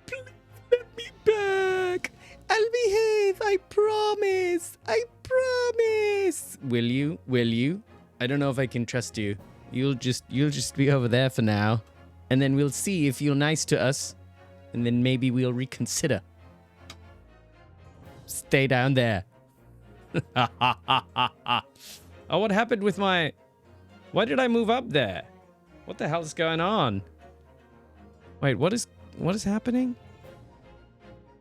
Please let me back. I'll behave. I promise. I promise. Will you? Will you? I don't know if I can trust you. You'll just be over there for now. And then we'll see if you're nice to us. And then maybe we'll reconsider. Stay down there. Oh, what happened with my... Why did I move up there? What the hell's going on? Wait, what is happening?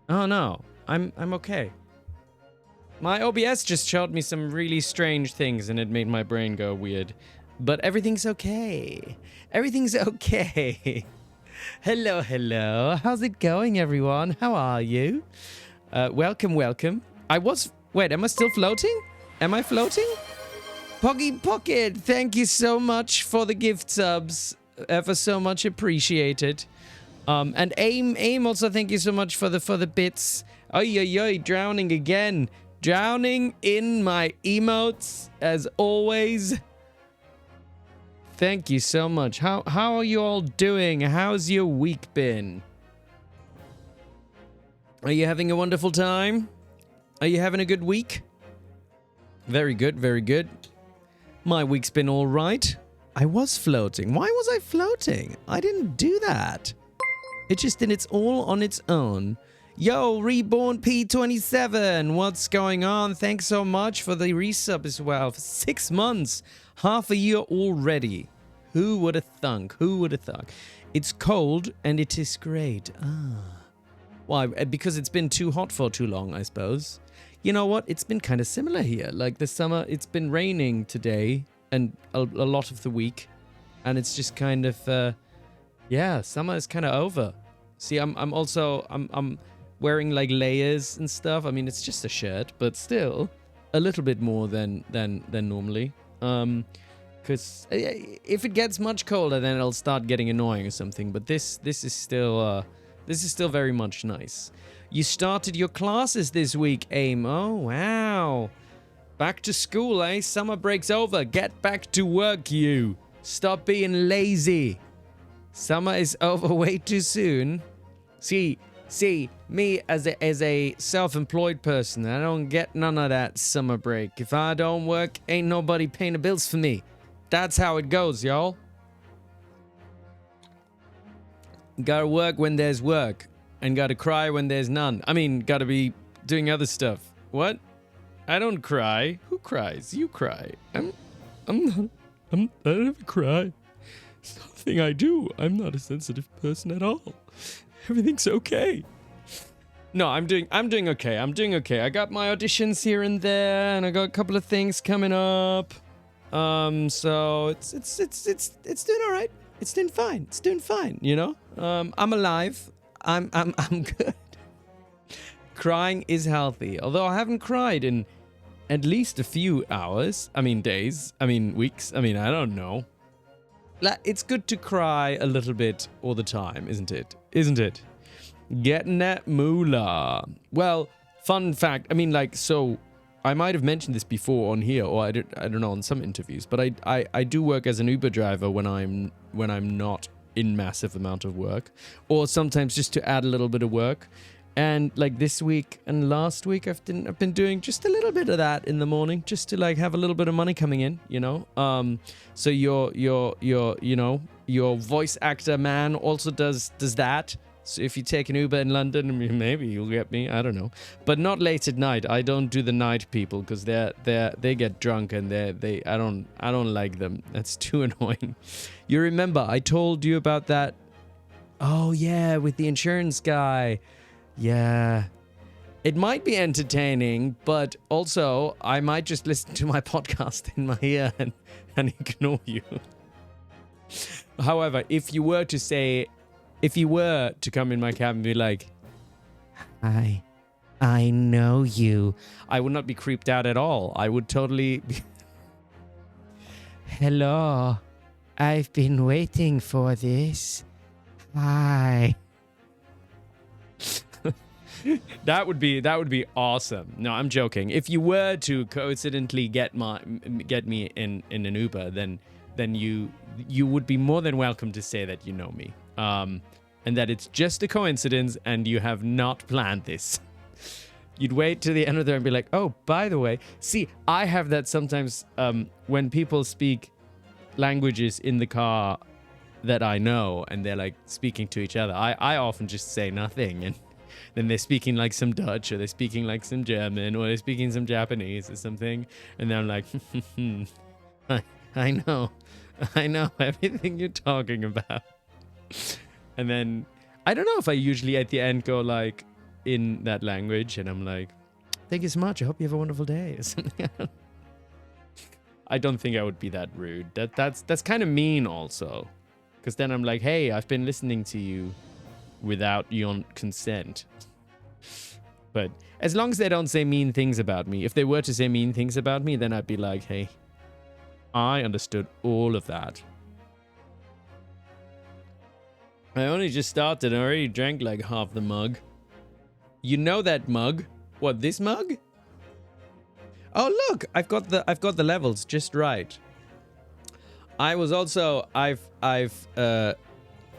Oh no, I'm okay. My OBS just showed me some really strange things and it made my brain go weird. But everything's okay. Everything's okay. Hello, hello. How's it going, everyone? How are you? Welcome, welcome. Wait, am I still floating? Am I floating? Poggy Pocket, thank you so much for the gift subs. Ever so much appreciated. And Aim also thank you so much for the bits. Oi, drowning again. Drowning in my emotes, as always. Thank you so much. How are you all doing? How's your week been? Are you having a wonderful time? Are you having a good week? Very good, very good. My week's been all right. I was floating. Why was I floating? I didn't do that. It just did. It's all on its own. Yo, Reborn P27, what's going on? Thanks so much for the resub as well. For 6 months, half a year already. Who would have thunk? Who would have thunk? It's cold and it is great. Why? Because it's been too hot for too long, I suppose. You know what? It's been kind of similar here. Like the summer, it's been raining today and a lot of the week. And it's just kind of, yeah, summer is kind of over. See, I'm wearing like layers and stuff. I mean, it's just a shirt, but still a little bit more than normally. Because if it gets much colder, then it'll start getting annoying or something. But this is still very much nice. You started your classes this week, Aim. Oh wow, back to school, eh? Summer break's over. Get back to work, you. Stop being lazy. Summer is over way too soon. See, me as a self-employed person, I don't get none of that summer break. If I don't work, ain't nobody paying the bills for me. That's how it goes, y'all. Gotta work when there's work, and gotta cry when there's none. I mean, gotta be doing other stuff. What? I don't cry. Who cries? You cry. I don't ever cry. It's nothing I do. I'm not a sensitive person at all. Everything's okay. No, I'm doing okay. I'm doing okay. I got my auditions here and there, and I got a couple of things coming up. So it's doing all right. It's doing fine. It's doing fine. You know. I'm alive. I'm good. Crying is healthy. Although I haven't cried in at least a few hours. I mean days. I mean weeks. I mean I don't know. It's good to cry a little bit all the time, isn't it? Isn't it? Getting that moolah. Well, fun fact. I mean, like, so I might have mentioned this before on here, or I don't know, on some interviews. But I do work as an Uber driver when I'm not in massive amount of work, or sometimes just to add a little bit of work. And like this week and last week, I've been doing just a little bit of that in the morning, just to like have a little bit of money coming in, you know. So your voice actor man also does that. So if you take an Uber in London, maybe you'll get me. I don't know, but not late at night. I don't do the night people because they get drunk and I don't like them. That's too annoying. You remember I told you about that? Oh yeah, with the insurance guy. Yeah, it might be entertaining, but also I might just listen to my podcast in my ear and ignore you. However, if you were to come in my cab and be like, "Hi, I know you," I would not be creeped out at all. I would totally be, "Hello, I've been waiting for this. Hi." That would be awesome. No, I'm joking. If you were to coincidentally get me in an Uber, then you would be more than welcome to say that you know me. and that it's just a coincidence and you have not planned this. You'd wait to the end of the day and be like, oh, by the way, see, I have that sometimes when people speak languages in the car that I know and they're like speaking to each other. I often just say nothing, and then they're speaking like some Dutch, or they're speaking like some German, or they're speaking some Japanese or something, and then I'm like, I know everything you're talking about. And then I don't know if I usually at the end go like in that language, and I'm like, thank you so much, I hope you have a wonderful day, or something. I don't think I would be that rude. That's kind of mean also, because then I'm like, hey, I've been listening to you without your consent. But as long as they don't say mean things about me, if they were to say mean things about me, then I'd be like, hey, I understood all of that. I only just started and I already drank like half the mug. You know that mug? What, this mug? Oh look, I've got the levels just right. I was also I've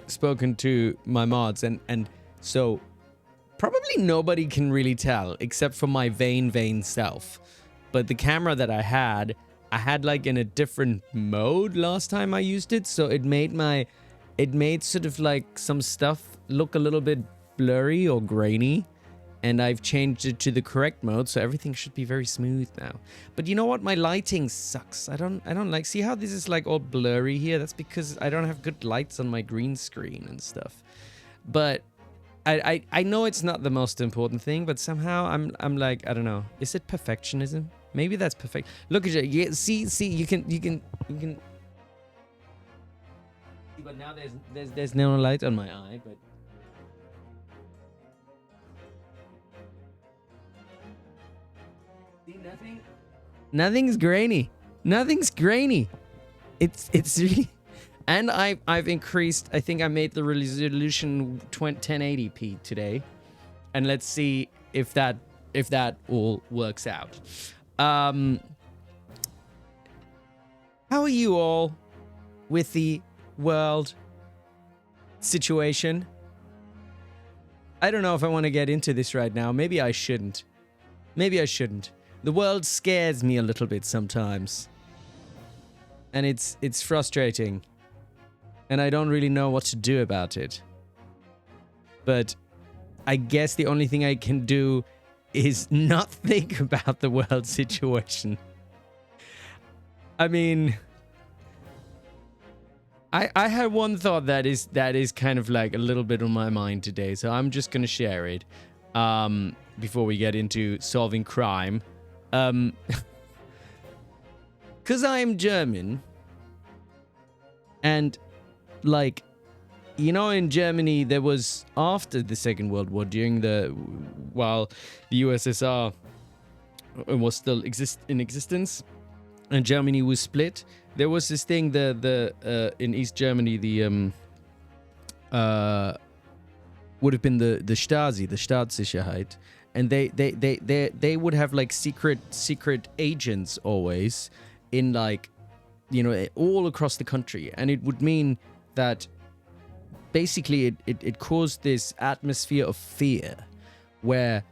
spoken to my mods and so probably nobody can really tell except for my vain self. But the camera that I had like in a different mode last time I used it, so it made sort of like some stuff look a little bit blurry or grainy. And I've changed it to the correct mode, so everything should be very smooth now. But you know what? My lighting sucks. I don't like, see how this is like all blurry here? That's because I don't have good lights on my green screen and stuff. But I know it's not the most important thing, but somehow I'm like, I don't know. Is it perfectionism? Maybe that's perfect. Look at you. Yeah, see, you can. But now there's no light on my eye, but. Nothing's grainy. Nothing's grainy. It's really, and I've increased. I think I made the resolution 1080p today, and let's see if that all works out. How are you all with the world situation? I don't know if I want to get into this right now. Maybe I shouldn't. The world scares me a little bit sometimes. And it's frustrating. And I don't really know what to do about it. But I guess the only thing I can do is not think about the world situation. I mean, I had one thought that is kind of like a little bit on my mind today, so I'm just gonna share it before we get into solving crime. Because I'm German, and like, you know, in Germany there was, after the Second World War, while the USSR was still in existence and Germany was split, there was this thing, in East Germany, would have been the Stasi, the Staatssicherheit. And they would have like secret agents always in, like, you know, all across the country. And it would mean that basically it caused this atmosphere of fear where,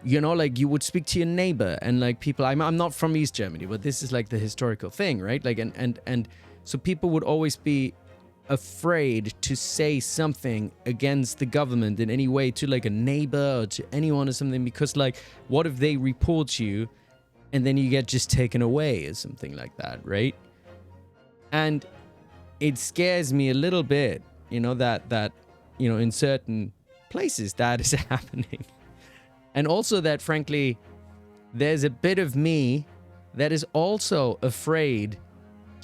you know, like you would speak to your neighbor and like people, I'm not from East Germany, but this is like the historical thing, right? Like, and so people would always be afraid to say something against the government in any way to like a neighbor or to anyone or something, because like, what if they report you and then you get just taken away or something like that, right? And it scares me a little bit, you know, that you know, in certain places that is happening. And also that, frankly, there's a bit of me that is also afraid.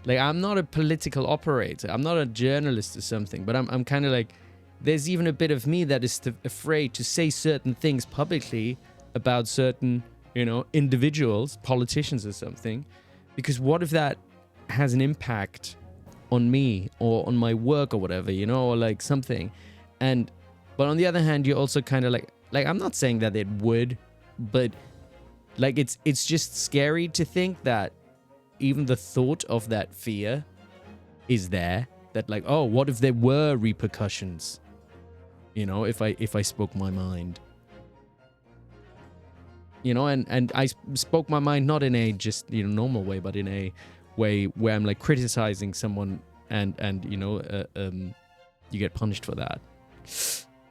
Like, I'm not a political operator. I'm not a journalist or something, but I'm kind of like, there's even a bit of me that is afraid to say certain things publicly about certain, you know, individuals, politicians or something, because what if that has an impact on me or on my work or whatever, you know, or like something. But on the other hand, you're also kind of like I'm not saying that it would, but like it's just scary to think that even the thought of that fear is there, that like, oh, what if there were repercussions? you know, if I spoke my mind. You know, and I spoke my mind not in a just, you know, normal way, but in a way where I'm like criticizing someone and you know, you get punished for that.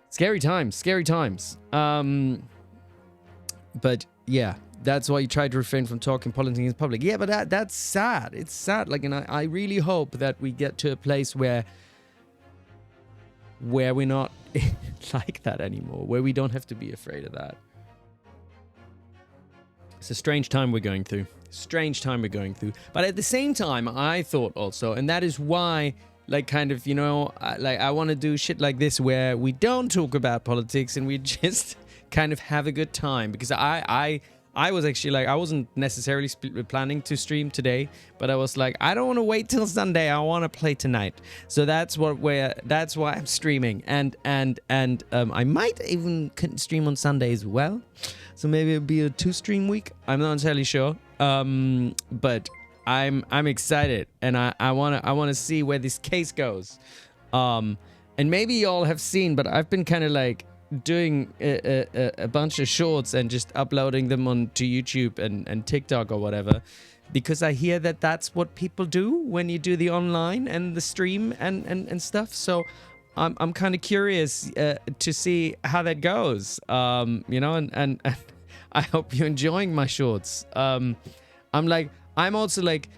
Scary times, scary times. But yeah, that's why you try to refrain from talking politics in public. Yeah, but that's sad. It's sad. Like, and I really hope that we get to a place where we're not like that anymore, where we don't have to be afraid of that. It's a strange time we're going through. Strange time we're going through. But at the same time, I thought also, and that is why, like, kind of, you know, I want to do shit like this where we don't talk about politics and we just kind of have a good time. Because I was actually like, I wasn't necessarily planning to stream today, but I was like, I don't want to wait till Sunday. I want to play tonight. So that's why I'm streaming. And I might even stream on Sunday as well. So maybe it'll be a 2-stream week. I'm not entirely sure. But I'm excited, and I wanna see where this case goes. And maybe y'all have seen, but I've been kind of like doing a bunch of shorts and just uploading them onto YouTube and TikTok or whatever, because I hear that that's what people do when you do the online and the stream and stuff. So I'm kind of curious to see how that goes. You know, and I hope you're enjoying my shorts. I'm also like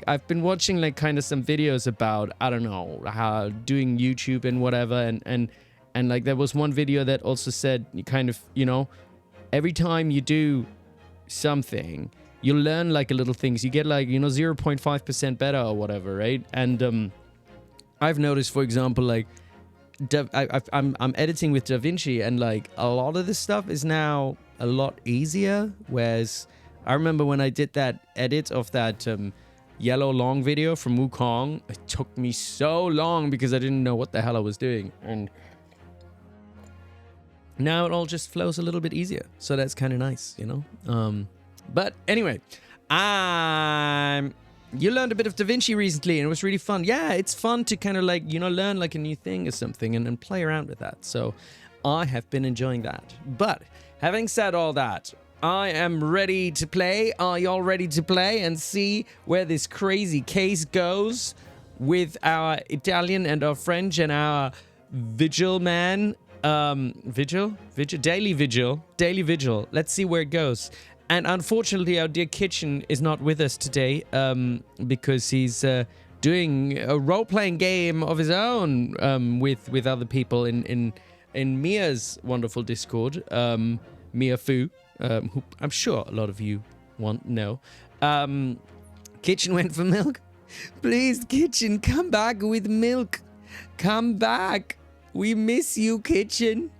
I've been watching like kind of some videos about, I don't know, how doing YouTube and whatever, and like there was one video that also said you kind of, you know, every time you do something, you learn like a little things. You get like, you know, 0.5% better or whatever, right? And I've noticed, for example, like I'm editing with DaVinci, and like a lot of this stuff is now a lot easier, whereas I remember when I did that edit of that yellow long video from Wukong, it took me so long because I didn't know what the hell I was doing, and now it all just flows a little bit easier, so that's kind of nice, you know. But anyway, you learned a bit of DaVinci recently, and it was really fun. Yeah, it's fun to kind of like, you know, learn like a new thing or something and play around with that. So I have been enjoying that. But having said all that, I am ready to play. Are y'all ready to play and see where this crazy case goes with our Italian and our French and our Vigil man? Vigil? Daily Vigil. Let's see where it goes. And unfortunately, our dear Kitchen is not with us today because he's doing a role-playing game of his own with other people in Mia's wonderful Discord, Mia Fu, who I'm sure a lot of you know. Kitchen went for milk. Please, Kitchen, come back with milk. Come back. We miss you, Kitchen.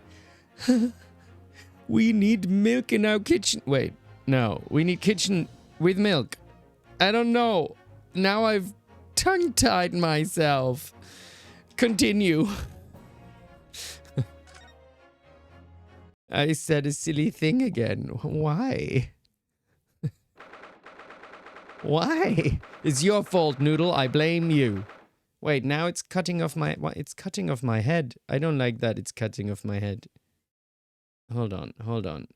We need milk in our kitchen. Wait. No, we need Kitchen with milk. I don't know. Now I've tongue-tied myself. Continue. I said a silly thing again. Why? Why? It's your fault, Noodle. I blame you. Wait, now it's cutting off my... It's cutting off my head. I don't like that it's cutting off my head. Hold on.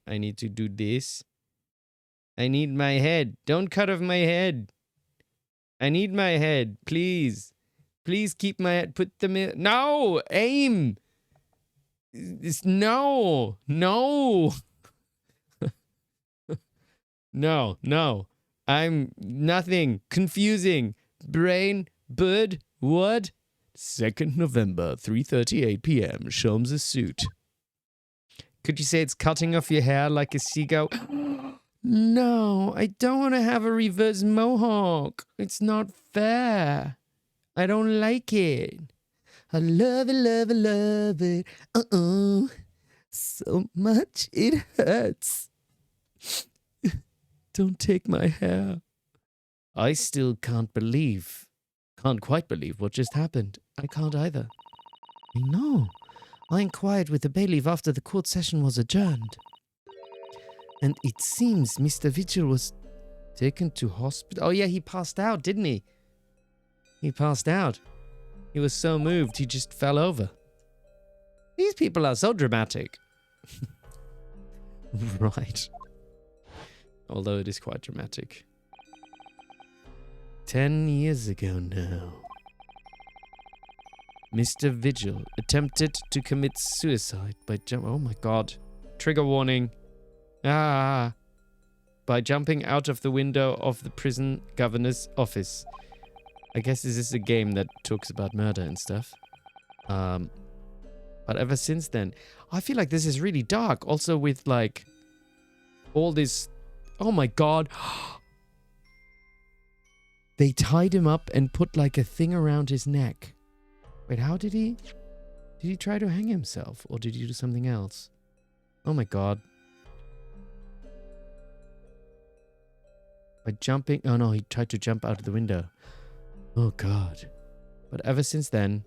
I need to do this. I need my head. Don't cut off my head. I need my head. Please. Please keep my head. Put them in. No! Aim! No! No! No. I'm nothing. Confusing. Brain. Bird. What? 2nd November, 3:38 p.m. Sholmes' suit. Could you say it's cutting off your hair like a seagull? No, I don't want to have a reverse mohawk. It's not fair. I don't like it. I love it. So much it hurts. Don't take my hair. I still can't quite believe what just happened. I can't either. No, I inquired with the bailiff after the court session was adjourned. And it seems Mr. Vigil was taken to hospital. Oh yeah, he passed out, didn't he? He passed out. He was so moved, he just fell over. He's people are so dramatic. Right. Although it is quite dramatic. 10 years ago now. Mr. Vigil attempted to commit suicide by oh my god. Trigger warning. By jumping out of the window of the prison governor's office. I guess this is a game that talks about murder and stuff. But ever since then, I feel like this is really dark. Also with like all this. Oh my god. They tied him up and put like a thing around his neck. Wait, how did he? Did he try to hang himself or did he do something else? Oh my god. By jumping. Oh no, he tried to jump out of the window. Oh god. But ever since then,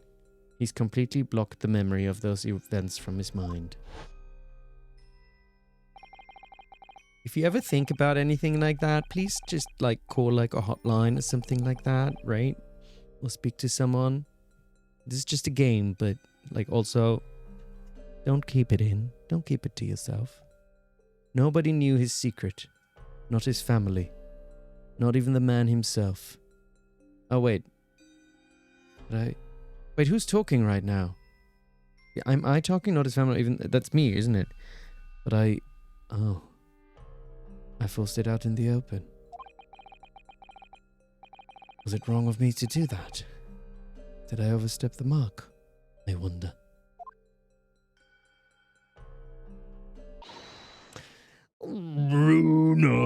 he's completely blocked the memory of those events from his mind. If you ever think about anything like that, please just like call like a hotline or something like that, right? Or speak to someone. This is just a game, but like also don't keep it in. Don't keep it to yourself. Nobody knew his secret. Not his family. Not even the man himself. Oh wait. Wait, who's talking right now? Yeah, am I talking? Not his family. Even that's me, isn't it? But I forced it out in the open. Was it wrong of me to do that? Did I overstep the mark? I wonder. Bruno!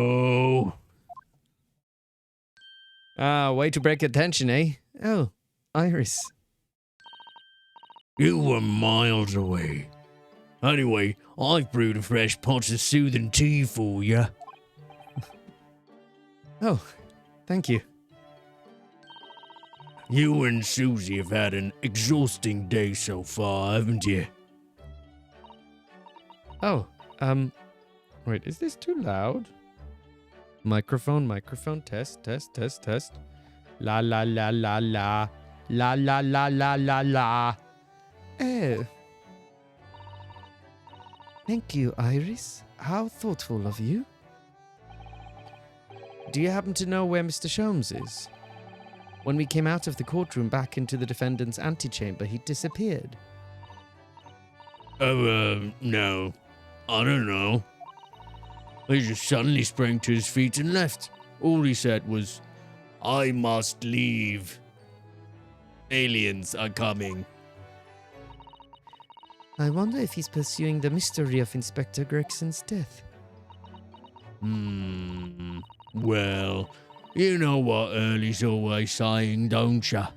Way to break attention, eh? Oh, Iris. You were miles away. Anyway, I've brewed a fresh pot of soothing tea for you. Oh, thank you. You and Susie have had an exhausting day so far, haven't you? Oh, wait, is this too loud? Microphone, test. La la la la la. La la la la la la. Oh. Thank you, Iris. How thoughtful of you. Do you happen to know where Mr. Sholmes is? When we came out of the courtroom back into the defendant's antechamber, he disappeared. Oh, no. I don't know. He just suddenly sprang to his feet and left. All he said was, I must leave. Aliens are coming. I wonder if he's pursuing the mystery of Inspector Gregson's death. Well, you know what Early's always saying, don't ya?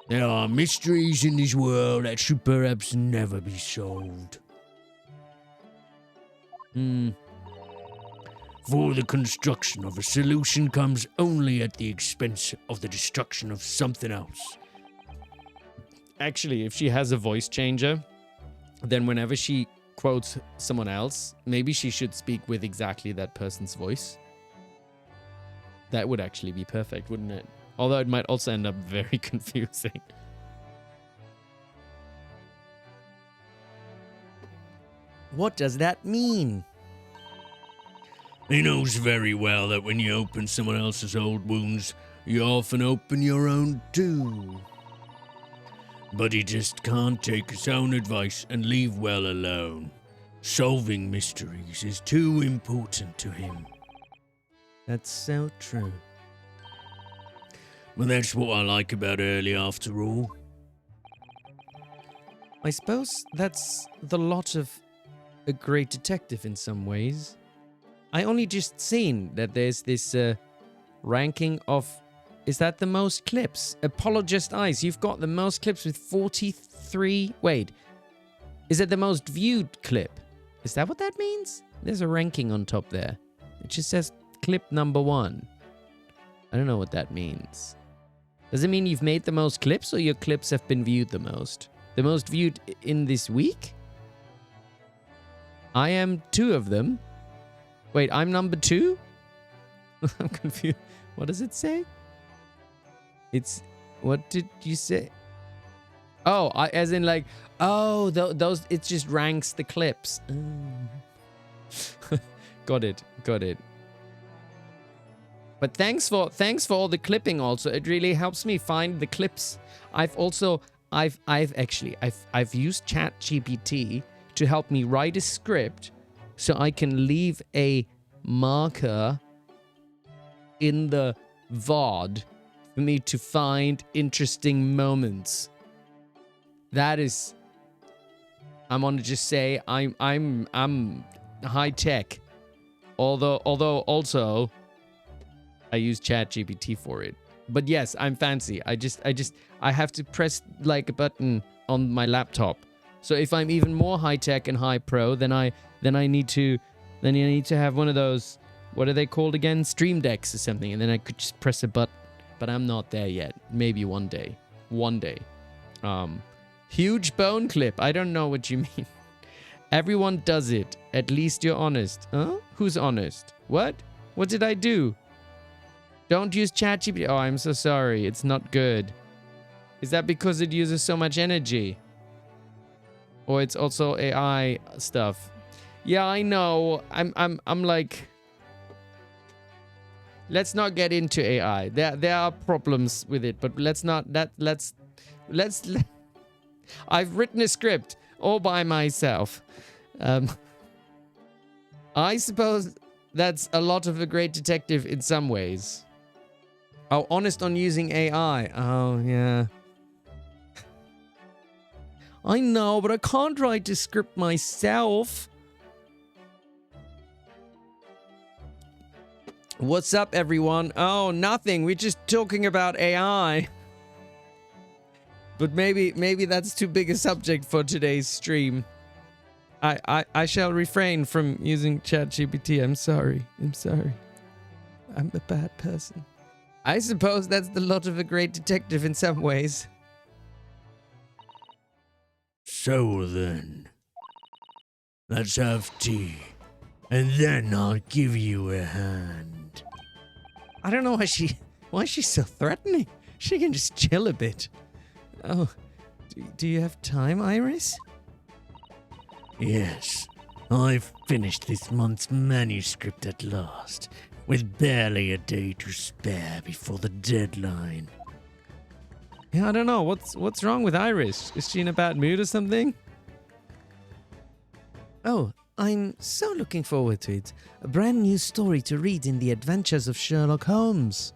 There are mysteries in this world that should perhaps never be solved. For the construction of a solution comes only at the expense of the destruction of something else. Actually, if she has a voice changer, then whenever she quotes someone else, maybe she should speak with exactly that person's voice. That would actually be perfect, wouldn't it? Although it might also end up very confusing. What does that mean? He knows very well that when you open someone else's old wounds, you often open your own too. But he just can't take his own advice and leave well alone. Solving mysteries is too important to him. That's so true. Well, that's what I like about Early after all. I suppose that's the lot of a great detective in some ways. I only just seen that there's this ranking of... Is that the most clips? Apologist Eyes, you've got the most clips with 43... Wait. Is it the most viewed clip? Is that what that means? There's a ranking on top there. It just says clip number 1. I don't know what that means. Does it mean you've made the most clips or your clips have been viewed the most? The most viewed in this week? I am 2 of them. Wait, I'm number 2? I'm confused. What does it say? It's... What did you say? Oh, as in like, oh, those, it just ranks the clips. Got it. But thanks for all the clipping also. It really helps me find the clips. I've used ChatGPT to help me write a script so I can leave a marker in the VOD for me to find interesting moments. That is, I want to just say I'm high tech. Although also I use ChatGPT for it. But yes, I'm fancy. I have to press like a button on my laptop. So if I'm even more high tech and high pro, then I need to have one of those, what are they called again? Stream decks or something, and then I could just press a button. But I'm not there yet. Maybe one day. Huge bone clip. I don't know what you mean. Everyone does it. At least you're honest. Huh? Who's honest? What? What did I do? Don't use ChatGPT. Oh, I'm so sorry. It's not good. Is that because it uses so much energy? Or it's also AI stuff? Yeah, I know. I'm like, let's not get into AI. There are problems with it, but let's I've written a script all by myself. I suppose that's a lot of a great detective in some ways. Oh, honest on using AI. Oh, yeah. I know, but I can't write a script myself. What's up, everyone? Oh, nothing. We're just talking about AI. But maybe that's too big a subject for today's stream. I shall refrain from using ChatGPT. I'm sorry. I'm a bad person. I suppose that's the lot of a great detective in some ways. So then, let's have tea, and then I'll give you a hand. I don't know why she's so threatening. She can just chill a bit. Oh, do you have time, Iris? Yes, I've finished this month's manuscript at last, with barely a day to spare before the deadline. Yeah, I don't know. What's wrong with Iris? Is she in a bad mood or something? Oh, I'm so looking forward to it. A brand new story to read in the adventures of Sherlock Holmes.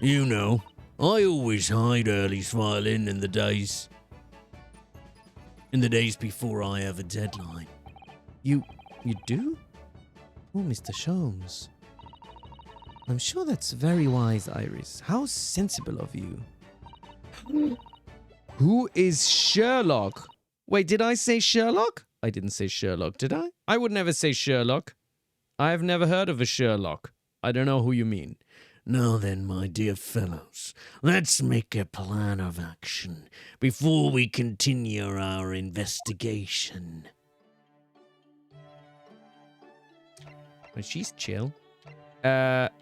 You know, I always hide Early's violin in the days before I have a deadline. You do? Oh, Mr. Sholmes. I'm sure that's very wise, Iris. How sensible of you. Who is Sherlock? Wait, did I say Sherlock? I didn't say Sherlock, did I? I would never say Sherlock. I have never heard of a Sherlock. I don't know who you mean. Now then, my dear fellows, let's make a plan of action before we continue our investigation. Well, she's chill. What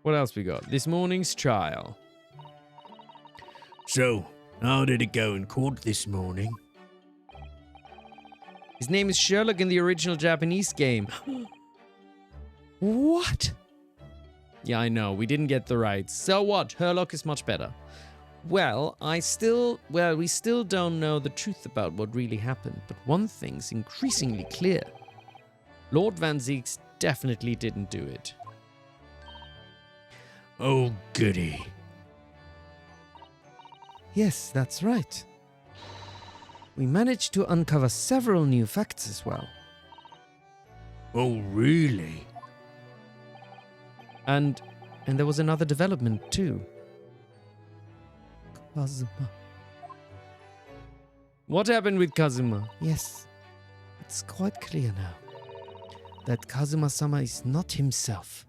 else we got? This morning's trial. So, how did it go in court this morning? His name is Sherlock in the original Japanese game. What? Yeah, I know. We didn't get the rights. So what? Sherlock is much better. Well, we still don't know the truth about what really happened, but one thing's increasingly clear. Lord Vanziks definitely didn't do it. Oh, goody. Yes, that's right. We managed to uncover several new facts as well. Oh, really? And there was another development too. Kazuma. What happened with Kazuma? Yes, it's quite clear now that Kazuma-sama is not himself.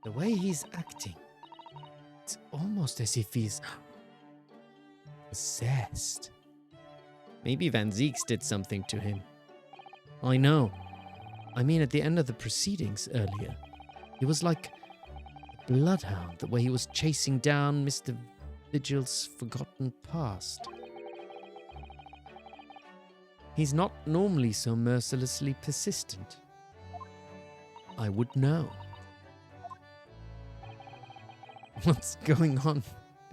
The way he's acting, it's almost as if he's possessed. Maybe Vanziks did something to him. I know. I mean, at the end of the proceedings earlier, he was like bloodhound, the way he was chasing down Mr. Vigil's forgotten past. He's not normally so mercilessly persistent. I would know. What's going on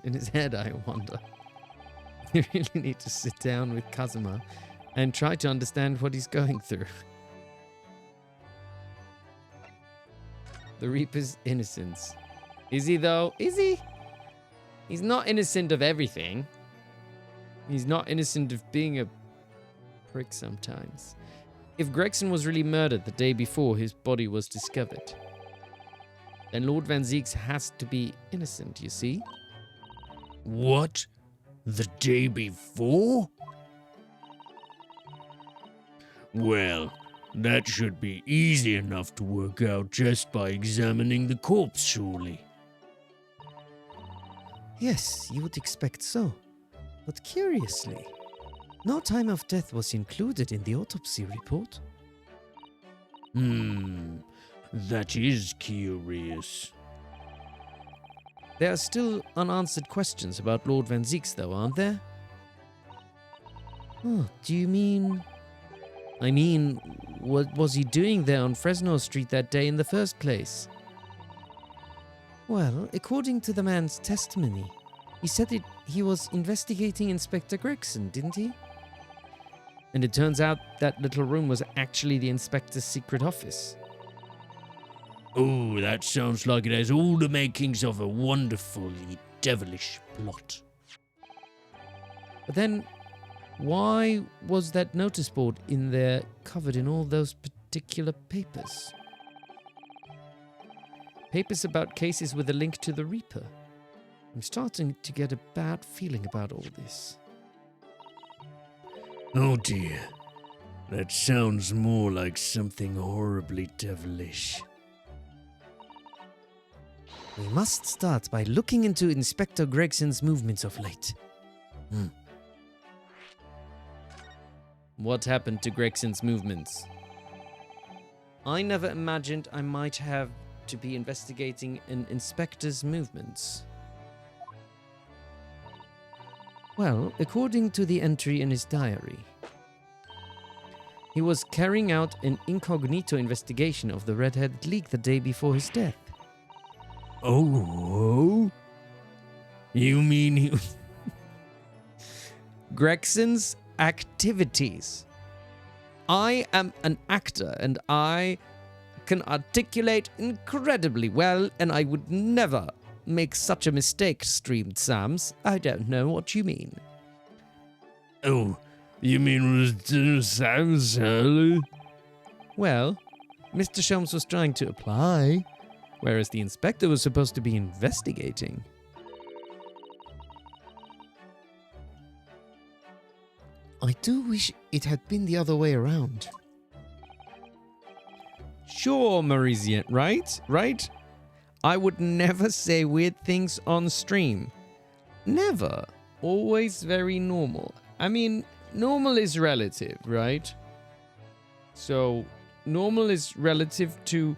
in his head, I wonder? You really need to sit down with Kazuma and try to understand what he's going through. The Reaper's innocence. Is he though? Is he? He's not innocent of everything. He's not innocent of being a prick sometimes. If Gregson was really murdered the day before his body was discovered, then Lord Vanziks has to be innocent, you see? What? The day before? Well, that should be easy enough to work out just by examining the corpse, surely. Yes, you would expect so. But curiously, no time of death was included in the autopsy report. That is curious. There are still unanswered questions about Lord Vanziks, though, aren't there? Oh, do you mean... I mean, what was he doing there on Fresno Street that day in the first place? Well, according to the man's testimony, he said he was investigating Inspector Gregson, didn't he? And it turns out that little room was actually the inspector's secret office. Oh, that sounds like it has all the makings of a wonderfully devilish plot. But then, why was that notice board in there covered in all those particular papers? Papers about cases with a link to the Reaper. I'm starting to get a bad feeling about all this. Oh dear. That sounds more like something horribly devilish. We must start by looking into Inspector Gregson's movements of late. What happened to Gregson's movements? I never imagined I might have to be investigating an inspector's movements. Well, according to the entry in his diary, he was carrying out an incognito investigation of the Red-Headed League the day before his death. Oh? You mean he... Gregson's activities. I am an actor and I can articulate incredibly well, and I would never make such a mistake, streamed Sams. I don't know what you mean. Oh, you mean Sam's early? Well, Mr. Sholmes was trying to apply, whereas the inspector was supposed to be investigating. I do wish it had been the other way around. Sure, Marisian, right? Right? I would never say weird things on stream. Never. Always very normal. I mean, normal is relative, right? So, normal is relative to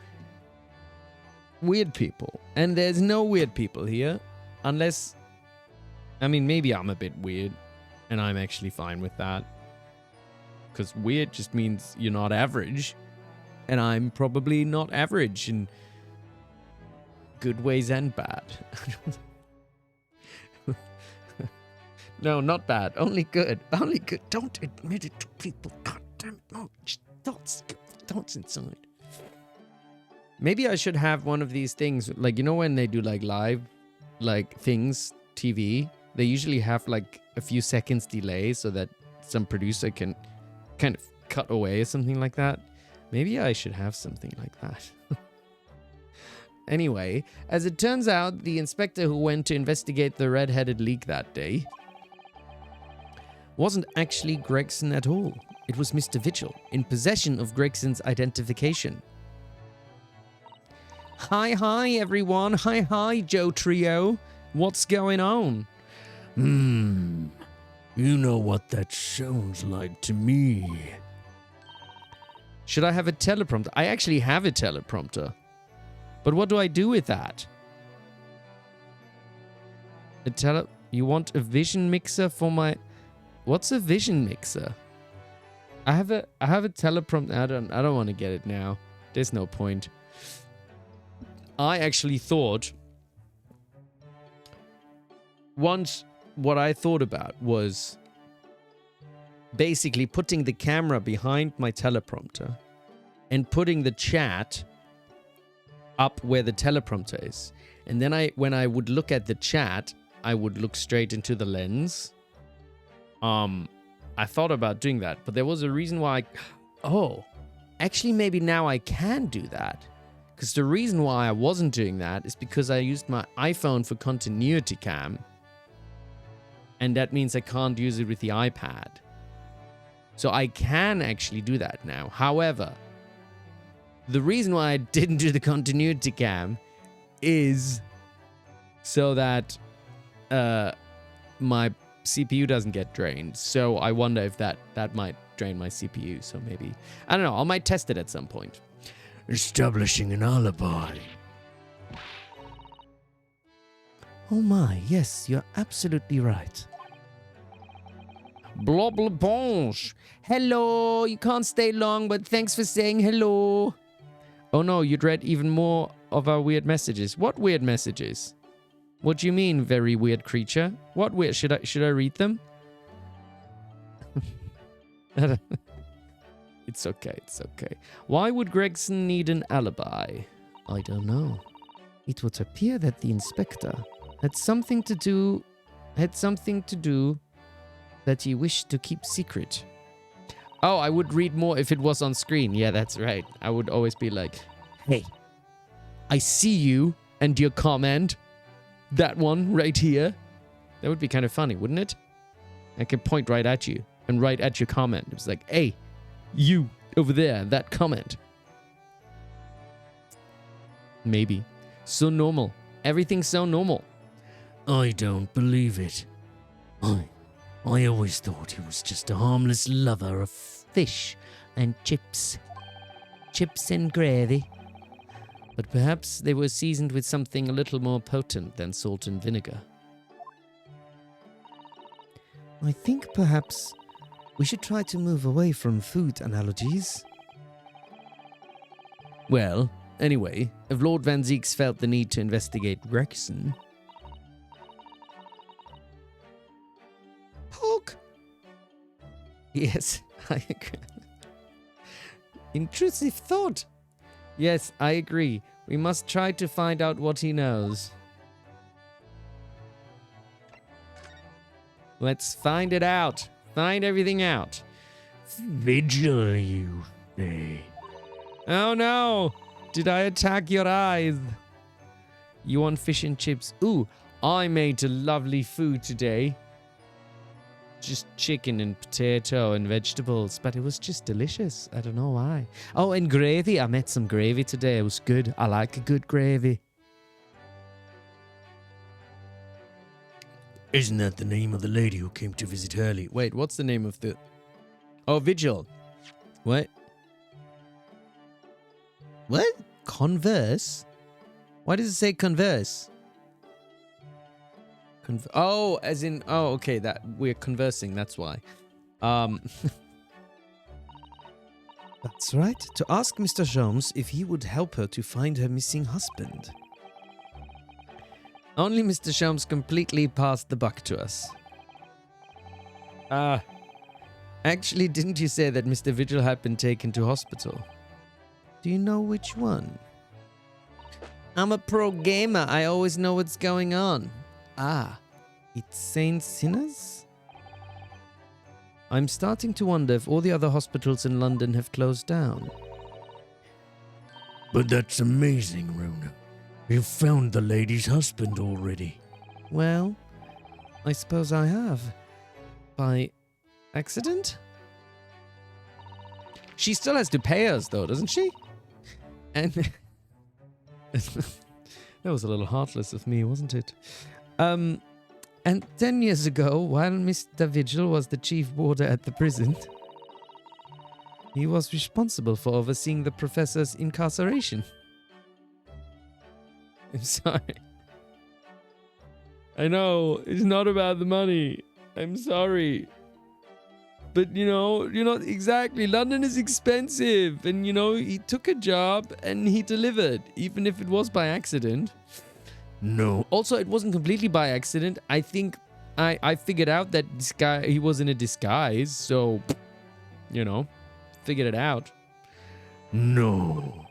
weird people. And there's no weird people here. Unless... I mean, maybe I'm a bit weird. And I'm actually fine with that. Because weird just means you're not average. And I'm probably not average in good ways and bad. No, not bad. Only good. Only good. Don't admit it to people. God damn it. No, just thoughts inside. Maybe I should have one of these things. Like, you know when they do like live, like things, TV, they usually have like a few seconds delay so that some producer can kind of cut away or something like that. Maybe I should have something like that. Anyway, as it turns out, the inspector who went to investigate the Red-Headed League that day wasn't actually Gregson at all. It was Mr. Vigil, in possession of Gregson's identification. Hi, everyone. Hi, Joe Trio. What's going on? You know what that sounds like to me. Should I have a teleprompter? I actually have a teleprompter. But what do I do with that? You want a vision mixer for my... What's a vision mixer? I have a teleprompter. I don't want to get it now. There's no point. I actually thought... Once, what I thought about was basically putting the camera behind my teleprompter and putting the chat up where the teleprompter is. And then when I would look at the chat, I would look straight into the lens. I thought about doing that, but there was a reason why actually maybe now I can do that. Because the reason why I wasn't doing that is because I used my iPhone for continuity cam. And that means I can't use it with the iPad. So I can actually do that now. However, the reason why I didn't do the continuity cam is so that my CPU doesn't get drained. So I wonder if that might drain my CPU. So maybe, I don't know, I might test it at some point. Establishing an alibi. Oh my, yes, you're absolutely right. Blah blah bonge. Hello, you can't stay long, but thanks for saying hello. Oh no, you'd read even more of our weird messages. What weird messages? What do you mean, very weird creature? What weird? Should I read them? It's okay, it's okay. Why would Gregson need an alibi? I don't know. It would appear that the inspector had something to do that he wished to keep secret. Oh, I would read more if it was on screen. Yeah, that's right. I would always be like, hey, I see you and your comment. That one right here. That would be kind of funny, wouldn't it? I could point right at you and right at your comment. It was like, hey, you over there, that comment. Maybe. So normal. Everything's so normal. I don't believe it. I always thought he was just a harmless lover of fish and chips. Chips and gravy. But perhaps they were seasoned with something a little more potent than salt and vinegar. I think perhaps we should try to move away from food analogies. Well, anyway, if Lord Vanziks felt the need to investigate Gregson... Poke! Yes, I agree. Intrusive thought! Yes, I agree. We must try to find out what he knows. Let's find it out. Find everything out. Vigil, you say. Oh no! Did I attack your eyes? You want fish and chips? Ooh, I made a lovely food today. Just chicken and potato and vegetables, but it was just delicious. I don't know why. Oh, and gravy. I made some gravy today. It was good. I like a good gravy. Isn't that the name of the lady who came to visit Hurley? Wait, what's the name of the... Oh, Vigil. What? What? Converse? Why does it say converse? Oh, as in... Oh, okay, that we're conversing, that's why. That's right. To ask Mr. Jones if he would help her to find her missing husband. Only Mr. Jones completely passed the buck to us. Actually, didn't you say that Mr. Vigil had been taken to hospital? Do you know which one? I'm a pro gamer. I always know what's going on. It's Saint Sinners? I'm starting to wonder if all the other hospitals in London have closed down. But that's amazing, Rona. You found the lady's husband already. Well, I suppose I have. By accident? She still has to pay us, though, doesn't she? And... that was a little heartless of me, wasn't it? And 10 years ago, while Mr. Vigil was the chief warder at the prison, he was responsible for overseeing the professor's incarceration. I'm sorry. I know, it's not about the money. I'm sorry. But, exactly, London is expensive. And, he took a job and he delivered, even if it was by accident. No. Also, it wasn't completely by accident. I think I figured out that this guy, he was in a disguise. So, figured it out. No.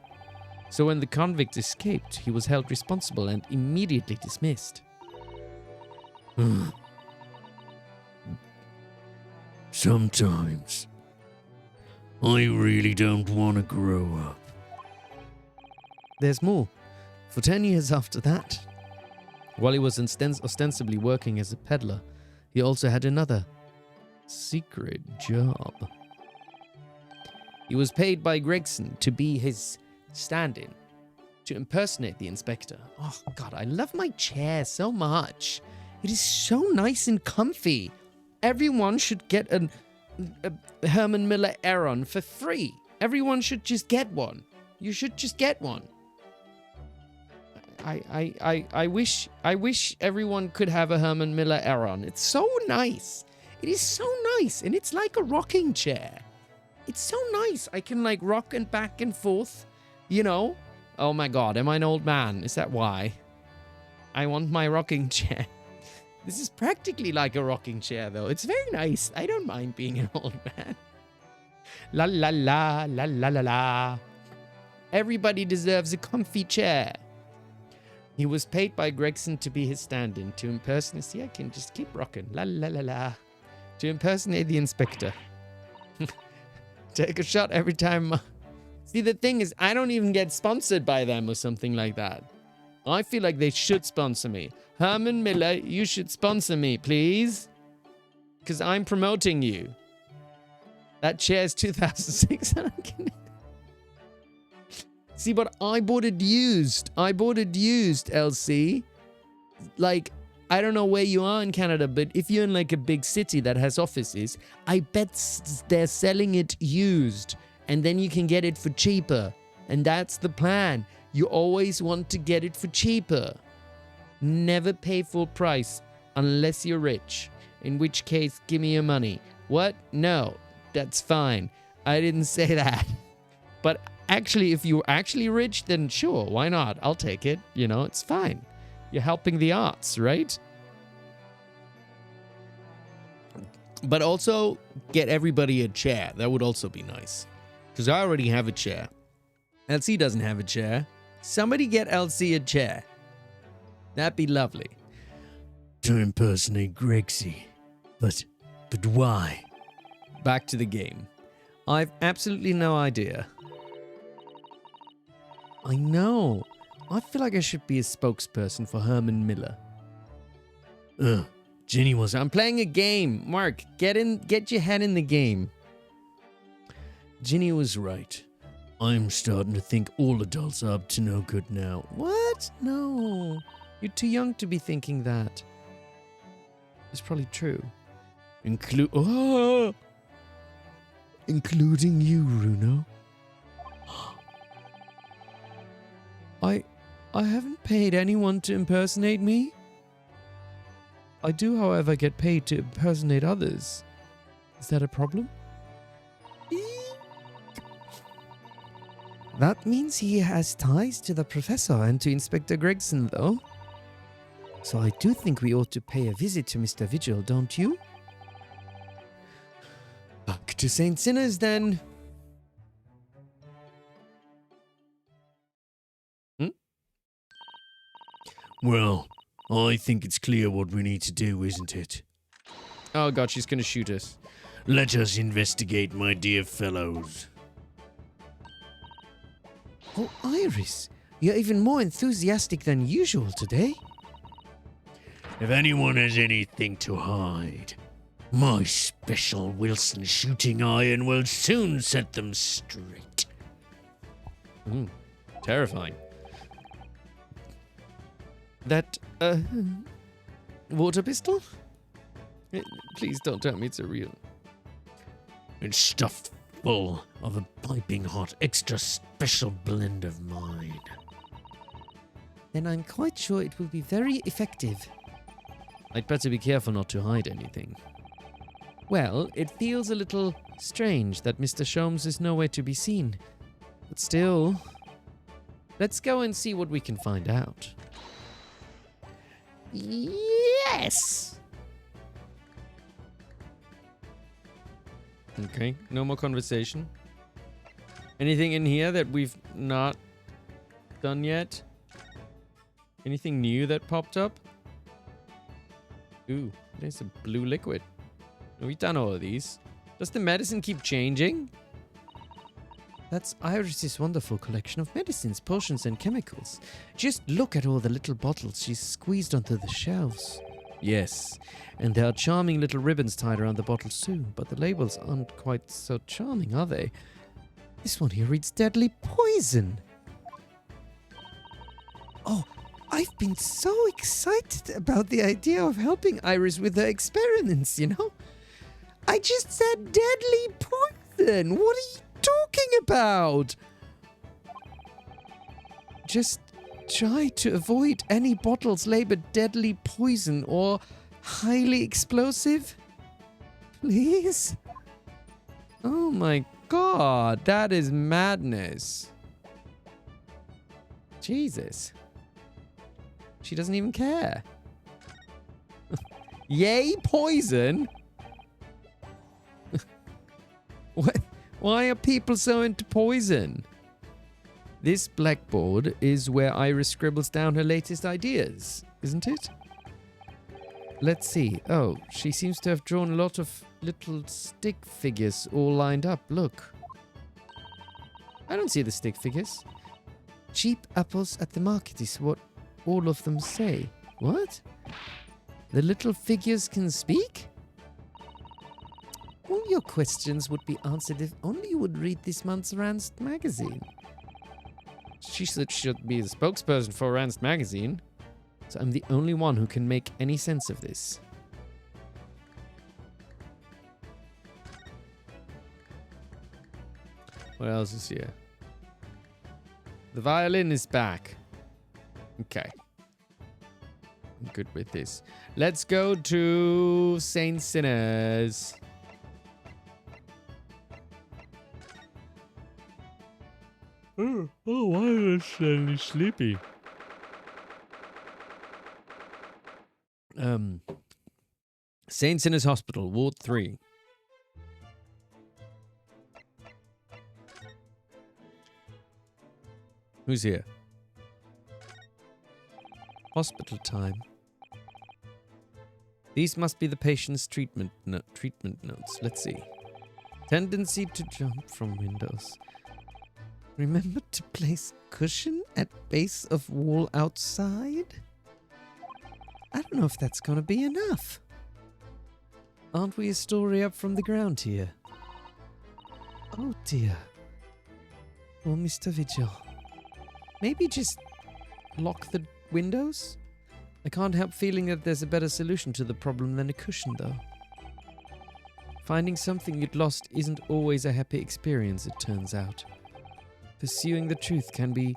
So when the convict escaped, he was held responsible and immediately dismissed. Sometimes I really don't want to grow up. There's more. For 10 years after that, while he was ostensibly working as a peddler, he also had another secret job. He was paid by Gregson to be his stand-in, to impersonate the inspector. Oh, God, I love my chair so much. It is so nice and comfy. Everyone should get a Herman Miller Aeron for free. Everyone should just get one. You should just get one. I wish everyone could have a Herman Miller Aeron. It's so nice. It is so nice, and it's like a rocking chair. It's so nice. I can rock and back and forth, Oh my God, am I an old man? Is that why? I want my rocking chair. This is practically like a rocking chair, though. It's very nice. I don't mind being an old man. La la la, la la la la. Everybody deserves a comfy chair. He was paid by Gregson to be his stand-in, to impersonate... See, I can just keep rocking. La la la la. To impersonate the inspector. Take a shot every time... See, the thing is, I don't even get sponsored by them or something like that. I feel like they should sponsor me. Herman Miller, you should sponsor me, please. Because I'm promoting you. That chair's 2,600. See, but I bought it used. LC. I don't know where you are in Canada, but if you're in a big city that has offices, I bet they're selling it used. And then you can get it for cheaper. And that's the plan. You always want to get it for cheaper. Never pay full price unless you're rich. In which case, give me your money. What? No, that's fine. I didn't say that. But actually, if you're actually rich, then sure, why not? I'll take it. It's fine. You're helping the arts, right? But also, get everybody a chair. That would also be nice. Because I already have a chair. LC doesn't have a chair. Somebody get LC a chair. That'd be lovely. To impersonate Gregsy. But why? Back to the game. I've absolutely no idea. I know. I feel like I should be a spokesperson for Herman Miller. Ginny was... I'm playing a game. Mark, get your head in the game. Ginny was right. I'm starting to think all adults are up to no good now. What? No. You're too young to be thinking that. It's probably true. Including you, Runo. I haven't paid anyone to impersonate me. I do, however, get paid to impersonate others. Is that a problem? That means he has ties to the professor and to Inspector Gregson, though. So I do think we ought to pay a visit to Mr. Vigil, don't you? Back to St. Sinners, then. Well, I think it's clear what we need to do, isn't it? Oh God, she's gonna shoot us. Let us investigate, my dear fellows. Oh, Iris, you're even more enthusiastic than usual today. If anyone has anything to hide, my special Wilson shooting iron will soon set them straight. Terrifying. That, water pistol? Please don't tell me it's a real... It's stuffed full of a piping hot, extra special blend of mine. Then I'm quite sure it will be very effective. I'd better be careful not to hide anything. Well, it feels a little strange that Mr. Sholmes is nowhere to be seen. But still, let's go and see what we can find out. Yes! Okay, no more conversation. Anything in here that we've not done yet? Anything new that popped up? Ooh, there's a blue liquid. We've done all of these. Does the medicine keep changing? That's Iris's wonderful collection of medicines, potions, and chemicals. Just look at all the little bottles she's squeezed onto the shelves. Yes, and there are charming little ribbons tied around the bottles too, but the labels aren't quite so charming, are they? This one here reads deadly poison. Oh, I've been so excited about the idea of helping Iris with her experiments, you know? I just said deadly poison. What are you talking about? Just try to avoid any bottles labeled deadly poison or highly explosive. Please? Oh my god, that is madness. Jesus. She doesn't even care. Yay, poison? What? Why are people so into poison? This blackboard is where Iris scribbles down her latest ideas, isn't it? Let's see. Oh, she seems to have drawn a lot of little stick figures all lined up. Look. I don't see the stick figures. Cheap apples at the market is what all of them say. What? The little figures can speak? All your questions would be answered if only you would read this month's Ranst magazine. She should be the spokesperson for Ranst magazine, so I'm the only one who can make any sense of this. What else is here? The violin is back. Okay. I'm good with this. Let's go to Saint Sinners. Oh, why am I suddenly sleepy? Saint Sinners Hospital, Ward 3. Who's here? Hospital time. These must be the patient's treatment notes. Let's see. Tendency to jump from windows. Remember to place cushion at base of wall outside? I don't know if that's gonna be enough. Aren't we a story up from the ground here? Oh dear. Oh, Mr. Vigil. Maybe just lock the windows? I can't help feeling that there's a better solution to the problem than a cushion, though. Finding something you'd lost isn't always a happy experience, it turns out. Pursuing the truth can be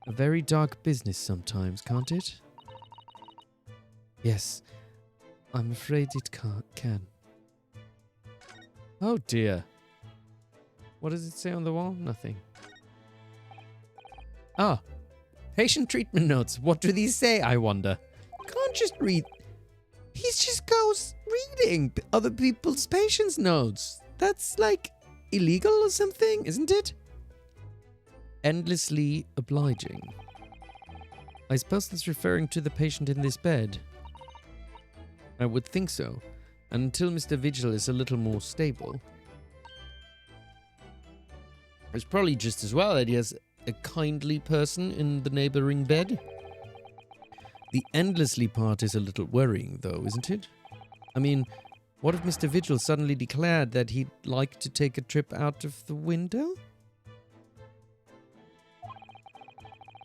a very dark business sometimes, can't it? Yes, I'm afraid it can. Oh dear. What does it say on the wall? Nothing. Ah, patient treatment notes. What do these say, I wonder? Can't just read. He just goes reading other people's patient's notes. That's like illegal or something, isn't it? Endlessly obliging. I suppose that's referring to the patient in this bed. I would think so. Until Mr. Vigil is a little more stable. It's probably just as well that he has a kindly person in the neighboring bed. The endlessly part is a little worrying, though, isn't it? I mean, what if Mr. Vigil suddenly declared that he'd like to take a trip out of the window?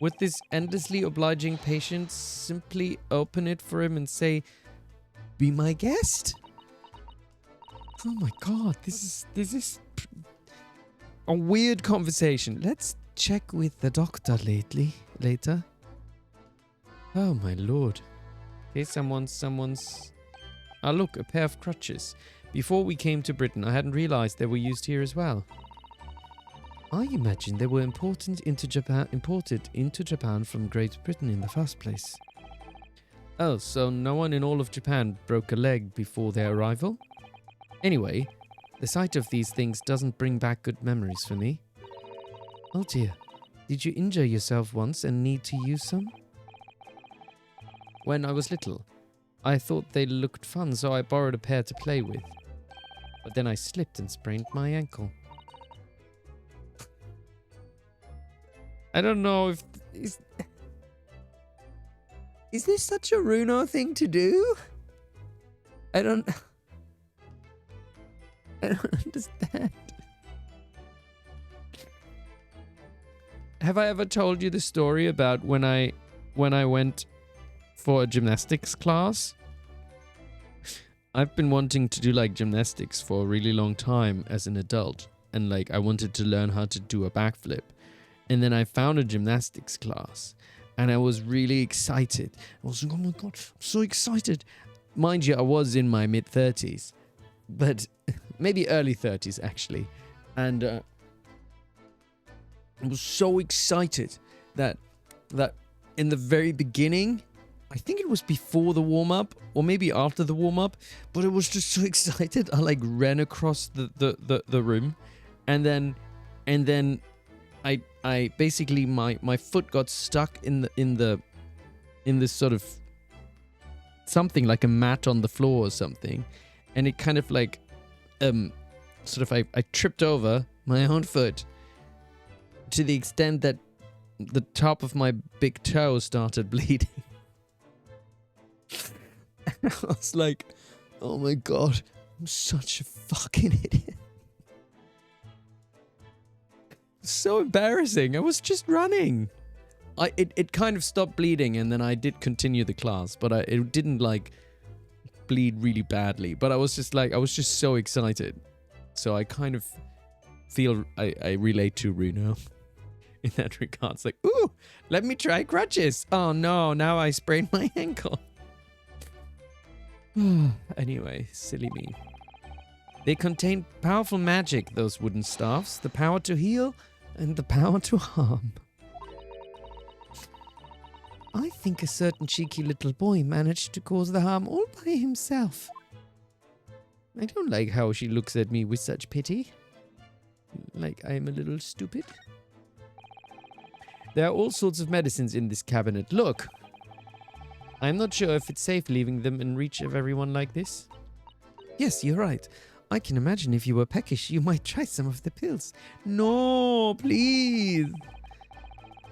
Would this endlessly obliging patient simply open it for him and say, "Be my guest"? Oh my god, this is a weird conversation. Let's check with the doctor later. Oh my lord. Okay, someone's... Ah, look, a pair of crutches. Before we came to Britain, I hadn't realized they were used here as well. I imagine they were imported into Japan from Great Britain in the first place. Oh, so no one in all of Japan broke a leg before their arrival? Anyway, the sight of these things doesn't bring back good memories for me. Oh dear, did you injure yourself once and need to use some? When I was little, I thought they looked fun, so I borrowed a pair to play with. But then I slipped and sprained my ankle. I don't know if... Is this such a Runo thing to do? I don't understand. Have I ever told you the story about when I went for a gymnastics class? I've been wanting to do like gymnastics for a really long time as an adult, and like I wanted to learn how to do a backflip. And then I found a gymnastics class and I was really excited. I was like, oh my God, I'm so excited. Mind you, I was in my mid-30s, but maybe early 30s actually. And I was so excited that in the very beginning, I think it was before the warm-up or maybe after the warm-up, but I was just so excited. I like ran across the room and then I basically my foot got stuck in this sort of something like a mat on the floor or something, and it kind of like I tripped over my own foot to the extent that the top of my big toe started bleeding. And I was like, oh my God, I'm such a fucking idiot. So embarrassing. I was just running. It kind of stopped bleeding, and then I did continue the class, but it didn't like bleed really badly. But I was just so excited. So I kind of feel I relate to Runo in that regard. It's like, ooh, let me try crutches. Oh no, now I sprained my ankle. Anyway, silly me. They contain powerful magic, those wooden staffs, the power to heal and the power to harm. I think a certain cheeky little boy managed to cause the harm all by himself. I don't like how she looks at me with such pity. Like I am a little stupid. There are all sorts of medicines in this cabinet. Look! I'm not sure if it's safe leaving them in reach of everyone like this. Yes, you're right. I can imagine if you were peckish, you might try some of the pills. No, please.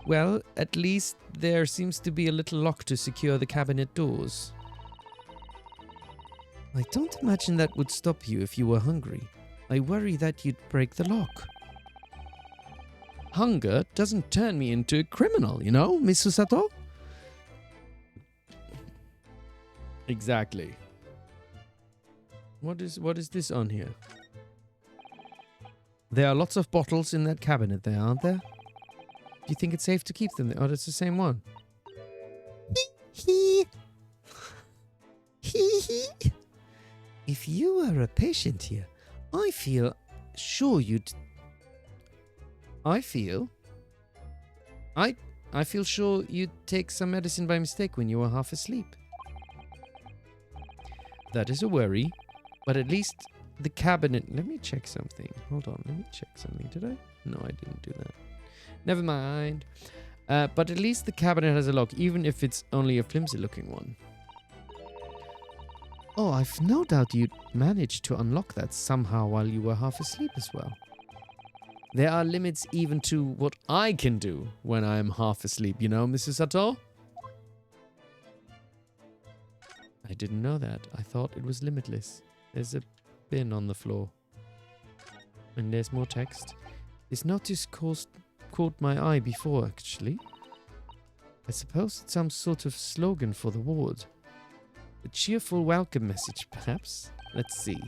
Well, at least there seems to be a little lock to secure the cabinet doors. I don't imagine that would stop you if you were hungry. I worry that you'd break the lock. Hunger doesn't turn me into a criminal, you know, Miss Susato? Exactly. What is this on here? There are lots of bottles in that cabinet there, aren't there? Do you think it's safe to keep them there? Oh, that's the same one. If you were a patient here, I feel sure you'd... I feel sure you'd take some medicine by mistake when you were half asleep. That is a worry. But at least the cabinet... Let me check something. Hold on. Let me check something. Did I? No, I didn't do that. Never mind. But at least the cabinet has a lock, even if it's only a flimsy looking one. Oh, I've no doubt you'd managed to unlock that somehow while you were half asleep as well. There are limits even to what I can do when I am half asleep, you know, Mrs. Sato? I didn't know that. I thought it was limitless. There's a bin on the floor. And there's more text. This notice caught my eye before, actually. I suppose it's some sort of slogan for the ward. A cheerful welcome message, perhaps? Let's see.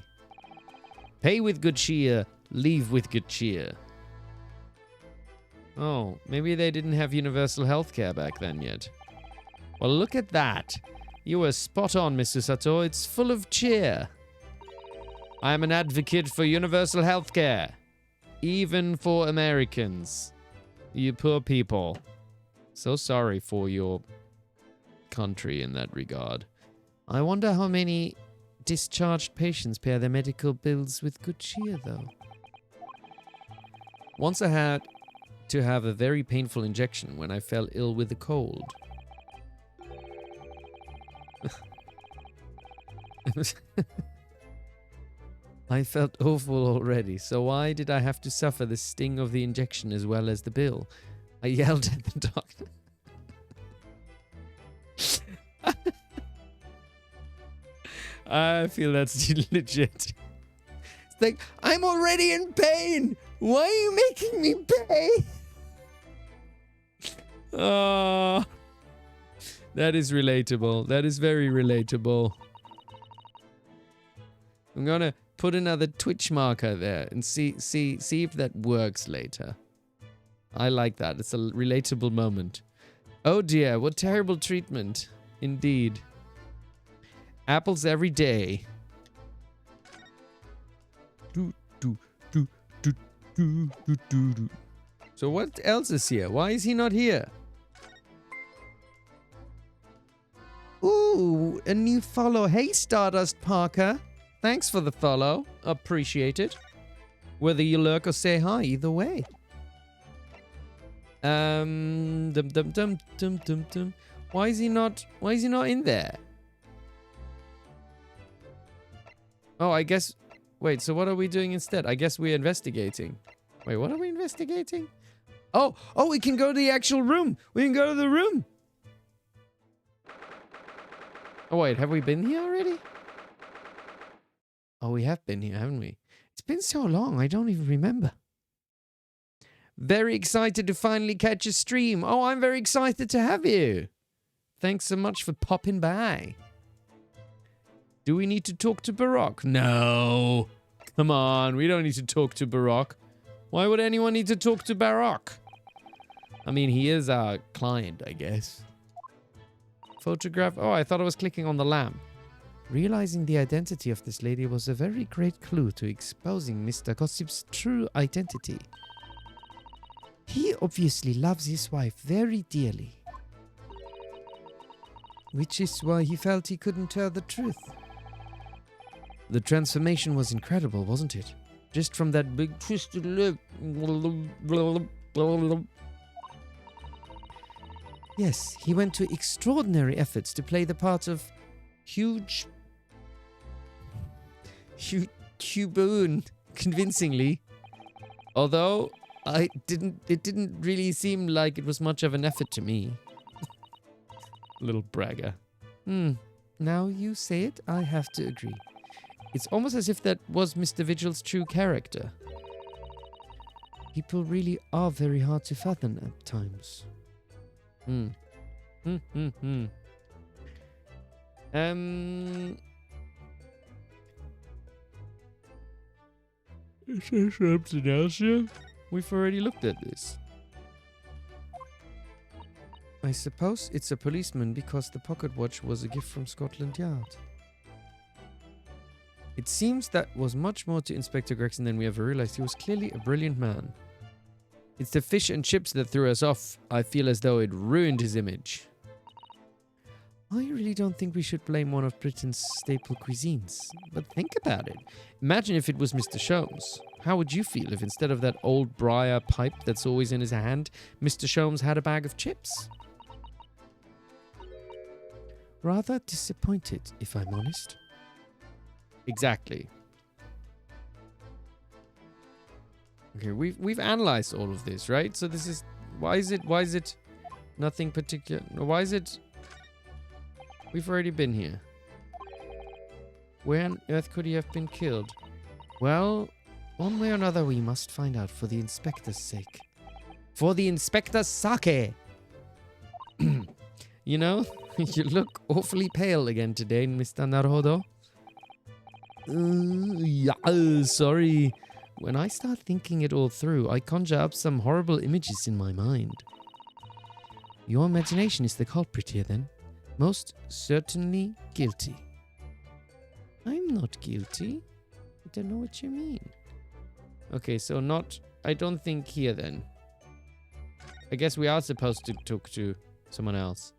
Pay with good cheer, leave with good cheer. Oh, maybe they didn't have universal healthcare back then yet. Well, look at that. You were spot on, Mr. Sato. It's full of cheer. I am an advocate for universal healthcare. Even for Americans. You poor people. So sorry for your country in that regard. I wonder how many discharged patients pay their medical bills with good cheer, though. Once I had to have a very painful injection when I fell ill with a cold. I felt awful already, so why did I have to suffer the sting of the injection as well as the bill? I yelled at the doctor. I feel that's legit. It's like, I'm already in pain! Why are you making me pay? Oh, that is relatable. That is very relatable. I'm gonna put another Twitch marker there and see if that works later. I like that. It's a relatable moment. Oh dear, what terrible treatment. Indeed. Apples every day. So what else is here? Why is he not here? Ooh, a new follow. Hey, Stardust Parker. Thanks for the follow. Appreciate it. Whether you lurk or say hi, either way. Dum dum dum dum dum dum. Why is he not in there? Oh, I guess. Wait, so what are we doing instead? I guess we're investigating. Wait, what are we investigating? Oh, we can go to the actual room. We can go to the room. Oh, wait, have we been here already? Oh, we have been here, haven't we? It's been so long, I don't even remember. Very excited to finally catch a stream. Oh, I'm very excited to have you. Thanks so much for popping by. Do we need to talk to Barack? No. Come on, we don't need to talk to Barack. Why would anyone need to talk to Barack? I mean, he is our client, I guess. Photograph. Oh, I thought I was clicking on the lamp. Realizing the identity of this lady was a very great clue to exposing Mr. Gossip's true identity. He obviously loves his wife very dearly. Which is why he felt he couldn't tell the truth. The transformation was incredible, wasn't it? Just from that big twisted lip. Yes, he went to extraordinary efforts to play the part of huge Cuboon convincingly. Although it didn't really seem like it was much of an effort to me. Little bragger. Now you say it, I have to agree. It's almost as if that was Mr. Vigil's true character. People really are very hard to fathom at times. Is there something else here? We've already looked at this. I suppose it's a policeman because the pocket watch was a gift from Scotland Yard. It seems that was much more to Inspector Gregson than we ever realized. He was clearly a brilliant man. It's the fish and chips that threw us off. I feel as though it ruined his image. I really don't think we should blame one of Britain's staple cuisines. But think about it. Imagine if it was Mr. Sholmes. How would you feel if instead of that old briar pipe that's always in his hand, Mr. Sholmes had a bag of chips? Rather disappointed, if I'm honest. Exactly. Okay, we've analyzed all of this, right? So this is why is it nothing particular? Why is it? We've already been here. Where on earth could he have been killed? Well, one way or another, we must find out for the inspector's sake. For the inspector's sake. You know, you look awfully pale again today, Mr. Naruhodo. Yeah, sorry. When I start thinking it all through, I conjure up some horrible images in my mind. Your imagination is the culprit here, then. Most certainly guilty. I'm not guilty. I don't know what you mean. Okay, so not... I don't think here then. I guess we are supposed to talk to someone else.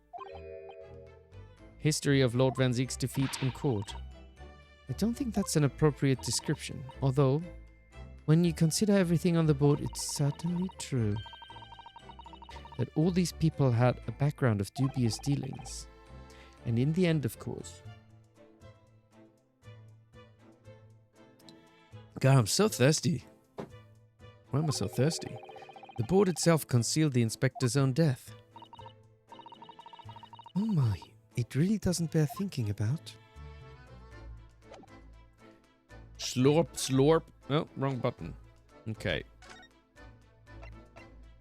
History of Lord Vanziks' defeat in court. I don't think that's an appropriate description. Although, when you consider everything on the board, it's certainly true. That all these people had a background of dubious dealings. And in the end, of course... God, I'm so thirsty. Why am I so thirsty? The board itself concealed the inspector's own death. Oh my, it really doesn't bear thinking about. Slurp, slurp. Oh, wrong button. Okay.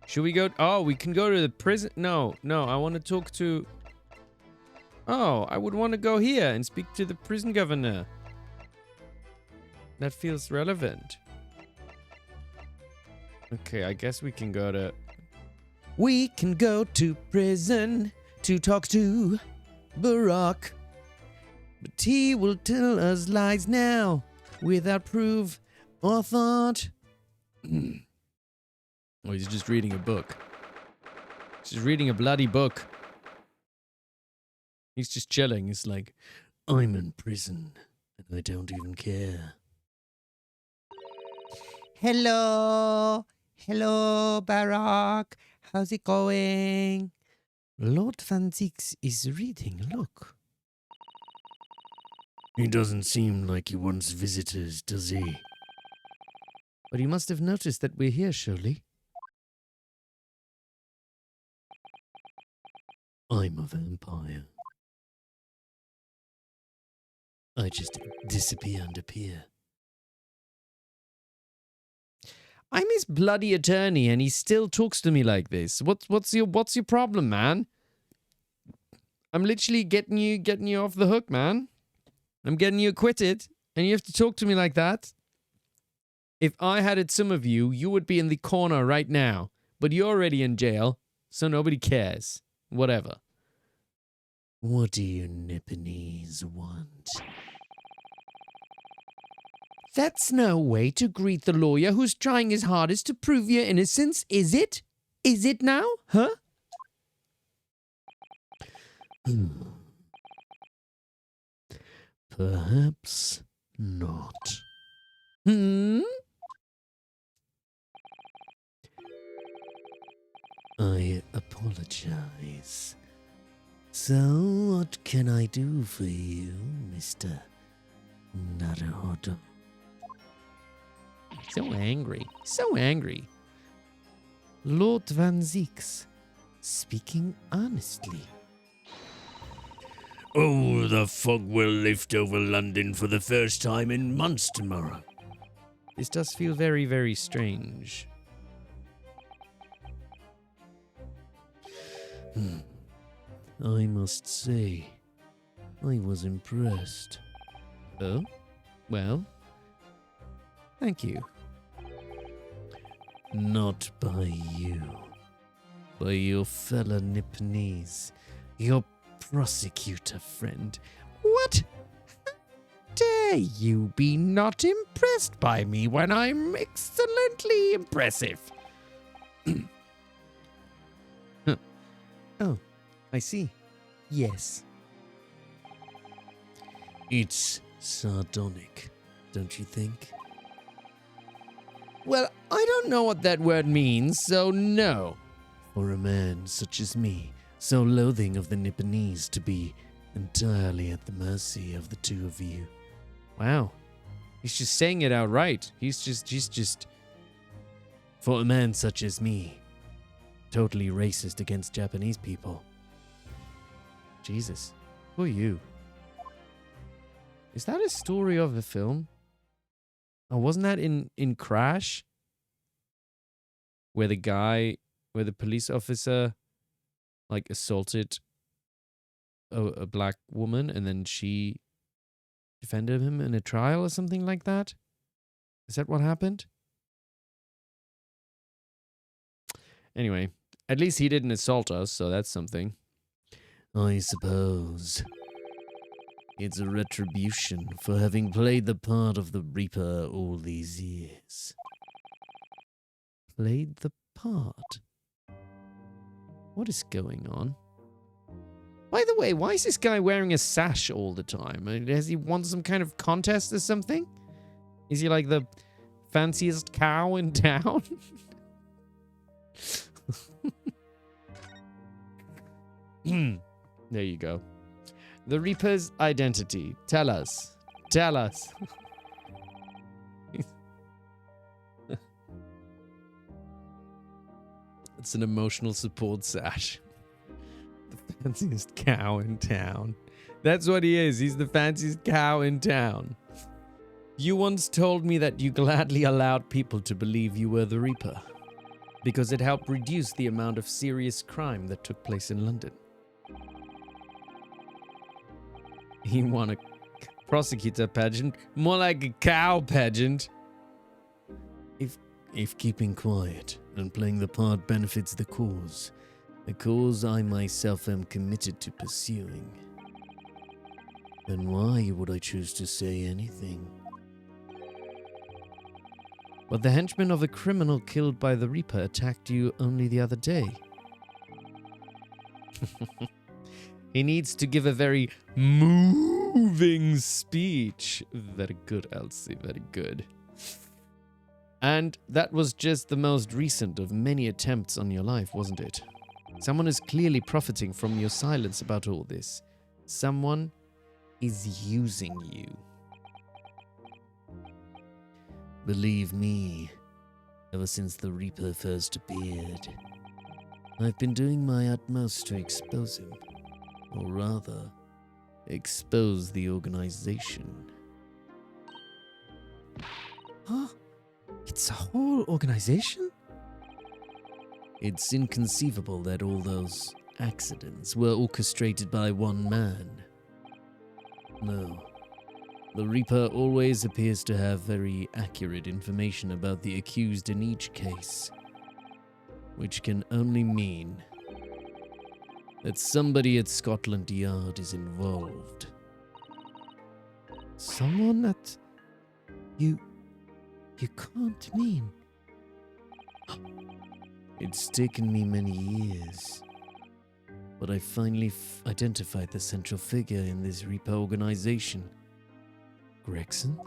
Should we go? Oh, we can go to the prison. No, I want to talk to... Oh, I would want to go here and speak to the prison governor. That feels relevant. Okay, I guess we can go to... We can go to prison to talk to Barack. But he will tell us lies now without proof or thought. Oh, he's just reading a book. He's just reading a bloody book. He's just chilling. He's like, I'm in prison and I don't even care. Hello. Hello, Barack. How's it going? Lord Vanziks is reading. Look. He doesn't seem like he wants visitors, does he? But he must have noticed that we're here, surely. I'm a vampire. I just disappear and appear. I'm his bloody attorney, and he still talks to me like this. What's your problem, man? I'm literally getting you off the hook, man. I'm getting you acquitted, and you have to talk to me like that. If I had it some of you, you would be in the corner right now. But you're already in jail, so nobody cares. Whatever. What do you Nipponese want? That's no way to greet the lawyer who's trying his hardest to prove your innocence, is it? Is it now? Huh? Perhaps not. I apologize. So, what can I do for you, Mr. Naruhodo? So angry. So angry. Lord Vanziks, speaking honestly. Oh, the fog will lift over London for the first time in months tomorrow. This does feel very, very strange. I must say, I was impressed. Oh? Well, thank you. Not by you, by your fellow Nipponese, your prosecutor friend. What? How dare you be not impressed by me when I'm excellently impressive? Huh. Oh, I see. Yes. It's sardonic, don't you think? Well, I don't know what that word means, so no. For a man such as me, so loathing of the Nipponese to be entirely at the mercy of the two of you. Wow. He's just saying it outright. He's just... For a man such as me, totally racist against Japanese people. Jesus. Who are you? Is that a story of the film? Oh, wasn't that in Crash? Where the police officer, like, assaulted a black woman and then she defended him in a trial or something like that? Is that what happened? Anyway, at least he didn't assault us, so that's something. I suppose. It's a retribution for having played the part of the Reaper all these years. Played the part? What is going on? By the way, why is this guy wearing a sash all the time? Has he won some kind of contest or something? Is he like the fanciest cow in town? There you go. The Reaper's identity. Tell us. Tell us. It's an emotional support sash. The fanciest cow in town. That's what he is. He's the fanciest cow in town. You once told me that you gladly allowed people to believe you were the Reaper because it helped reduce the amount of serious crime that took place in London. He won a prosecutor pageant, more like a cow pageant. If keeping quiet and playing the part benefits the cause I myself am committed to pursuing, then why would I choose to say anything? But the henchman of a criminal killed by the Reaper attacked you only the other day. He needs to give a very moving speech. Very good, Elsie, very good. And that was just the most recent of many attempts on your life, wasn't it? Someone is clearly profiting from your silence about all this. Someone is using you. Believe me, ever since the Reaper first appeared, I've been doing my utmost to expose him. Or rather, expose the organization. Huh? It's a whole organization? It's inconceivable that all those accidents were orchestrated by one man. No. The Reaper always appears to have very accurate information about the accused in each case, which can only mean that somebody at Scotland Yard is involved. Someone that you can't mean. It's taken me many years, but I finally identified the central figure in this Reaper organization. Gregson?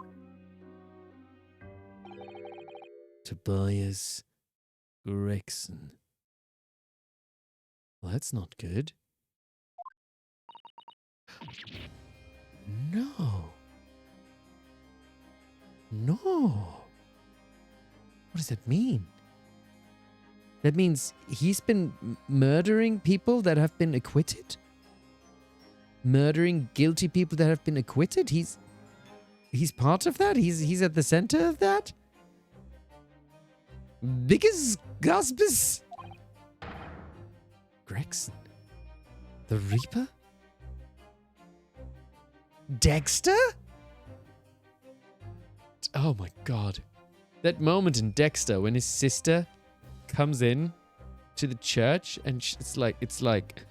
Tobias Gregson. Well, that's not good. No. No. What does that mean? That means he's been murdering people that have been acquitted? Murdering guilty people that have been acquitted? He's part of that? He's at the center of that? Biggest Gaspis? Gregson? The Reaper? Dexter? Oh my god. That moment in Dexter when his sister comes in to the church and it's like,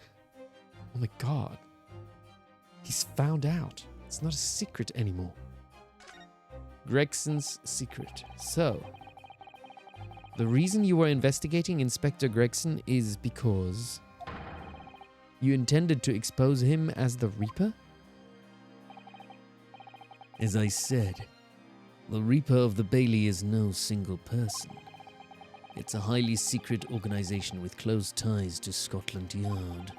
oh my god. He's found out. It's not a secret anymore. Gregson's secret. So, the reason you were investigating Inspector Gregson is because you intended to expose him as the Reaper? As I said, the Reaper of the Bailey is no single person. It's a highly secret organization with close ties to Scotland Yard.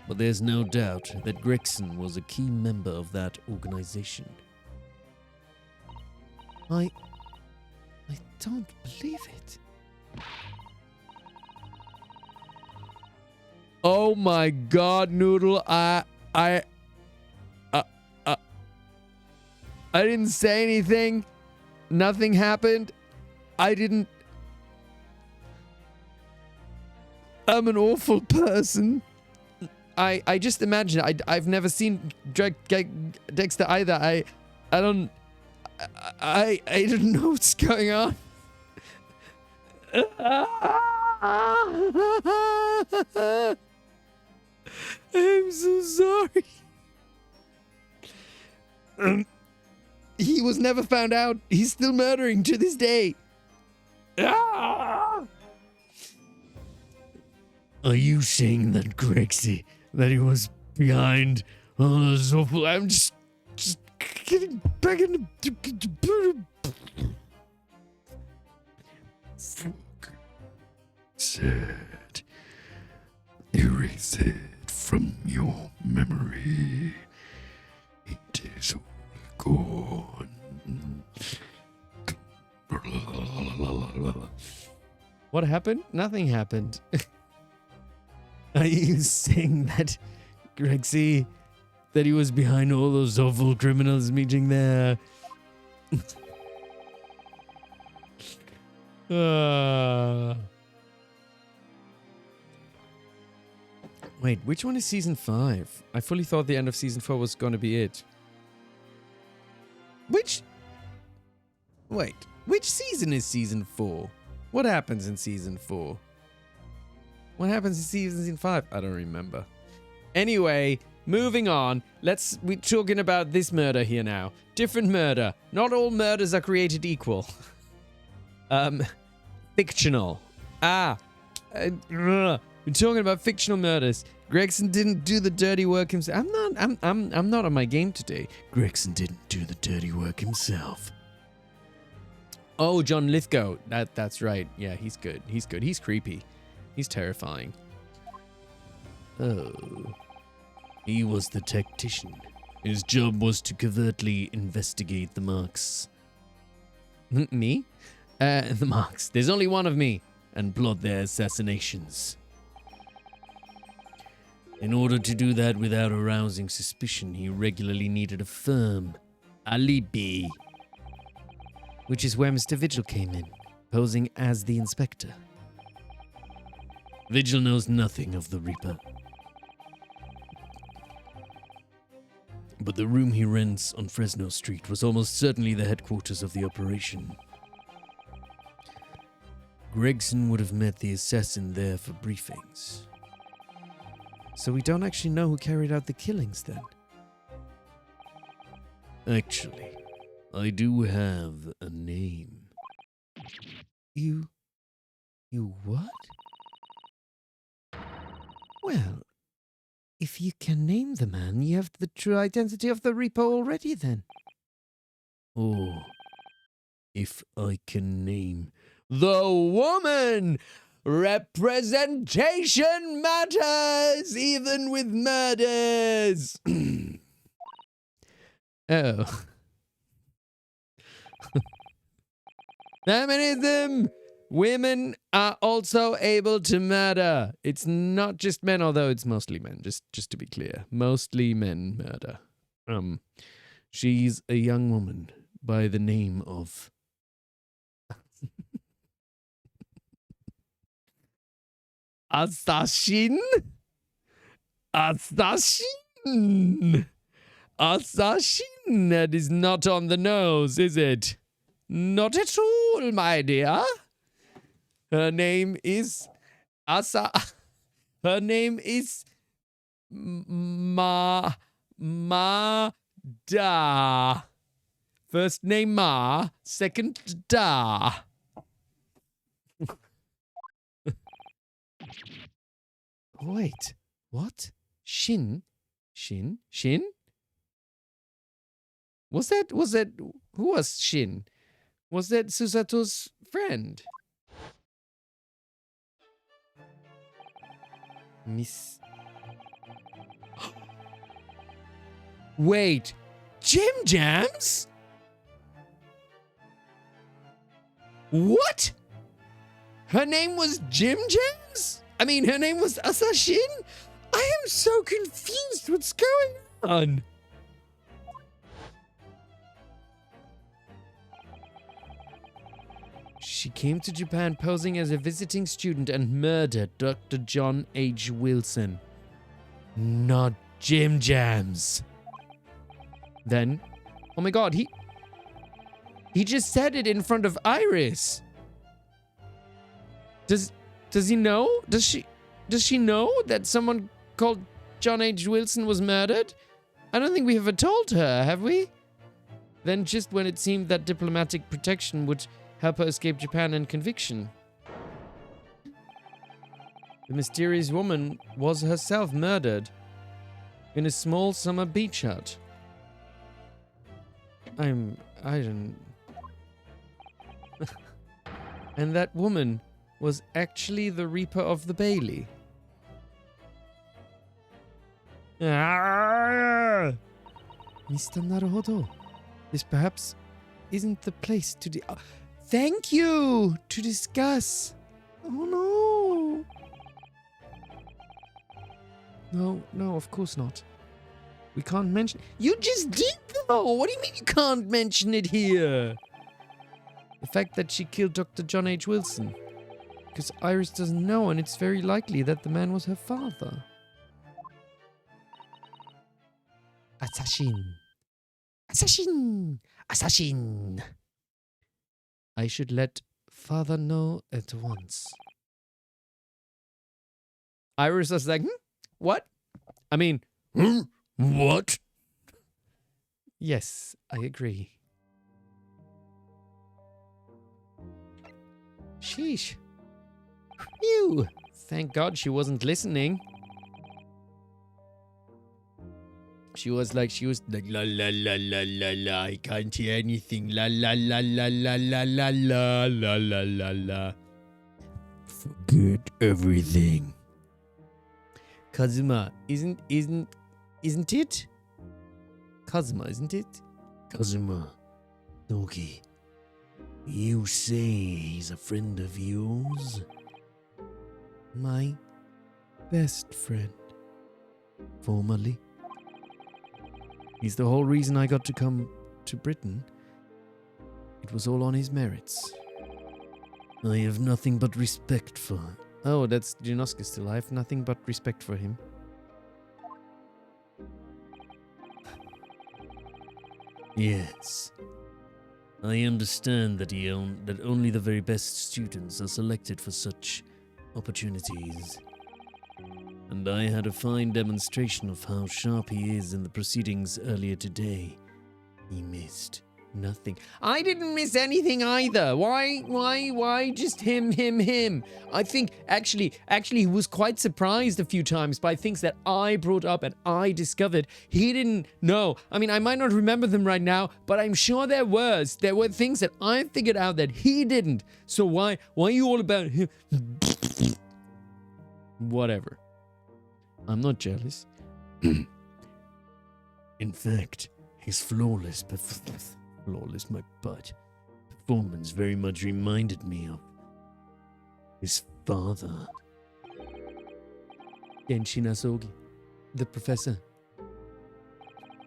But there's no doubt that Gregson was a key member of that organization. I don't believe it. Oh my god, Noodle, I didn't say anything. Nothing happened. I'm an awful person. I just imagine. I've never seen Dexter either. I don't know what's going on. I'm so sorry. He was never found out. He's still murdering to this day. Ah! Are you saying that, Grexy, that he was behind all those awful... I'm just getting back in the... Said, erase it from your memory. It is all gone. What happened? Nothing happened. Are you saying that, Grexy, that he was behind all those awful criminals meeting there? Wait, which one is season 5? I fully thought the end of season 4 was going to be it. Wait, which season is season 4? What happens in season 4? What happens in season 5? I don't remember. Anyway, moving on. We're talking about this murder here now. Different murder. Not all murders are created equal. Fictional. We're talking about fictional murders. Gregson didn't do the dirty work himself. I'm not on my game today. Gregson didn't do the dirty work himself. Oh, John Lithgow. That's right. Yeah, he's good. He's good. He's creepy. He's terrifying. Oh. He was the tactician. His job was to covertly investigate the marks. Me? The marks. There's only one of me. And plot their assassinations. In order to do that without arousing suspicion, he regularly needed a firm alibi. Which is where Mr. Vigil came in, posing as the inspector. Vigil knows nothing of the Reaper. But the room he rents on Fresno Street was almost certainly the headquarters of the operation. Gregson would have met the assassin there for briefings. So we don't actually know who carried out the killings then? Actually, I do have a name. You what? Well, if you can name the man, you have the true identity of the Reaper already then. Or if I can name the woman! Representation matters, even with murders! Oh. Feminism! Women are also able to murder. It's not just men, although it's mostly men, just to be clear. Mostly men murder. She's a young woman by the name of... Asashin? Asashin! Asashin! That is not on the nose, is it? Not at all, my dear. Her name is Her name is Ma Da. First name Ma, second Da. Wait, what? Shin? Was that, who was Shin? Was that Susato's friend? Miss... Wait, Jim Jams? What? Her name was Jim Jams? I mean, her name was Asashin? I am so confused. What's going on? She came to Japan posing as a visiting student and murdered Dr. John H. Wilson. Not Jim Jams. Then, oh my god, he just said it in front of Iris. Does he know? Does she know that someone called John H. Wilson was murdered? I don't think we ever told her, have we? Then just when it seemed that diplomatic protection would help her escape Japan and conviction. The mysterious woman was herself murdered in a small summer beach hut. I don't... And that woman was actually the Reaper of the Bailey. Ah! Mr. Naruhodo, this perhaps isn't the place to thank you! To discuss. Oh no. No, of course not. We can't mention... You just did though! What do you mean you can't mention it here? The fact that she killed Dr. John H. Wilson. Because Iris doesn't know, and it's very likely that the man was her father. Asashin. Asashin. Asashin. I should let father know at once. Iris was like, what? I mean, what? Yes, I agree. Sheesh. Phew. Thank God she wasn't listening. She was like, la la la la la la. I can't hear anything. La la la la la la la la la la la la. Forget everything. Kazuma, isn't it? Kazuma, isn't it? Kazuma. Nogi. You say he's a friend of yours? My best friend. Formerly? He's the whole reason I got to come to Britain. It was all on his merits. I have nothing but respect for... Oh, that's Ryunosuke still. I have nothing but respect for him. Yes. I understand that that only the very best students are selected for such opportunities. And I had a fine demonstration of how sharp he is in the proceedings earlier today. He missed nothing. I didn't miss anything either. Why just him? I think actually he was quite surprised a few times by things that I brought up and I discovered. He didn't know. I mean, I might not remember them right now, but I'm sure there were things that I figured out that he didn't. So why are you all about him? Whatever. I'm not jealous. In fact, his flawless my butt performance very much reminded me of his father. Genshin Asogi, the professor.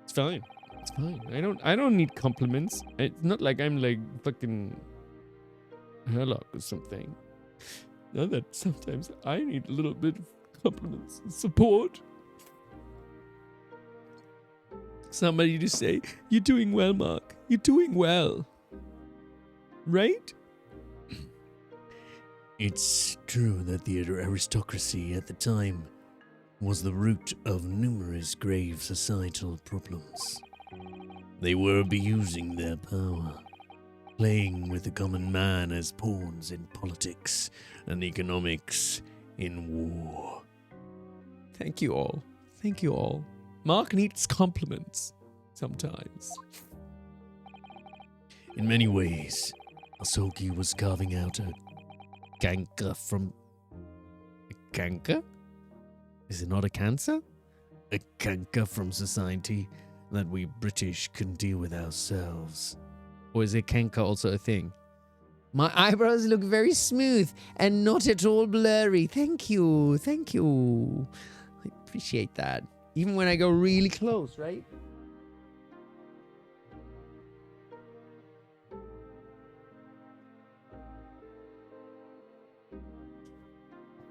It's fine. I don't need compliments. It's not like I'm like fucking Herlock or something. Not that sometimes I need a little bit of compliments and support. Somebody to say, "You're doing well, Mark. You're doing well." Right? It's true that the aristocracy at the time was the root of numerous grave societal problems. They were abusing their power, playing with the common man as pawns in politics and economics in war. Thank you all. Thank you all. Mark needs compliments sometimes. In many ways, Asogi was carving out a canker from... A canker? Is it not a cancer? A canker from society that we British can deal with ourselves. Or is a canker also a thing? My eyebrows look very smooth and not at all blurry. Thank you. Thank you. I appreciate that. Even when I go really close, right?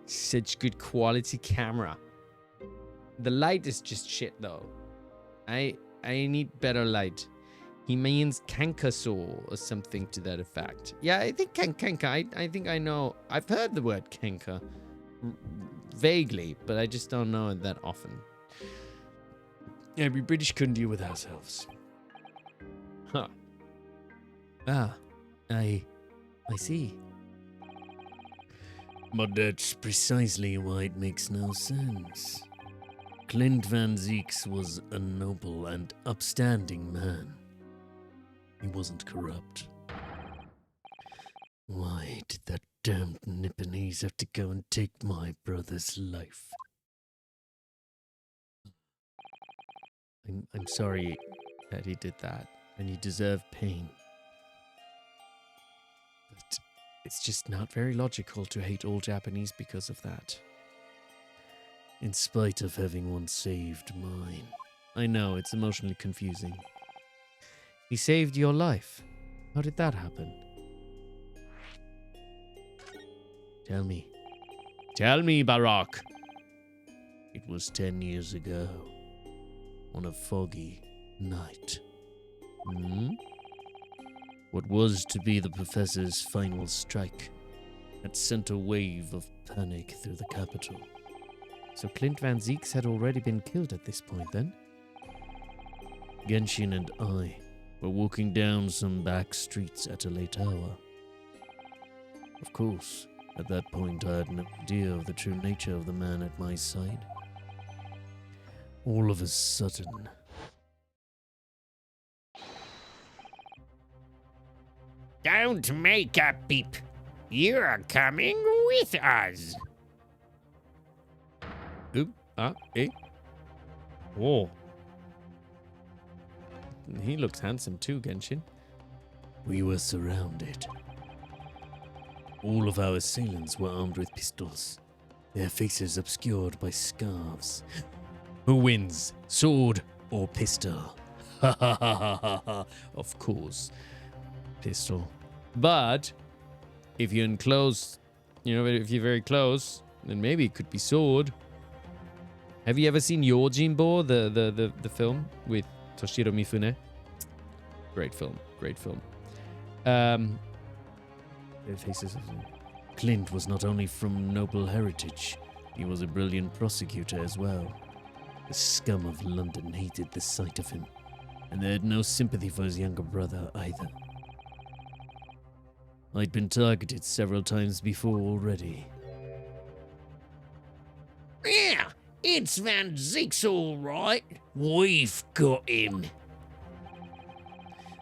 Such good quality camera. The light is just shit though. I need better light. He means cankersaw or something to that effect. Yeah, I think canker. I think I know. I've heard the word canker vaguely, but I just don't know it that often. Yeah, we British couldn't deal with ourselves. Huh. Ah, I see. But that's precisely why it makes no sense. Clint Vanziks was a noble and upstanding man. He wasn't corrupt. Why did that damned Nipponese have to go and take my brother's life? I'm sorry that he did that, and you deserve pain. But it's just not very logical to hate all Japanese because of that. In spite of having once saved mine. I know, it's emotionally confusing. He saved your life. How did that happen? Tell me. Tell me, Barak. It was 10 years ago. On a foggy night. What was to be the professor's final strike had sent a wave of panic through the capital. So Clint Vanziks had already been killed at this point, then? Genshin and I were walking down some back streets at a late hour. Of course, at that point I had no idea of the true nature of the man at my side. All of a sudden... Don't make a peep. You're coming with us. Whoa. He looks handsome too, Genshin. We were surrounded. All of our assailants were armed with pistols, their faces obscured by scarves. Who wins, sword Or pistol. Ha ha ha ha ha ha. Of course, pistol. But if you're in close, if you're very close, then maybe it could be sword. Have you ever seen Yojimbo, the film with Toshiro Mifune? Great film. Their faces. Clint was not only from noble heritage, he was a brilliant prosecutor as well. The scum of London hated the sight of him, and they had no sympathy for his younger brother either. I'd been targeted several times before already. Yeah, it's Vanziks all right. We've got him.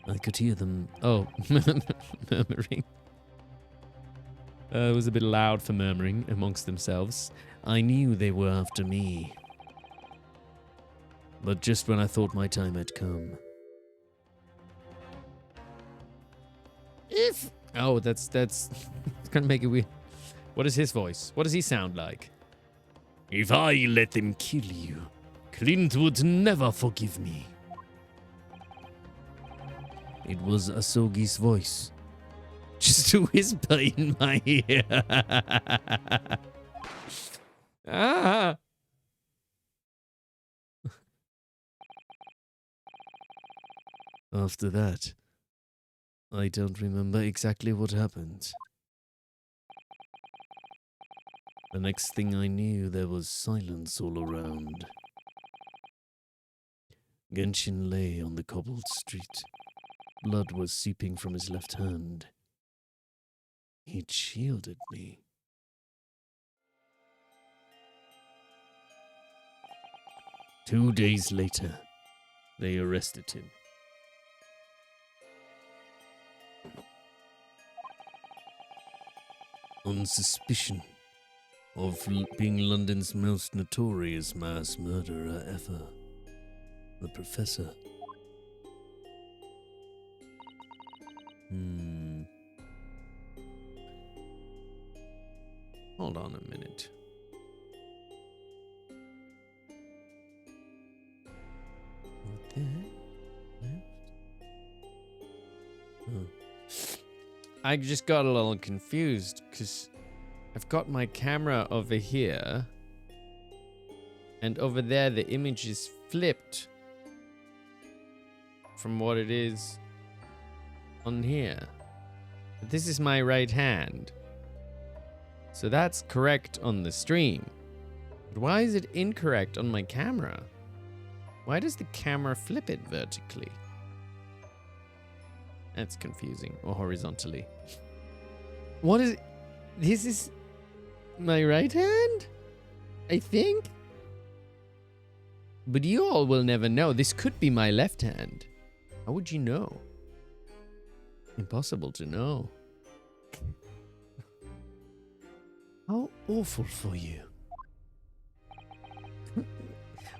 I could hear them. Oh, murmuring. It was a bit loud for murmuring amongst themselves. I knew they were after me. But just when I thought my time had come. Oh, that's it's gonna make it weird. What is his voice? What does he sound like? If I let them kill you, Clint would never forgive me. It was Asogi's voice. Just to whisper in my ear. Ah! After that, I don't remember exactly what happened. The next thing I knew, there was silence all around. Genshin lay on the cobbled street. Blood was seeping from his left hand. He'd shielded me. Two days later, they arrested him. On suspicion of being London's most notorious mass murderer ever, the Professor. Hold on a minute. What the heck? I just got a little confused because I've got my camera over here and over there the image is flipped from what it is on here. But this is my right hand. So that's correct on the stream. But why is it incorrect on my camera? Why does the camera flip it vertically? That's confusing. Or horizontally. What is it? This is my right hand? I think? But you all will never know. This could be my left hand. How would you know? Impossible to know. How awful for you.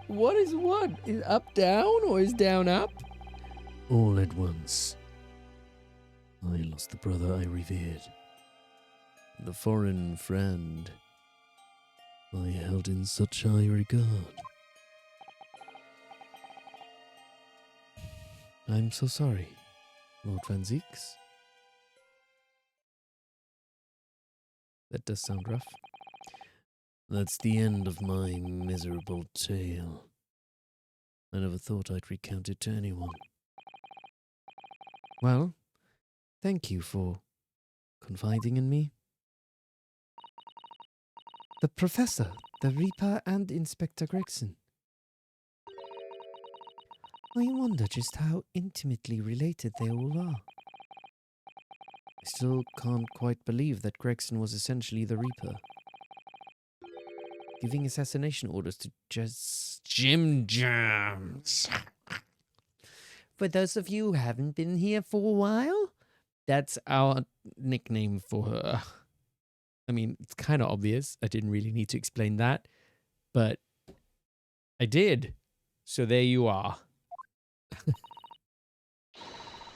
What is what? Is up down or is down up? All at once. I lost the brother I revered. The foreign friend I held in such high regard. I'm so sorry, Lord Vanziks. That does sound rough. That's the end of my miserable tale. I never thought I'd recount it to anyone. Well, thank you for confiding in me. The Professor, the Reaper, and Inspector Gregson. I wonder just how intimately related they all are. I still can't quite believe that Gregson was essentially the Reaper, giving assassination orders to just Jim Jams. For those of you who haven't been here for a while, that's our nickname for her. I mean, it's kind of obvious. I didn't really need to explain that, but I did. So there you are.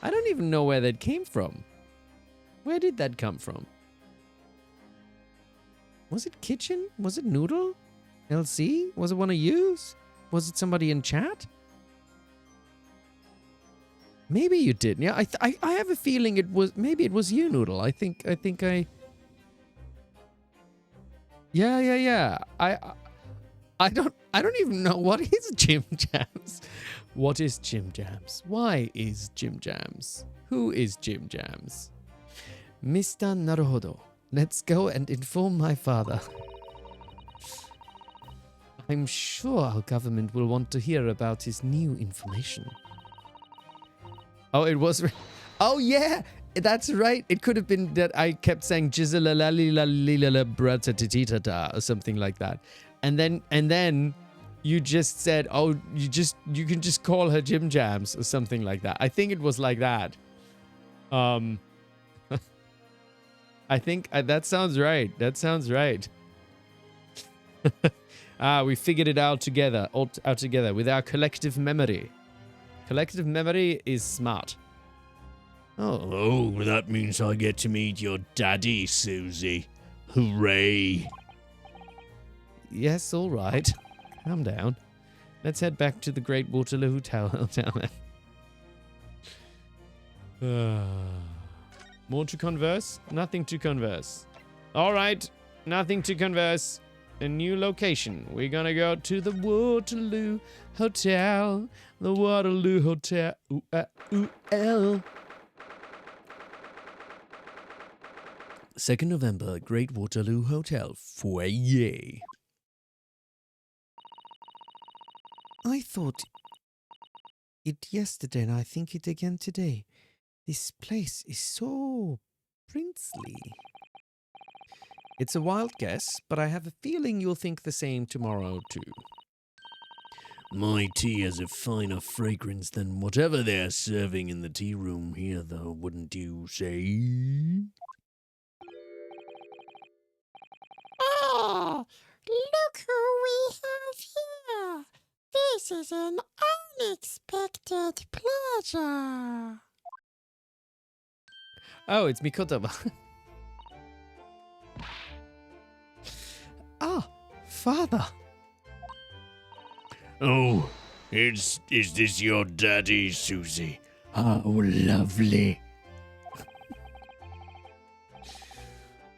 I don't even know where that came from. Where did that come from? Was it Kitchen? Was it Noodle? LC? Was it one of yous? Was it somebody in chat? Maybe you did. Yeah, I have a feeling it was. Maybe it was you, Noodle. I think I. Yeah. I don't even know what is Jim Jams. What is Jim Jams? Why is Jim Jams? Who is Jim Jams? Mr. Naruhodo, let's go and inform my father. I'm sure our government will want to hear about his new information. Oh, it was... Oh, yeah! That's right. It could have been that I kept saying jizzle-la-la-li-la-li-la-la-bra-ta-ti-ti-ta-ta or something like that. And then you just said, oh, you can just call her Jim Jams or something like that. I think it was like that. I think that sounds right. That sounds right. We figured it out together, with our collective memory. Collective memory is smart. Oh, that means I get to meet your daddy, Susie. Hooray. Yes, all right. Calm down. Let's head back to the Great Waterloo Hotel then. More to converse? Nothing to converse. All right. Nothing to converse. A new location. We're gonna go to the Waterloo Hotel. The Waterloo Hotel. Ooh-L. 2nd November, Great Waterloo Hotel, foyer. I thought it yesterday and I think it again today. This place is so princely. It's a wild guess, but I have a feeling you'll think the same tomorrow too. My tea has a finer fragrance than whatever they're serving in the tea room here, though, wouldn't you say? Oh, look who we have here. This is an unexpected pleasure. Oh, it's Mikoto. Ah, father. Oh, is this your daddy, Susie? How lovely.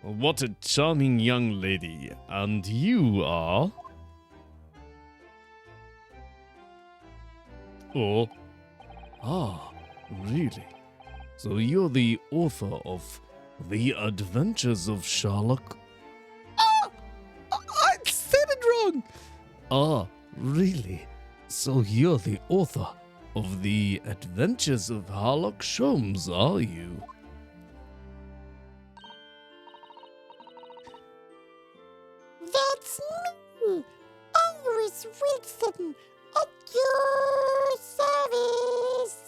What a charming young lady. And you are? Oh. Ah, really? So you're the author of The Adventures of Sherlock? Ah! I said it wrong! Ah, really? So you're the author of the Adventures of Harlock Sholmes, are you? That's me, Iris Wilson, at your service.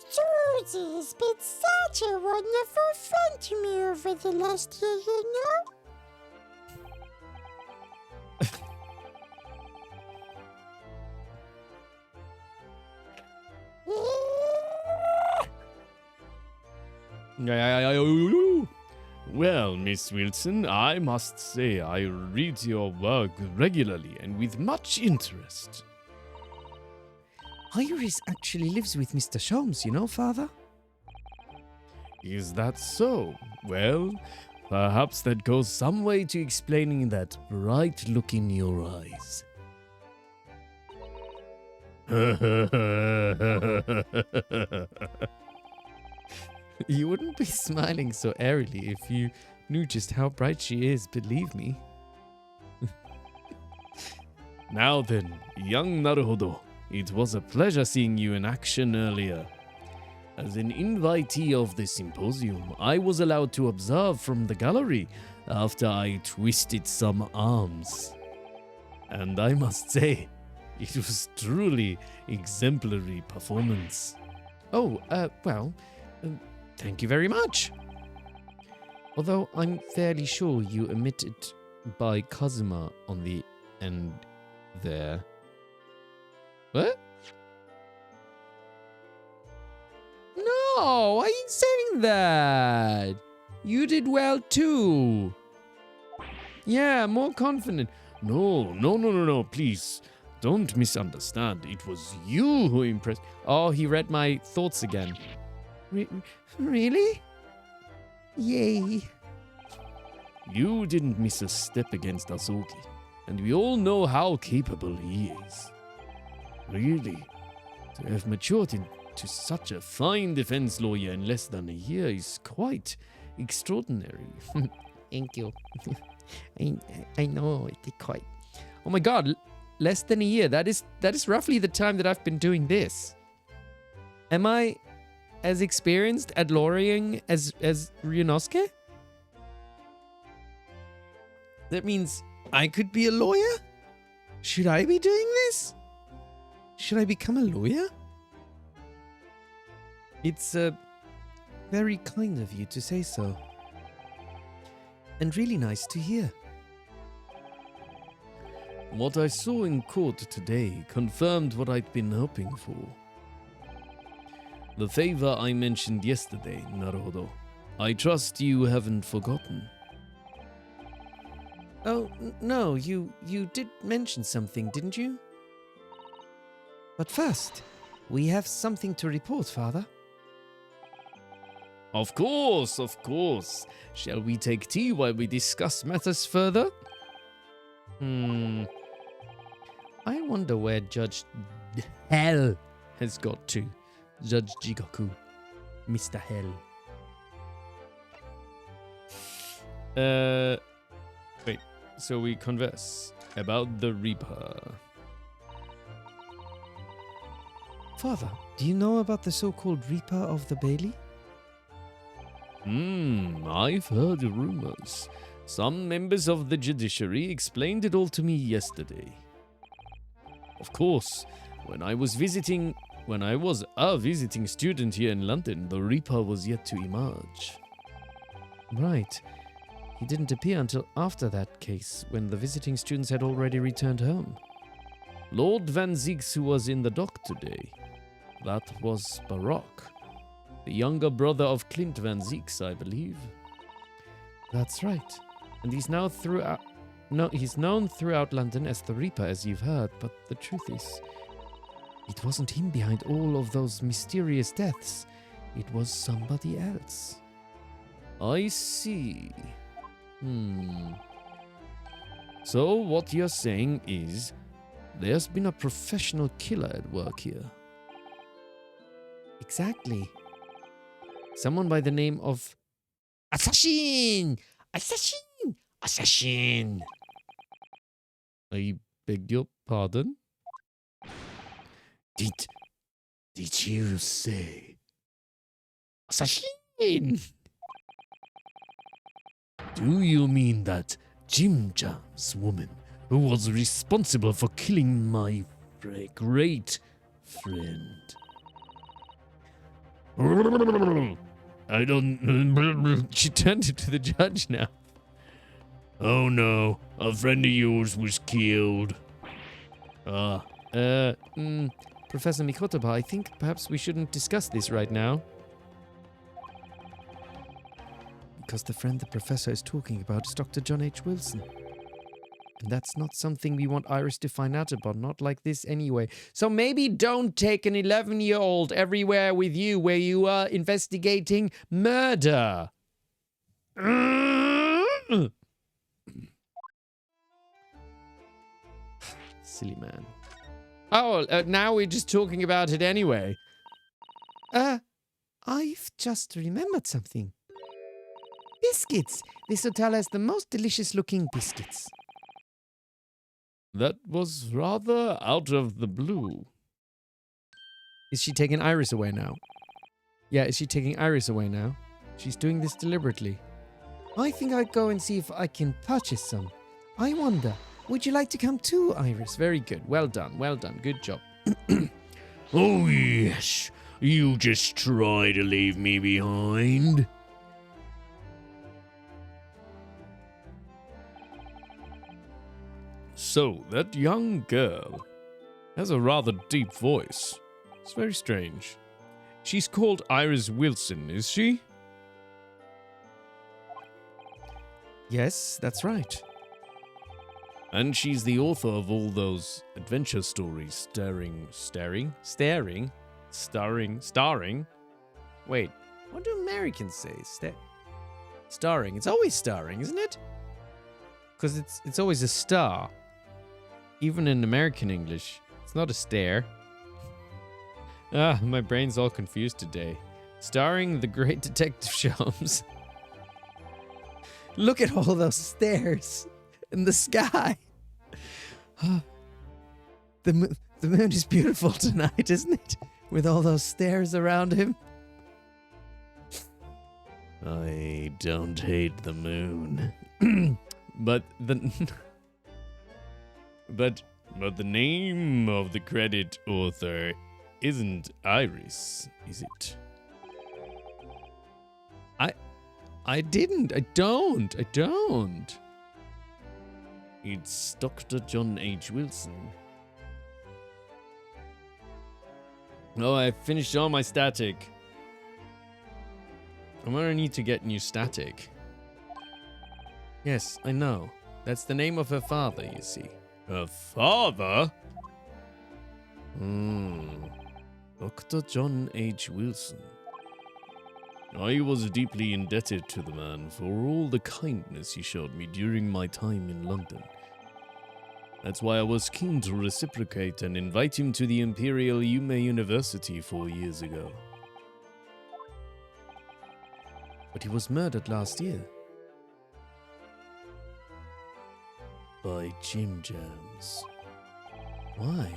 Susie's been such a wonderful friend to me over the last year, you know? Well, Miss Wilson, I must say I read your work regularly and with much interest. Iris actually lives with Mr. Sholmes, you know, Father? Is that so? Well, perhaps that goes some way to explaining that bright look in your eyes. You wouldn't be smiling so airily if you knew just how bright she is, believe me. Now then, young Naruhodo, it was a pleasure seeing you in action earlier. As an invitee of the symposium, I was allowed to observe from the gallery after I twisted some arms. And I must say, it was truly exemplary performance. Oh, thank you very much. Although I'm fairly sure you omitted by Kazuma on the end there. What? No, why are you saying that? You did well too. Yeah, more confident. No, please. Don't misunderstand. It was you who impressed. Oh, he read my thoughts again. Really? Yay. You didn't miss a step against Asogi, and we all know how capable he is. Really, to have matured into such a fine defense lawyer in less than a year is quite extraordinary. Thank you. I know, it did quite. Oh my god, less than a year. That is roughly the time that I've been doing this. Am I as experienced at lawyering as Ryunosuke? That means I could be a lawyer? Should I be doing this? Should I become a lawyer? It's very kind of you to say so. And really nice to hear. What I saw in court today confirmed what I'd been hoping for. The favor I mentioned yesterday, Naruhodo. I trust you haven't forgotten. Oh, no, you did mention something, didn't you? But first, we have something to report, Father. Of course. Shall we take tea while we discuss matters further? I wonder where Judge Hell has got to. Judge Jigoku. Mr. Hell. Wait. So we converse about the Reaper. Father, do you know about the so-called Reaper of the Bailey? I've heard rumors. Some members of the judiciary explained it all to me yesterday. Of course, when I was a visiting student here in London, the Reaper was yet to emerge. Right. He didn't appear until after that case, when the visiting students had already returned home. Lord Vanziks, who was in the dock today. That was Baroque. The younger brother of Clint Vanziks, I believe. That's right. And he's known throughout London as the Reaper, as you've heard, but the truth is, it wasn't him behind all of those mysterious deaths. It was somebody else. I see. So what you're saying is, there's been a professional killer at work here. Exactly. Someone by the name of Asashin! Asashin! Asashin! I beg your pardon? Did you say Asashin? Do you mean that Jim Jam's woman who was responsible for killing my great friend? I don't... She turned it to the judge now. Oh no, a friend of yours was killed. Professor Mikotoba, I think perhaps we shouldn't discuss this right now. Because the friend the professor is talking about is Dr. John H. Wilson. And that's not something we want Iris to find out about, not like this anyway. So maybe don't take an 11-year-old everywhere with you where you are investigating murder. Silly man. Oh, now we're just talking about it anyway. I've just remembered something. Biscuits! This hotel has the most delicious looking biscuits. That was rather out of the blue. Is she taking Iris away now? Yeah, is she taking Iris away now? She's doing this deliberately. I think I'd go and see if I can purchase some. I wonder, would you like to come too, Iris? Very good. Well done. Well done. Good job. Oh yes, you just try to leave me behind. So, that young girl has a rather deep voice. It's very strange. She's called Iris Wilson, is she? Yes, that's right. And she's the author of all those adventure stories starring. Wait, what do Americans say? Starring. It's always starring, isn't it? Because it's always a star. Even in American English, it's not a stare. My brain's all confused today. Starring the great detective Sholmes. Look at all those stairs in the sky. The moon is beautiful tonight, isn't it? With all those stairs around him. I don't hate the moon. But the the name of the credit author isn't Iris, is it? I don't. It's Dr. John H. Wilson. Oh, I finished all my static. I'm gonna need to get new static. Yes, I know. That's the name of her father, you see. Her father? Dr. John H. Wilson. I was deeply indebted to the man for all the kindness he showed me during my time in London. That's why I was keen to reciprocate and invite him to the Imperial Yume University 4 years ago. But he was murdered last year. By Jim Jams. Why?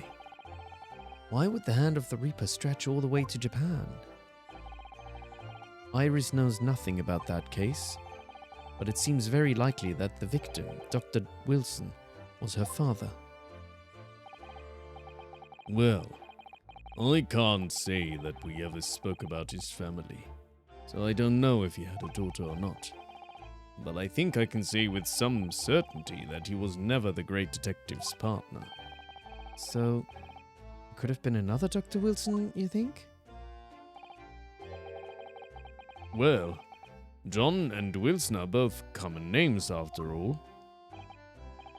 Why would the hand of the Reaper stretch all the way to Japan? Iris knows nothing about that case, but it seems very likely that the victim, Dr. Wilson, was her father. Well, I can't say that we ever spoke about his family, so I don't know if he had a daughter or not. But I think I can say with some certainty that he was never the great detective's partner. So, could have been another Dr. Wilson, you think? Well, John and Wilson are both common names after all.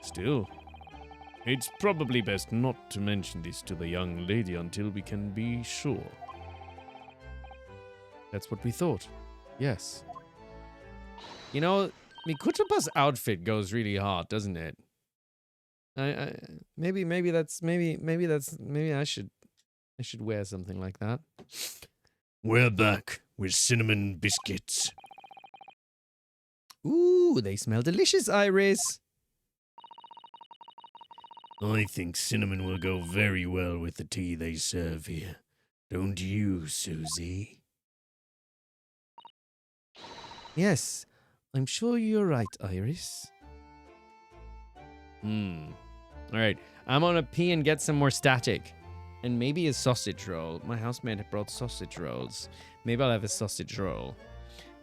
Still, it's probably best not to mention this to the young lady until we can be sure. That's what we thought. Yes. You know, Mikutopa's outfit goes really hard, doesn't it? Maybe I should wear something like that. We're back with cinnamon biscuits. Ooh, they smell delicious, Iris. I think cinnamon will go very well with the tea they serve here. Don't you, Susie? Yes, I'm sure you're right, Iris. Alright, I'm gonna pee and get some more static. And maybe a sausage roll. My housemate had brought sausage rolls. Maybe I'll have a sausage roll.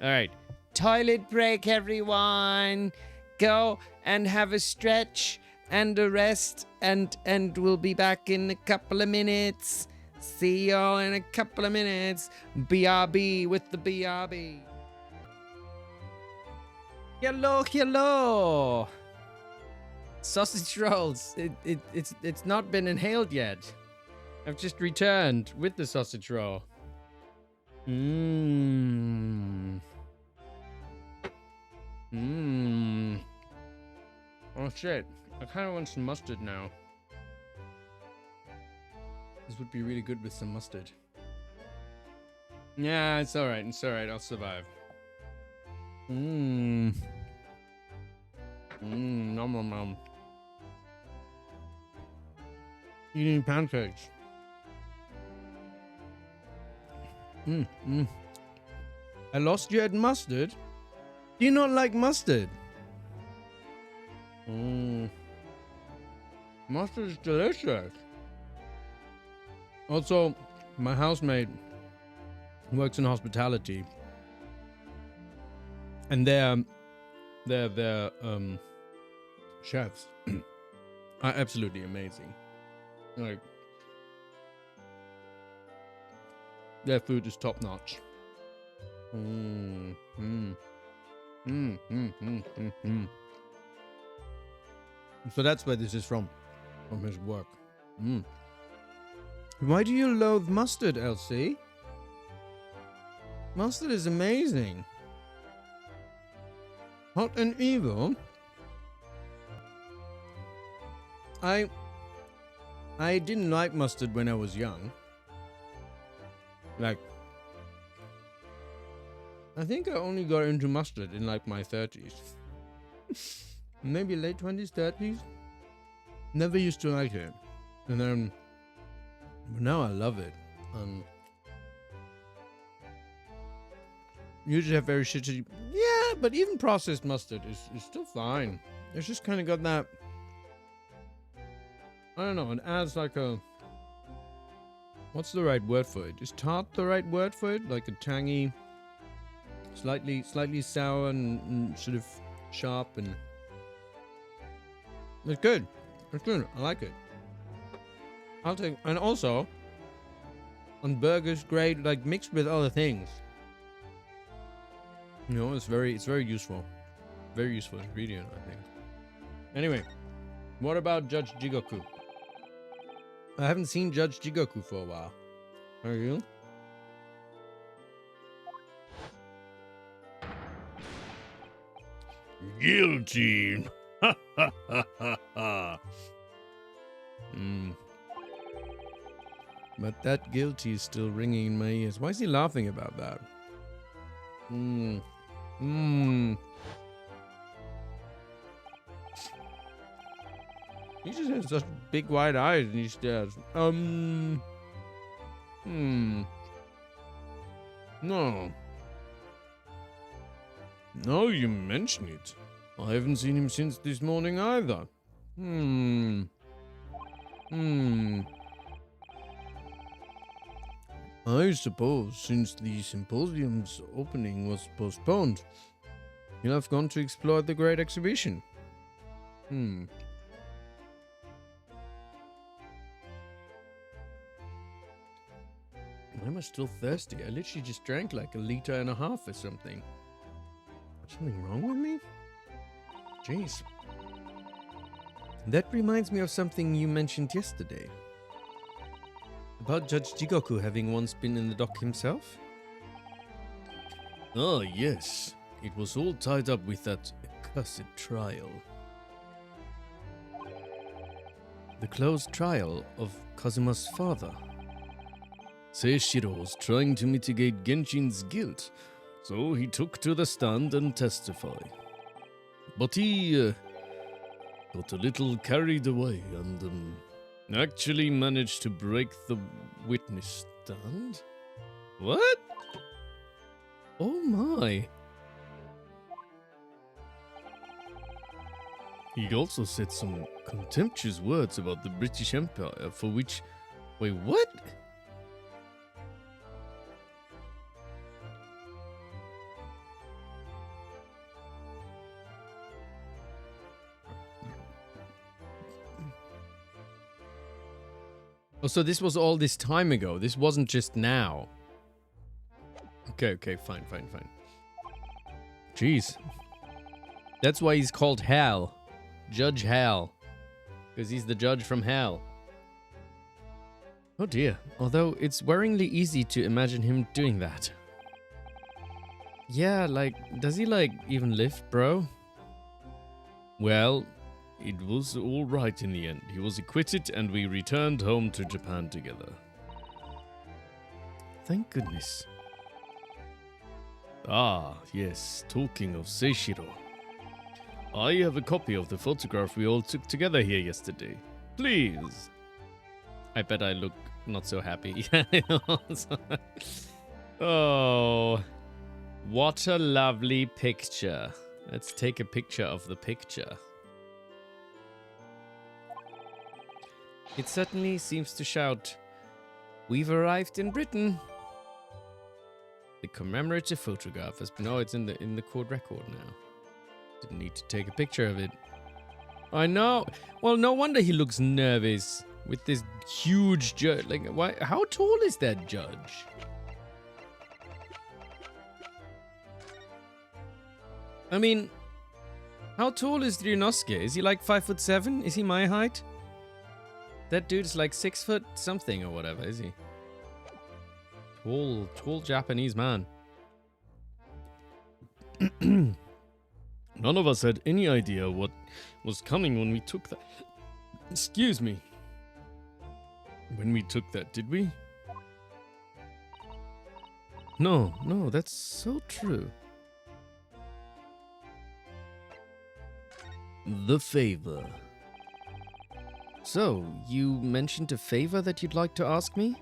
Alright. Toilet break, everyone. Go and have a stretch and a rest. And we'll be back in a couple of minutes. See y'all in a couple of minutes. BRB with the BRB. Hello, hello. Sausage rolls. It's not been inhaled yet. I've just returned with the sausage roll. Oh shit. I kind of want some mustard now. This would be really good with some mustard. Yeah, it's alright. It's alright. I'll survive. Nom nom nom. Eating pancakes. I lost you at mustard. Do you not like mustard? Mustard is delicious. Also, my housemate works in hospitality. And their chefs are absolutely amazing. Like, their food is top notch. So that's where this is from his work. Why do you loathe mustard, Elsie? Mustard is amazing. Hot and evil. I didn't like mustard when I was young. Like, I think I only got into mustard in like my 30s. Maybe late 20s, 30s. Never used to like it. And then, but now I love it. Usually have very shitty, yeah, but even processed mustard is still fine. It's just kind of got that, I don't know, it adds like a, what's the right word for it? Is tart the right word for it? Like a tangy, slightly sour and sort of sharp, and it's good. It's good. I like it. I'll take, and also on burgers, great, like mixed with other things. You know, it's very useful. Very useful ingredient, I think. Anyway, what about Judge Jigoku? I haven't seen Judge Jigoku for a while. Are you? Guilty. Ha ha ha ha ha. But that guilty is still ringing in my ears. Why is he laughing about that? He just has such big wide eyes and he stares. No. Now you mention it. I haven't seen him since this morning either. I suppose since the symposium's opening was postponed, you'll have gone to explore the great exhibition. Why am I still thirsty? I literally just drank like 1.5 liters or something. Something wrong with me? Jeez. That reminds me of something you mentioned yesterday. About Judge Jigoku having once been in the dock himself? Ah, yes. It was all tied up with that accursed trial. The closed trial of Kazuma's father. Seishiro was trying to mitigate Genshin's guilt, so he took to the stand and testified. but he got a little carried away and actually managed to break the witness stand. What? Oh my. He also said some contemptuous words about the British Empire, for which... Wait, what? Oh, so this was all this time ago. This wasn't just now. Okay, fine. Jeez. That's why he's called Hal. Judge Hal. Because he's the judge from hell. Oh dear. Although it's worryingly easy to imagine him doing that. Yeah, like, does he, like, even live, bro? Well, it was all right in the end. He was acquitted and we returned home to Japan together. Thank goodness. Ah, yes, talking of Seishiro. I have a copy of the photograph we all took together here yesterday. Please. I bet I look not so happy. Oh, what a lovely picture. Let's take a picture of the picture. It certainly seems to shout, "We've arrived in Britain." The commemorative photograph has been... Oh, it's in the court record now. Didn't need to take a picture of it. I know. Well, no wonder he looks nervous with this huge judge. Like, why? How tall is that judge? I mean, how tall is Ryunosuke? Is he like 5'7"? Is he my height? That dude is like 6 foot something or whatever, is he? Tall Japanese man. None of us had any idea what was coming when we took that. Excuse me. When we took that, did we? No, that's so true. The favor. So, you mentioned a favor that you'd like to ask me?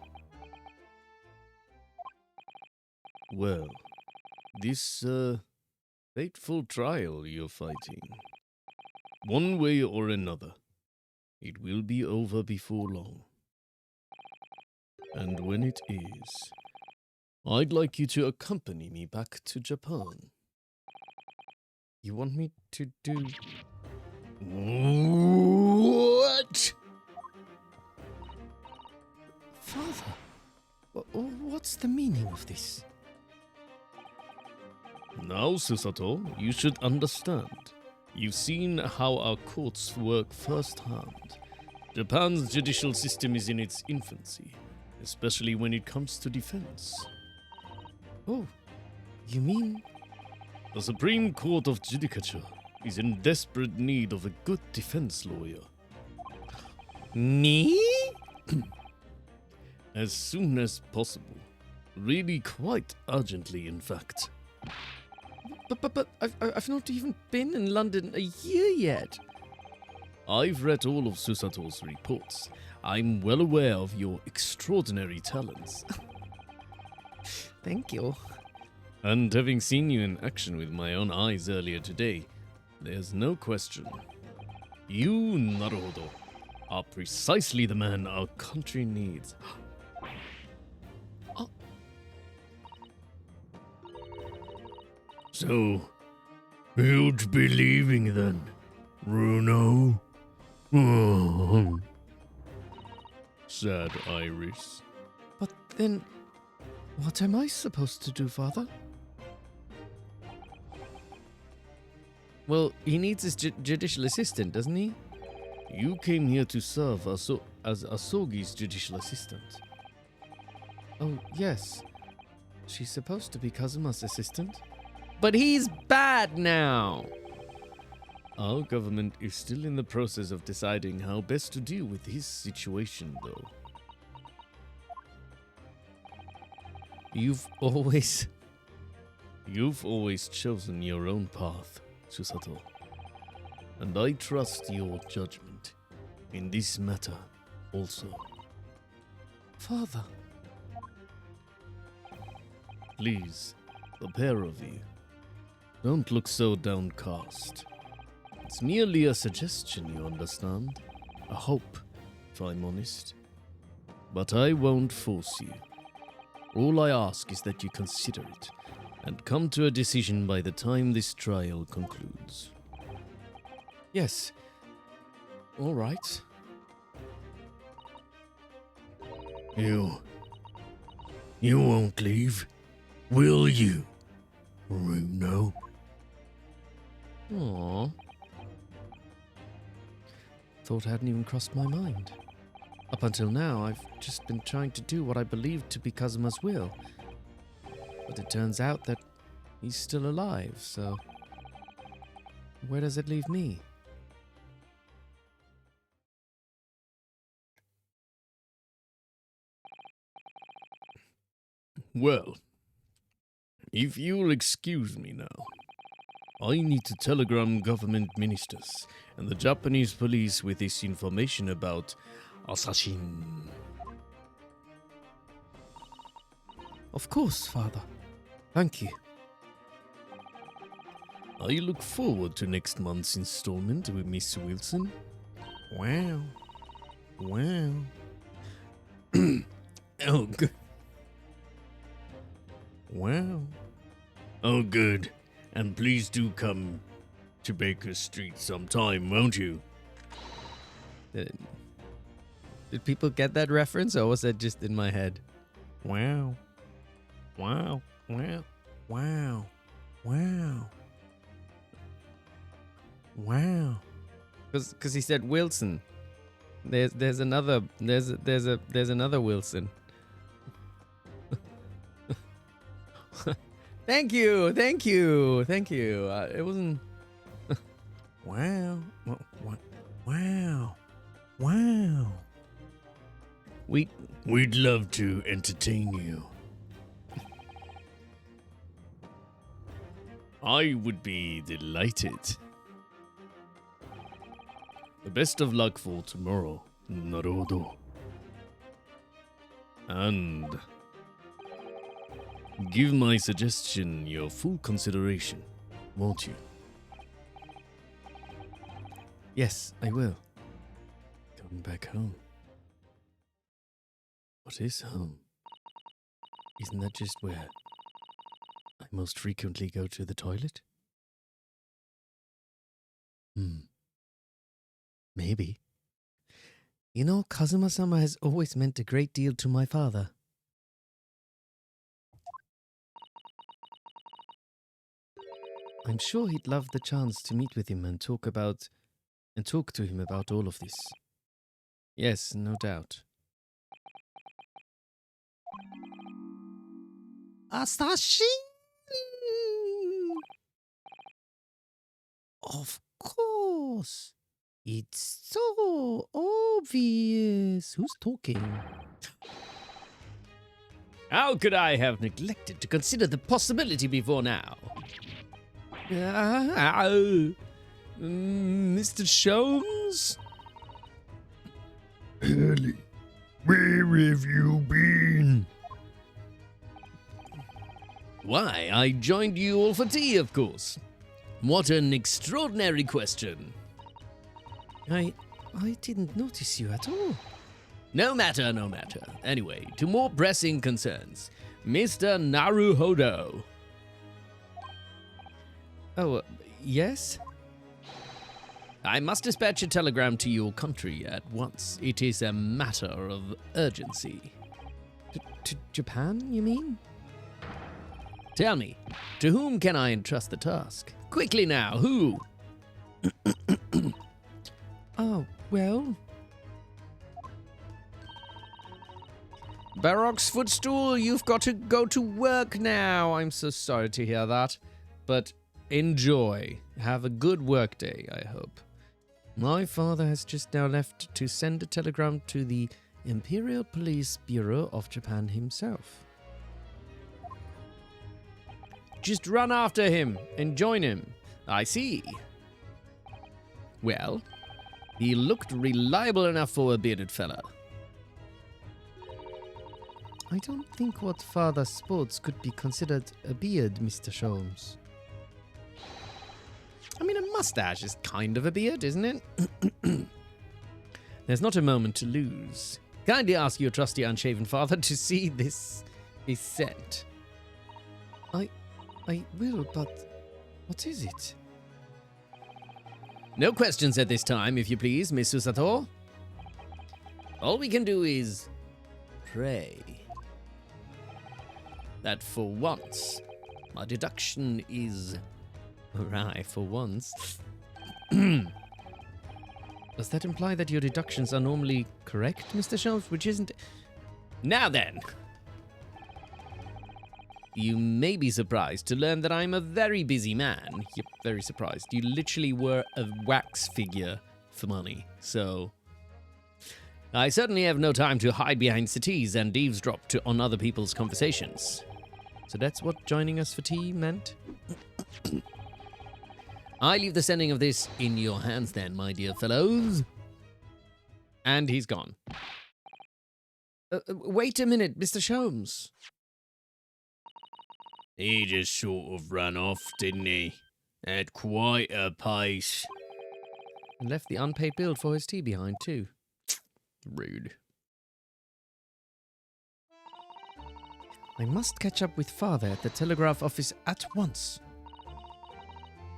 Well, this fateful trial you're fighting. One way or another, it will be over before long. And when it is, I'd like you to accompany me back to Japan. You want me to do... What? Father, what's the meaning of this? Now, Susato, you should understand. You've seen how our courts work firsthand. Japan's judicial system is in its infancy, especially when it comes to defense. Oh, you mean... The Supreme Court of Judicature is in desperate need of a good defense lawyer. Me? As soon as possible. Really quite urgently, in fact. But I've not even been in London a year yet. I've read all of Susato's reports. I'm well aware of your extraordinary talents. Thank you. And having seen you in action with my own eyes earlier today, there's no question. You, Naruhodo, are precisely the man our country needs. So, you'd be leaving then, Runo? Oh. Sad Iris. But then, what am I supposed to do, Father? Well, he needs his judicial assistant, doesn't he? You came here to serve as Asogi's judicial assistant. Oh, yes. She's supposed to be Kazuma's assistant. But he's bad now! Our government is still in the process of deciding how best to deal with his situation, though. You've always chosen your own path, Susato. and I trust your judgment in this matter also. Father. Please, the pair of you, don't look so downcast. It's merely a suggestion, you understand? A hope, if I'm honest. But I won't force you. All I ask is that you consider it and come to a decision by the time this trial concludes. Yes. All right. You won't leave, will you, Ryuno? Aww. Thought hadn't even crossed my mind. Up until now, I've just been trying to do what I believed to be Kazuma's will. But it turns out that he's still alive, so where does it leave me? Well, if you'll excuse me now, I need to telegram government ministers and the Japanese police with this information about Asashin. Of course, Father. Thank you. I look forward to next month's installment with Miss Wilson. Wow. Wow. Oh, good. Wow. Oh, good. And please do come to Baker Street sometime, won't you? Did people get that reference, or was that just in my head? Wow. Wow. Wow. Wow. Wow. Wow. Because he said Wilson. There's another Wilson. Thank you. It wasn't. Wow. Wow. Wow. We'd love to entertain you. I would be delighted. The best of luck for tomorrow, Naruhodo. And give my suggestion your full consideration, won't you? Yes, I will. Going back home. What is home? Isn't that just where I most frequently go to the toilet? Maybe. You know, Kazuma-sama has always meant a great deal to my father. I'm sure he'd love the chance to meet with him and talk to him about all of this. Yes, no doubt. Asashin! Of course. It's so obvious. Who's talking? How could I have neglected to consider the possibility before now? Mr. Sholmes? Ellie, where have you been? Why, I joined you all for tea, of course. What an extraordinary question. I didn't notice you at all. No matter. Anyway, to more pressing concerns. Mr. Naruhodo. Oh, yes? I must dispatch a telegram to your country at once. It is a matter of urgency. To Japan, you mean? Tell me, to whom can I entrust the task? Quickly now, who? Oh, well... Barrock's footstool, you've got to go to work now. I'm so sorry to hear that. But enjoy. Have a good work day, I hope. My father has just now left to send a telegram to the Imperial Police Bureau of Japan himself. Just run after him and join him. I see. Well, he looked reliable enough for a bearded fellow. I don't think what father sports could be considered a beard, Mr. Sholmes. I mean, a mustache is kind of a beard, isn't it? There's not a moment to lose. Kindly ask your trusty unshaven father to see this is sent. I will, but what is it? No questions at this time, if you please, Miss Susato. All we can do is pray that for once my deduction is awry. For once. Does that imply that your deductions are normally correct, Mr. Sholmes, which isn't... Now then, you may be surprised to learn that I'm a very busy man. You're very surprised. You literally were a wax figure for money, so I certainly have no time to hide behind settees and eavesdrop on other people's conversations. So that's what joining us for tea meant? I leave the sending of this in your hands then, my dear fellows. And he's gone. Wait a minute, Mr. Sholmes. He just sort of ran off, didn't he? At quite a pace. And left the unpaid bill for his tea behind, too. Rude. I must catch up with father at the telegraph office at once.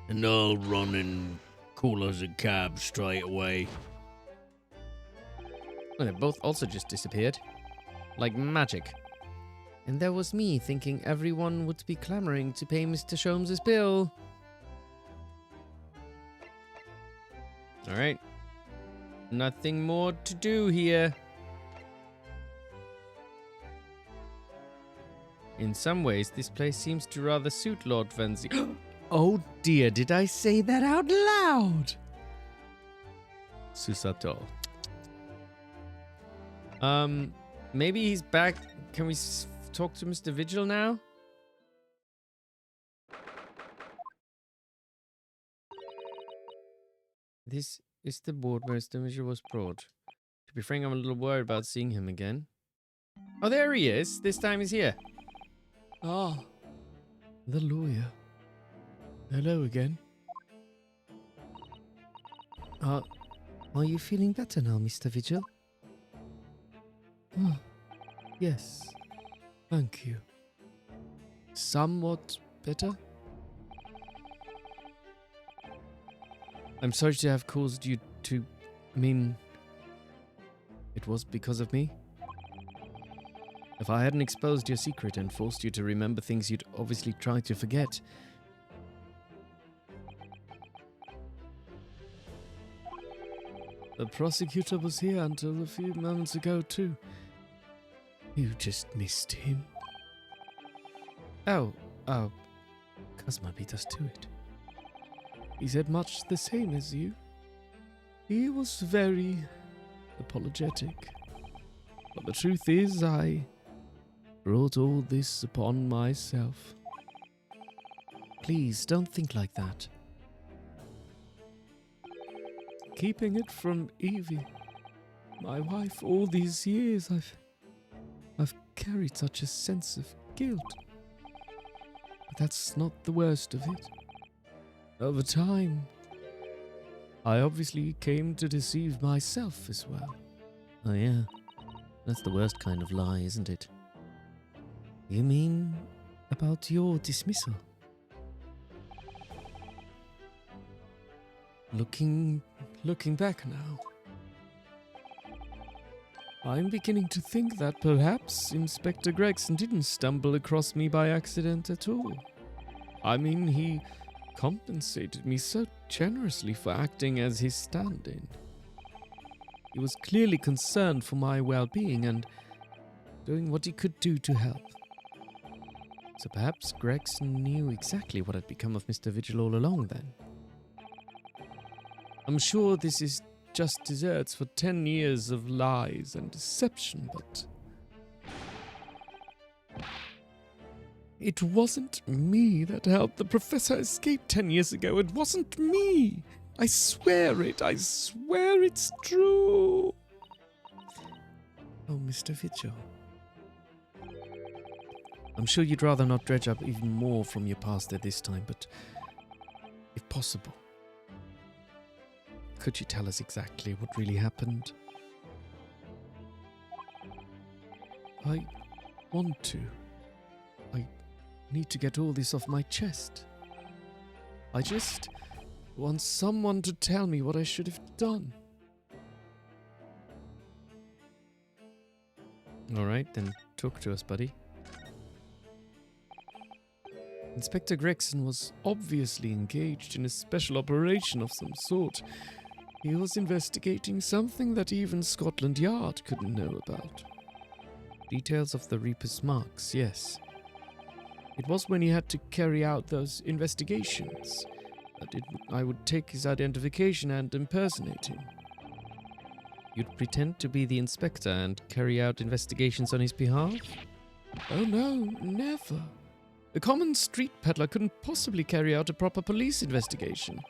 And I'll run and call us a cab straight away. Well, they both also just disappeared. Like magic. And there was me thinking everyone would be clamoring to pay Mr. Sholmes' bill. Alright. Nothing more to do here. In some ways, this place seems to rather suit Lord Vanziks. Oh dear, did I say that out loud? Susato. Maybe he's back. Can we talk to Mr. Vigil now? This is the board where Mr. Vigil was brought. To be frank, I'm a little worried about seeing him again. Oh, there he is. This time he's here. Ah, the lawyer. Hello again. Are you feeling better now, Mr. Vigil? Oh, yes. Thank you. Somewhat better? I'm sorry to have caused you to... it was because of me? If I hadn't exposed your secret and forced you to remember things you'd obviously tried to forget... The prosecutor was here until a few moments ago, too. You just missed him. Oh, Kazuma beat us to it. He said much the same as you. He was very apologetic. But the truth is, I brought all this upon myself. Please, don't think like that. Keeping it from Evie, my wife, all these years, I've carried such a sense of guilt. But that's not the worst of it. Over time, I obviously came to deceive myself as well. Oh yeah, that's the worst kind of lie, isn't it? You mean about your dismissal? Looking back now, I'm beginning to think that perhaps Inspector Gregson didn't stumble across me by accident at all. I mean, he compensated me so generously for acting as his stand-in. He was clearly concerned for my well-being and doing what he could do to help. So perhaps Gregson knew exactly what had become of Mr. Vigil all along then. I'm sure this is just desserts for 10 years of lies and deception, but... It wasn't me that helped the professor escape 10 years ago. It wasn't me. I swear it. I swear it's true. Oh, Mr. Vigil. I'm sure you'd rather not dredge up even more from your past at this time, but if possible, could you tell us exactly what really happened? I want to. I need to get all this off my chest. I just want someone to tell me what I should have done. All right, then talk to us, buddy. Inspector Gregson was obviously engaged in a special operation of some sort. He was investigating something that even Scotland Yard couldn't know about. Details of the Reaper's marks, yes. It was when he had to carry out those investigations that I would take his identification and impersonate him. You'd pretend to be the inspector and carry out investigations on his behalf? Oh no, never. A common street peddler couldn't possibly carry out a proper police investigation.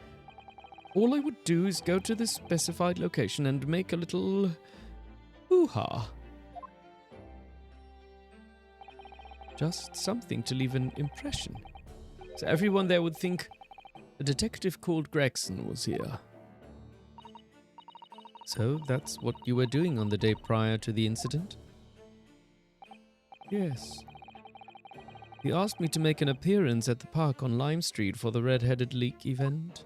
All I would do is go to the specified location and make a little hoo-ha. Just something to leave an impression. So everyone there would think a detective called Gregson was here. So that's what you were doing on the day prior to the incident? Yes. He asked me to make an appearance at the park on Lime Street for the Red-Headed League event.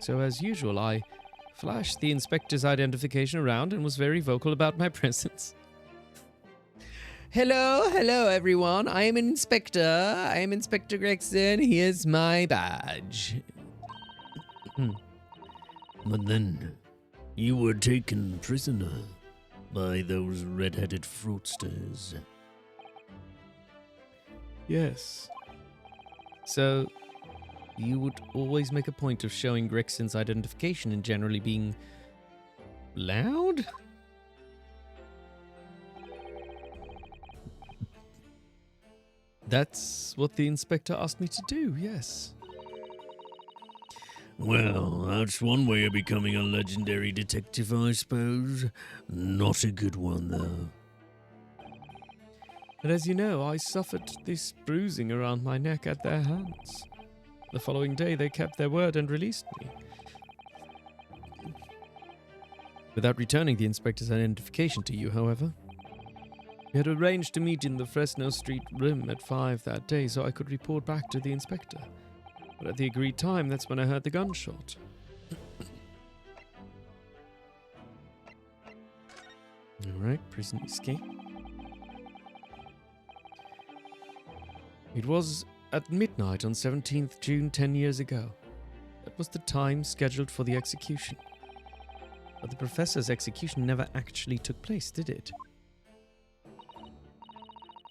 So as usual, I flashed the inspector's identification around and was very vocal about my presence. Hello everyone. I am an inspector. I am Inspector Gregson. Here's my badge. But then, you were taken prisoner by those red-headed fraudsters. Yes. So, you would always make a point of showing Gregson's identification and generally being loud? That's what the inspector asked me to do, yes. Well, that's one way of becoming a legendary detective, I suppose. Not a good one, though. But as you know, I suffered this bruising around my neck at their hands. The following day, they kept their word and released me. Without returning the inspector's identification to you, however. We had arranged to meet in the Fresno Street Rim at 5 that day so I could report back to the inspector. But at the agreed time, that's when I heard the gunshot. Alright, prison escape. It was at midnight on 17th June 10 years ago. That was the time scheduled for the execution. But the professor's execution never actually took place, did it?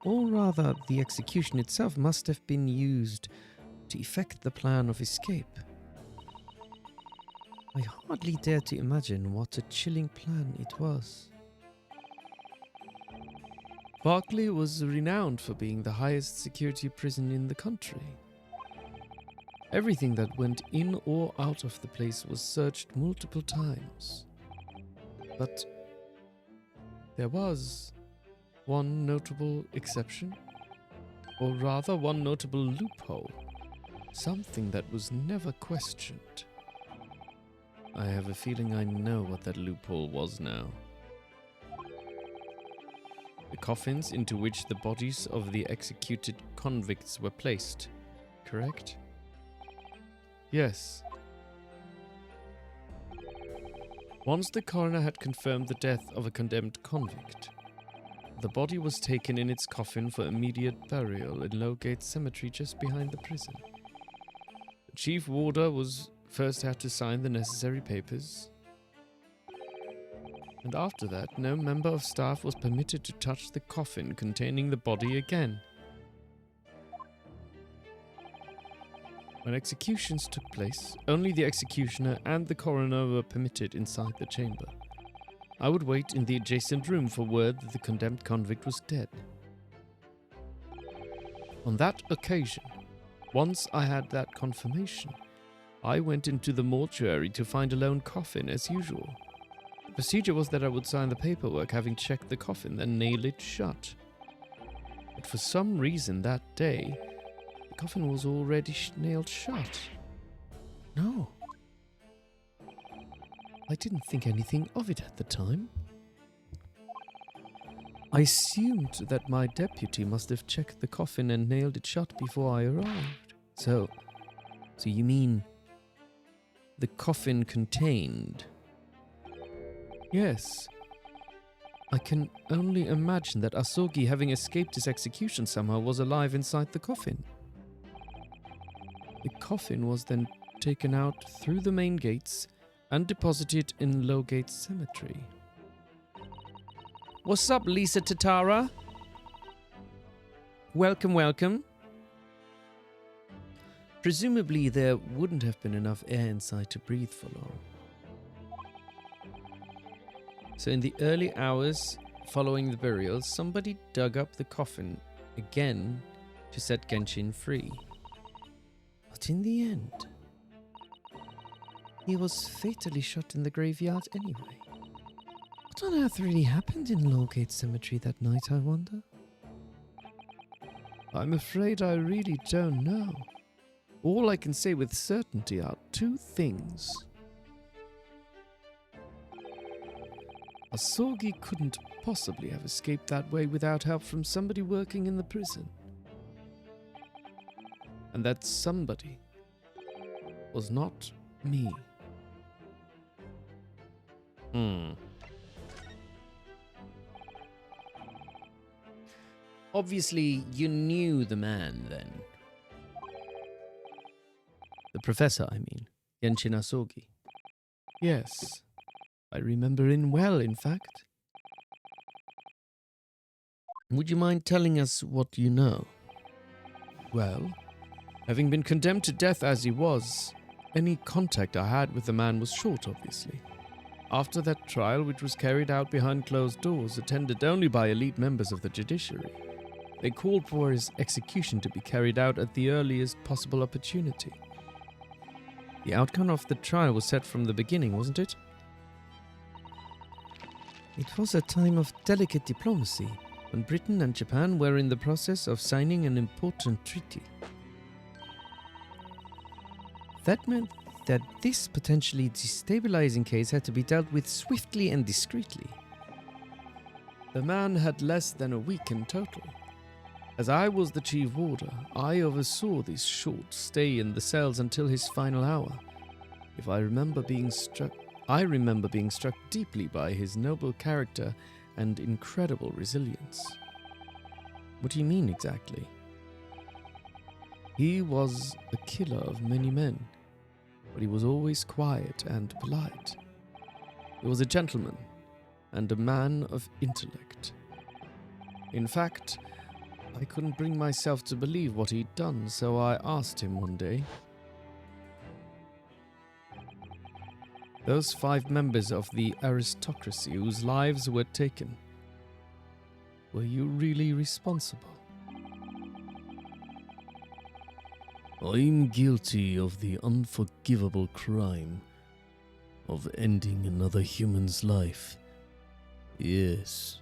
Or rather, the execution itself must have been used to effect the plan of escape. I hardly dare to imagine what a chilling plan it was. Berkeley was renowned for being the highest security prison in the country. Everything that went in or out of the place was searched multiple times. But there was one notable exception, or rather one notable loophole, something that was never questioned. I have a feeling I know what that loophole was now. The coffins into which the bodies of the executed convicts were placed, correct? Yes. Once the coroner had confirmed the death of a condemned convict, the body was taken in its coffin for immediate burial in Lowgate Cemetery just behind the prison. The chief warder was first had to sign the necessary papers, and after that, no member of staff was permitted to touch the coffin containing the body again. When executions took place, only the executioner and the coroner were permitted inside the chamber. I would wait in the adjacent room for word that the condemned convict was dead. On that occasion, once I had that confirmation, I went into the mortuary to find a lone coffin as usual. The procedure was that I would sign the paperwork having checked the coffin, then nail it shut. But for some reason that day, the coffin was already nailed shut. No. I didn't think anything of it at the time. I assumed that my deputy must have checked the coffin and nailed it shut before I arrived. So you mean the coffin contained? Yes. I can only imagine that Asogi, having escaped his execution somehow, was alive inside the coffin. The coffin was then taken out through the main gates and deposited in Lowgate Cemetery. What's up, Lisa Tatara? Welcome, welcome. Presumably there wouldn't have been enough air inside to breathe for long. So in the early hours following the burial, somebody dug up the coffin again to set Genshin free. But in the end, he was fatally shot in the graveyard anyway. What on earth really happened in Lowgate Cemetery that night, I wonder? I'm afraid I really don't know. All I can say with certainty are two things. Asogi couldn't possibly have escaped that way without help from somebody working in the prison. And that somebody was not me. Obviously, you knew the man then. The professor, I mean. Genshin Asogi. Yes, I remember him well, in fact. Would you mind telling us what you know? Well, having been condemned to death as he was, any contact I had with the man was short, obviously. After that trial, which was carried out behind closed doors, attended only by elite members of the judiciary, they called for his execution to be carried out at the earliest possible opportunity. The outcome of the trial was set from the beginning, wasn't it? It was a time of delicate diplomacy, when Britain and Japan were in the process of signing an important treaty. That meant that this potentially destabilizing case had to be dealt with swiftly and discreetly. The man had less than a week in total. As I was the chief warder, I oversaw this short stay in the cells until his final hour. I remember being struck deeply by his noble character and incredible resilience. What do you mean exactly? He was a killer of many men, but he was always quiet and polite. He was a gentleman and a man of intellect. In fact, I couldn't bring myself to believe what he'd done, so I asked him one day, "Those 5 members of the aristocracy whose lives were taken, were you really responsible?" I'm guilty of the unforgivable crime of ending another human's life. Yes.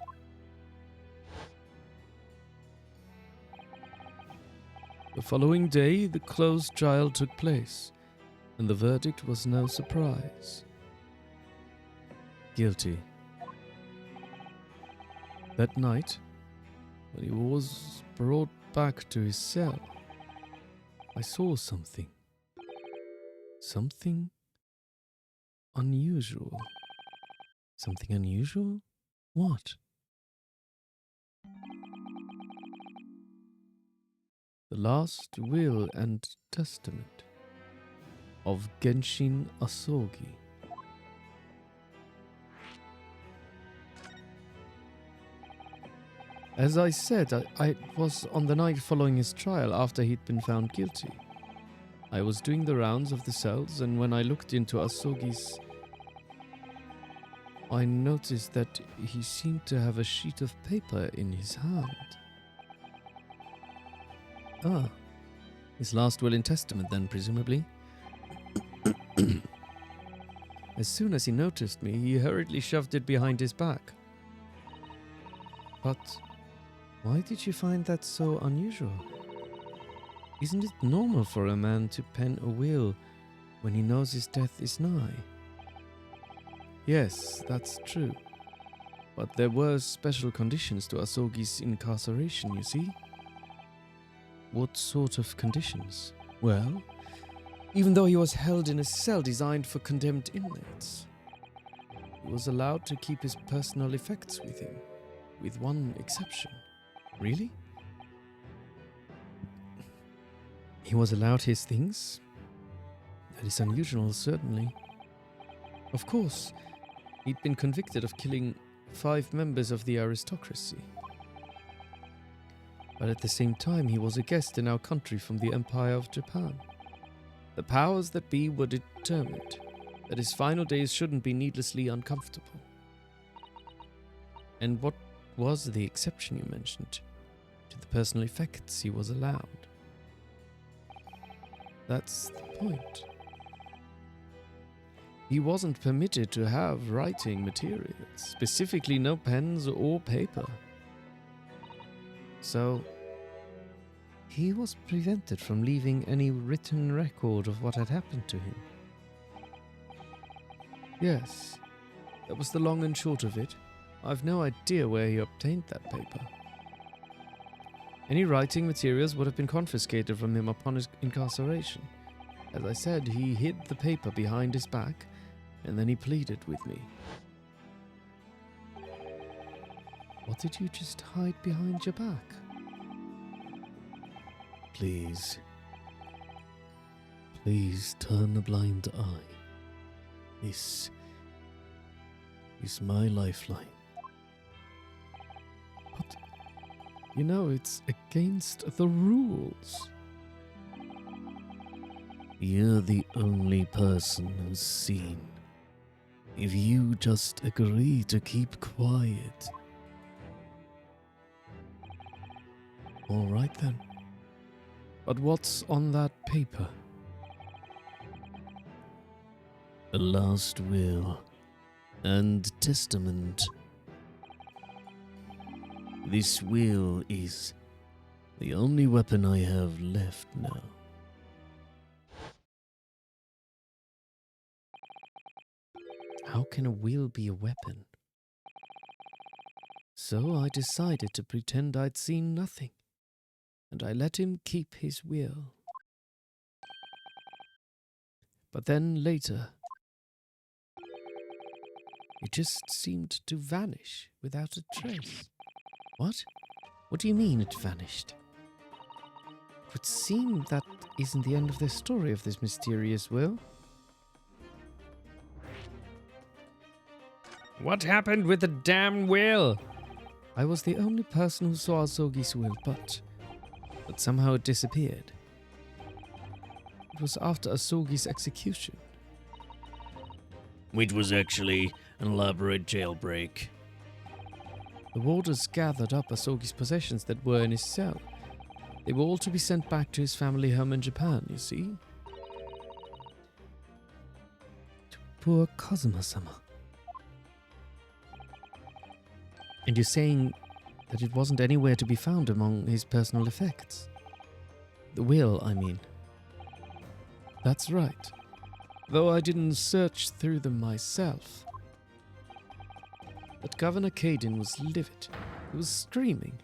The following day, the closed trial took place, and the verdict was no surprise. Guilty. That night, when he was brought back to his cell, I saw something. Something unusual. Something unusual? What? The last will and testament of Genshin Asogi. As I said, I was on the night following his trial after he'd been found guilty. I was doing the rounds of the cells, and when I looked into Asogi's, I noticed that he seemed to have a sheet of paper in his hand. Ah, his last will and testament then, presumably. As soon as he noticed me, he hurriedly shoved it behind his back. But why did you find that so unusual? Isn't it normal for a man to pen a will when he knows his death is nigh? Yes, that's true. But there were special conditions to Asogi's incarceration, you see? What sort of conditions? Well, even though he was held in a cell designed for condemned inmates, he was allowed to keep his personal effects with him, with one exception. Really? He was allowed his things? That is unusual, certainly. Of course, he'd been convicted of killing 5 members of the aristocracy. But at the same time, he was a guest in our country from the Empire of Japan. The powers that be were determined that his final days shouldn't be needlessly uncomfortable. And what was the exception you mentioned to the personal effects he was allowed? That's the point. He wasn't permitted to have writing materials, specifically no pens or paper. So, he was prevented from leaving any written record of what had happened to him. Yes, that was the long and short of it. I've no idea where he obtained that paper. Any writing materials would have been confiscated from him upon his incarceration. As I said, he hid the paper behind his back, and then he pleaded with me. What did you just hide behind your back? Please. Please turn a blind eye. This is my lifeline. But, you know, it's against the rules. You're the only person who's seen. If you just agree to keep quiet. All right then. But what's on that paper? A last will and testament. This will is the only weapon I have left now. How can a will be a weapon? So I decided to pretend I'd seen nothing, and I let him keep his will. But then later, it just seemed to vanish without a trace. What? What do you mean it vanished? It would seem that isn't the end of the story of this mysterious will. What happened with the damn will? I was the only person who saw Asogi's will, but somehow it disappeared. It was after Asogi's execution. Which was actually an elaborate jailbreak. The warders gathered up Asogi's possessions that were in his cell. They were all to be sent back to his family home in Japan, you see. To poor Kazuma-sama. And you're saying that it wasn't anywhere to be found among his personal effects? The will, I mean. That's right. Though I didn't search through them myself. But Governor Caden was livid. He was screaming.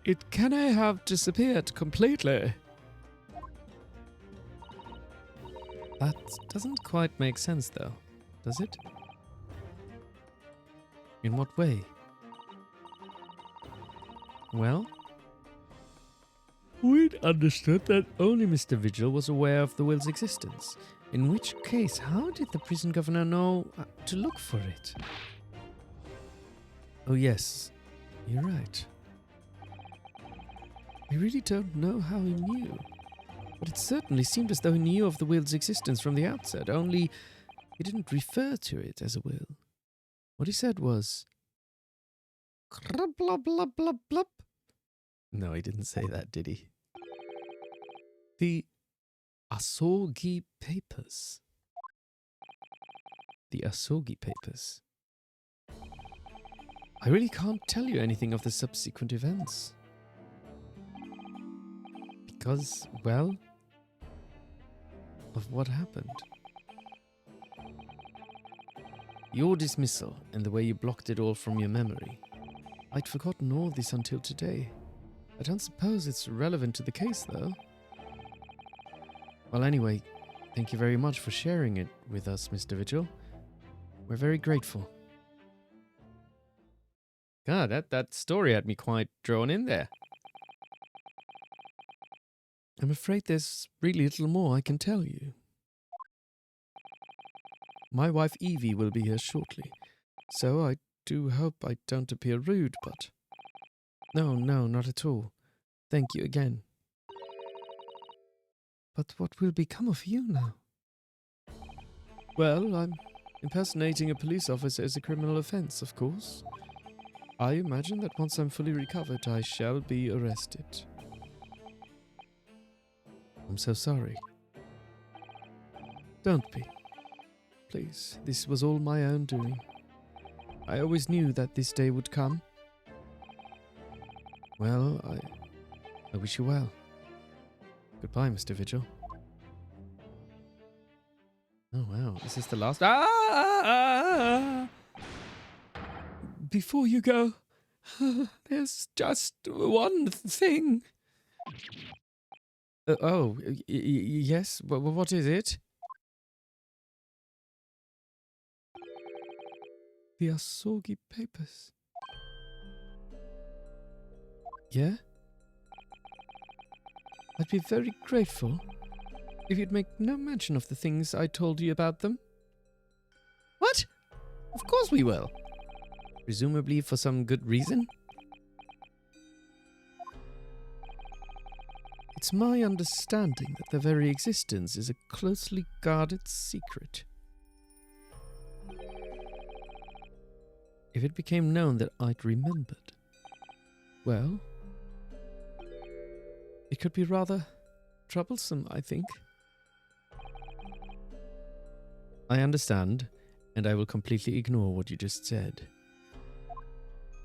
It can I have disappeared completely? That doesn't quite make sense though, does it? In what way? Well, we'd understood that only Mr. Vigil was aware of the will's existence. In which case, how did the prison governor know to look for it? Oh yes, you're right. We really don't know how he knew. But it certainly seemed as though he knew of the will's existence from the outset, only he didn't refer to it as a will. What he said was, "Blub, blub, blub, blub, blub." No, he didn't say that, did he? The Asogi papers. The Asogi papers. I really can't tell you anything of the subsequent events. Because, well, of what happened. Your dismissal and the way you blocked it all from your memory. I'd forgotten all this until today. I don't suppose it's relevant to the case, though. Well, anyway, thank you very much for sharing it with us, Mr. Vigil. We're very grateful. God, that story had me quite drawn in there. I'm afraid there's really little more I can tell you. My wife Evie will be here shortly, so I do hope I don't appear rude, but... No, not at all. Thank you again. But what will become of you now? Well, I'm impersonating a police officer is a criminal offense, of course. I imagine that once I'm fully recovered, I shall be arrested. I'm so sorry. Don't be. Please, this was all my own doing. I always knew that this day would come. Well, I wish you well. Goodbye, Mr. Vigil. Oh, wow. Is this the last? Ah! Before you go, there's just one thing. Yes? What is it? The Asogi papers. Yeah? I'd be very grateful if you'd make no mention of the things I told you about them. What? Of course we will. Presumably for some good reason? It's my understanding that their very existence is a closely guarded secret. If it became known that I'd remembered, well, it could be rather troublesome, I think. I understand, and I will completely ignore what you just said.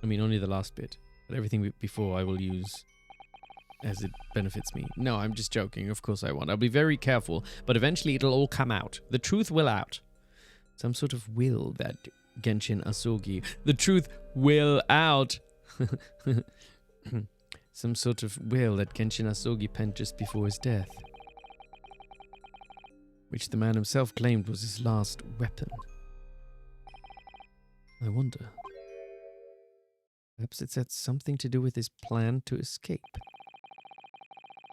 I mean, only the last bit, but everything before I will use as it benefits me. No, I'm just joking. Of course I won't. I'll be very careful, but eventually it'll all come out. The truth will out. Some sort of will that Genshin Asogi... The truth will out. Some sort of will that Genshin Asogi penned just before his death, which the man himself claimed was his last weapon. I wonder. Perhaps it's had something to do with his plan to escape.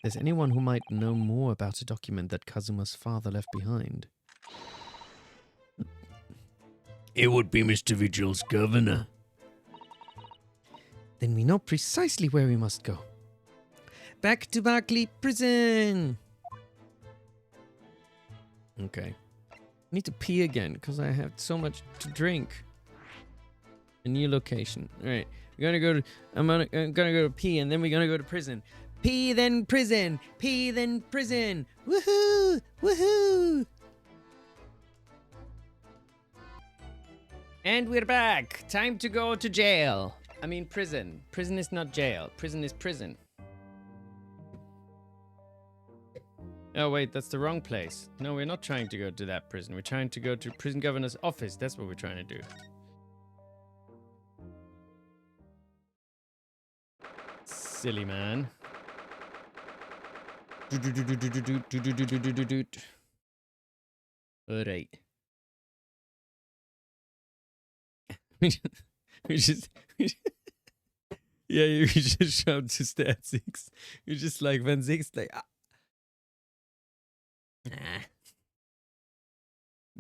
There's anyone who might know more about a document that Kazuma's father left behind. It would be Mr. Vigil's governor. Then we know precisely where we must go. Back to Barclay Prison. Okay. I need to pee again because I have so much to drink. A new location. All right. We're gonna go to. I'm gonna go to pee, and then we're gonna go to prison. Pee, then prison. Pee, then prison. Woohoo! Woohoo! And we're back. Time to go to jail. I mean prison. Prison is not jail. Prison is prison. Oh wait, that's the wrong place. No, we're not trying to go to that prison. We're trying to go to prison governor's office. That's what we're trying to do. Silly man. Alright. we just yeah, you just show up to Vanziks. You're just like Vanziks, like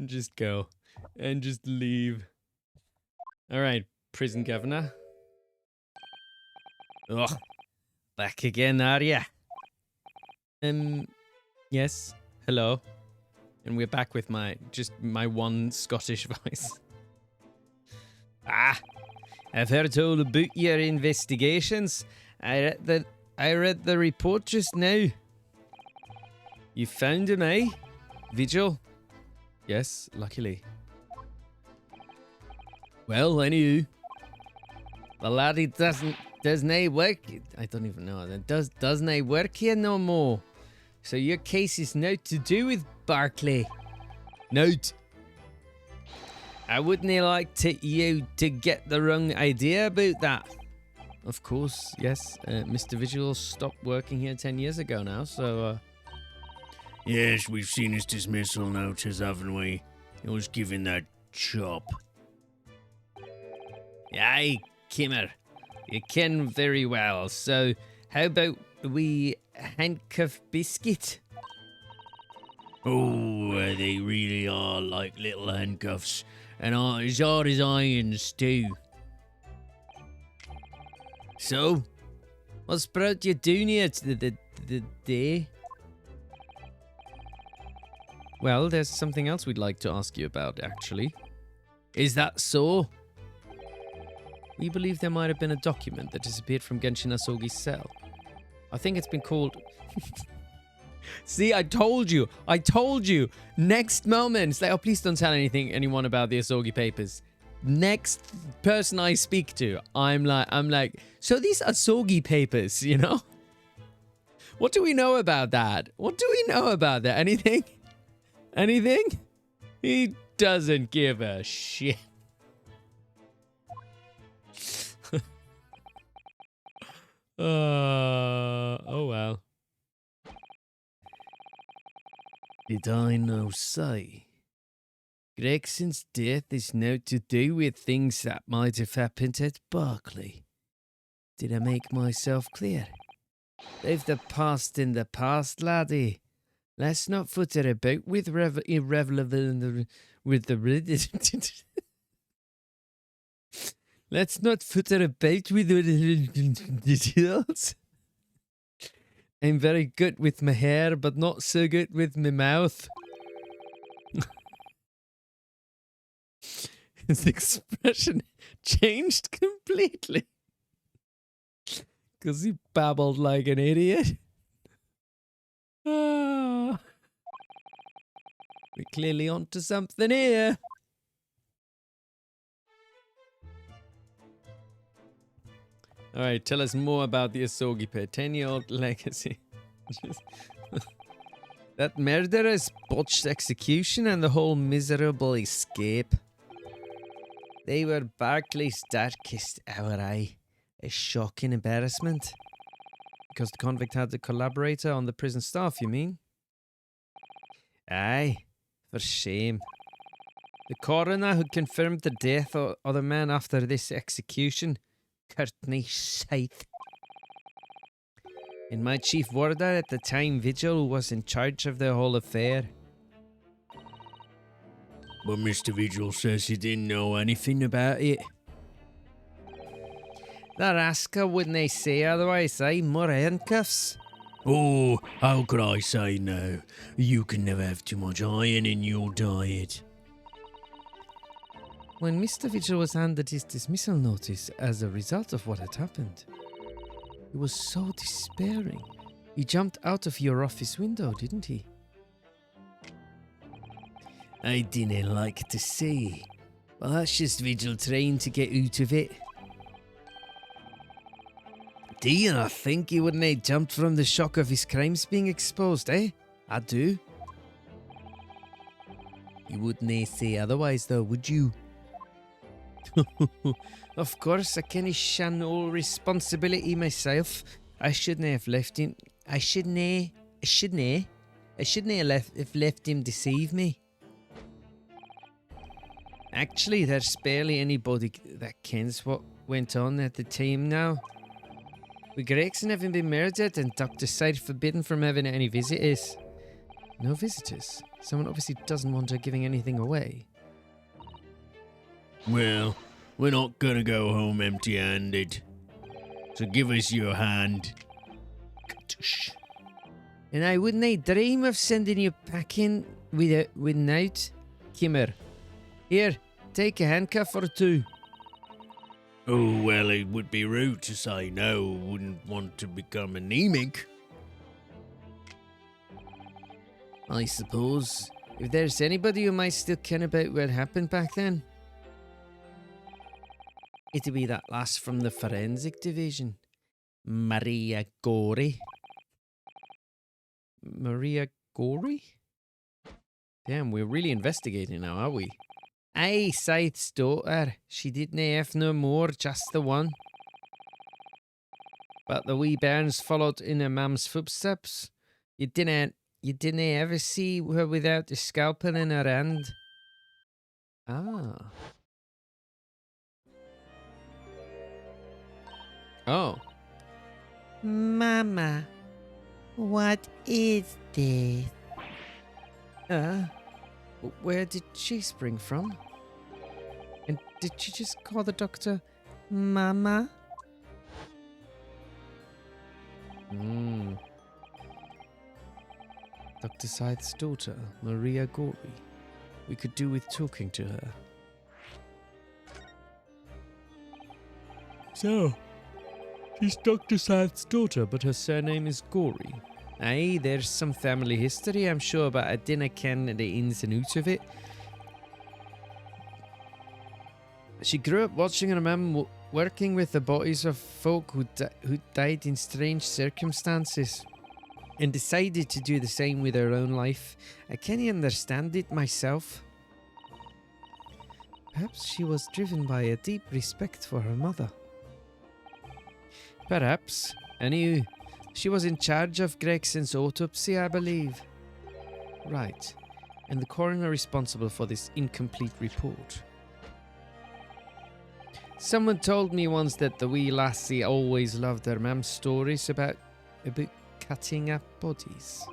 just go and just leave. All right, prison governor. Oh, back again, are ya? Yes. Hello. And we're back with my one Scottish voice. I've heard all about your investigations. I read the report just now. You found him, eh? Vigil? Yes, luckily. Well, anywho, the laddie doesn't work. I don't even know. Doesn't work here no more. So your case is now to do with Barclay. Note. I wouldn't like you to get the wrong idea about that. Of course, yes. Mr. Vigil stopped working here 10 years ago now, so... Yes, we've seen his dismissal notice, haven't we? He was given that chop. Aye, Kimmer. You can very well. So, how about we handcuff Biscuit? Oh, they really are like little handcuffs. And as hard as irons, too. So, what's brought you down here the day? Well, there's something else we'd like to ask you about, actually. Is that so? We believe there might have been a document that disappeared from Genshin Asogi's cell. I think it's been called... See, I told you. Next moment, it's like, oh, please don't tell anyone about the Asogi papers. Next person I speak to, I'm like, so these Asogi papers, you know? What do we know about that? Anything? Anything? He doesn't give a shit. Oh well. Did I no say? Gregson's death is now to do with things that might have happened at Barclay. Did I make myself clear? Leave the past in the past, laddie. Let's not foot about with irrelevant with the Let's not foot about with details. I'm very good with my hair, but not so good with my mouth. His expression changed completely. Because he babbled like an idiot. We're clearly onto something here. Alright, tell us more about the Asogi pair. 10-year-old legacy. That murderous botched execution and the whole miserable escape. They were Barclay's darkest hour, aye. A shocking embarrassment. Because the convict had the collaborator on the prison staff, you mean? Aye, for shame. The coroner who confirmed the death of the man after this execution, Courtney Scythe. And my chief warder at the time, Vigil, was in charge of the whole affair. But Mr. Vigil says he didn't know Anything about it? The rascal wouldn't they say otherwise, eh? More handcuffs? Oh, how could I say no? You can never have too much iron in your diet. When Mr. Vigil was handed his dismissal notice as a result of what had happened, he was so despairing. He jumped out of your office window, didn't he? I didn't like to say. Well, that's just Vigil trying to get out of it. Do you not think he wouldn't have jumped from the shock of his crimes being exposed, eh? I do. You wouldn't say otherwise, though, would you? Of course, I can't shun all responsibility myself. I shouldn't have left him. I shouldn't have left him deceive me. Actually, there's barely anybody that kens what went on at the time now. With Gregson having been murdered and Dr. Side forbidden from having any visitors. No visitors? Someone obviously doesn't want her giving anything away. Well, we're not gonna go home empty-handed. So give us your hand. And I wouldn't dream of sending you packing without Kimmer. Here, take a handcuff or two. Oh, well, it would be rude to say no. Wouldn't want to become anemic. I suppose. If there's anybody who might still ken about what happened back then. It'll be that lass from the forensic division. Maria Gori. Maria Gori? Damn, we're really investigating now, are we? Aye, Scythe's daughter. She didn't have no more, just the one. But the wee bairns followed in her mum's footsteps. You didn't ever see her without a scalpel in her hand. Ah. Oh. Mama, what is this? Where did she spring from? And did she just call the doctor Mama? Dr. Scythe's daughter, Maria Gori. We could do with talking to her. So, she's Dr. Scythe's daughter, but her surname is Gori. Aye, there's some family history, I'm sure, but I dinna ken the ins and outs of it. She grew up watching her mum working with the bodies of folk who died in strange circumstances, and decided to do the same with her own life. I can't understand it myself. Perhaps she was driven by a deep respect for her mother. Perhaps. Anywho, she was in charge of Gregson's autopsy, I believe. Right. And the coroner responsible for this incomplete report. Someone told me once that the wee lassie always loved her mum's stories about cutting up bodies.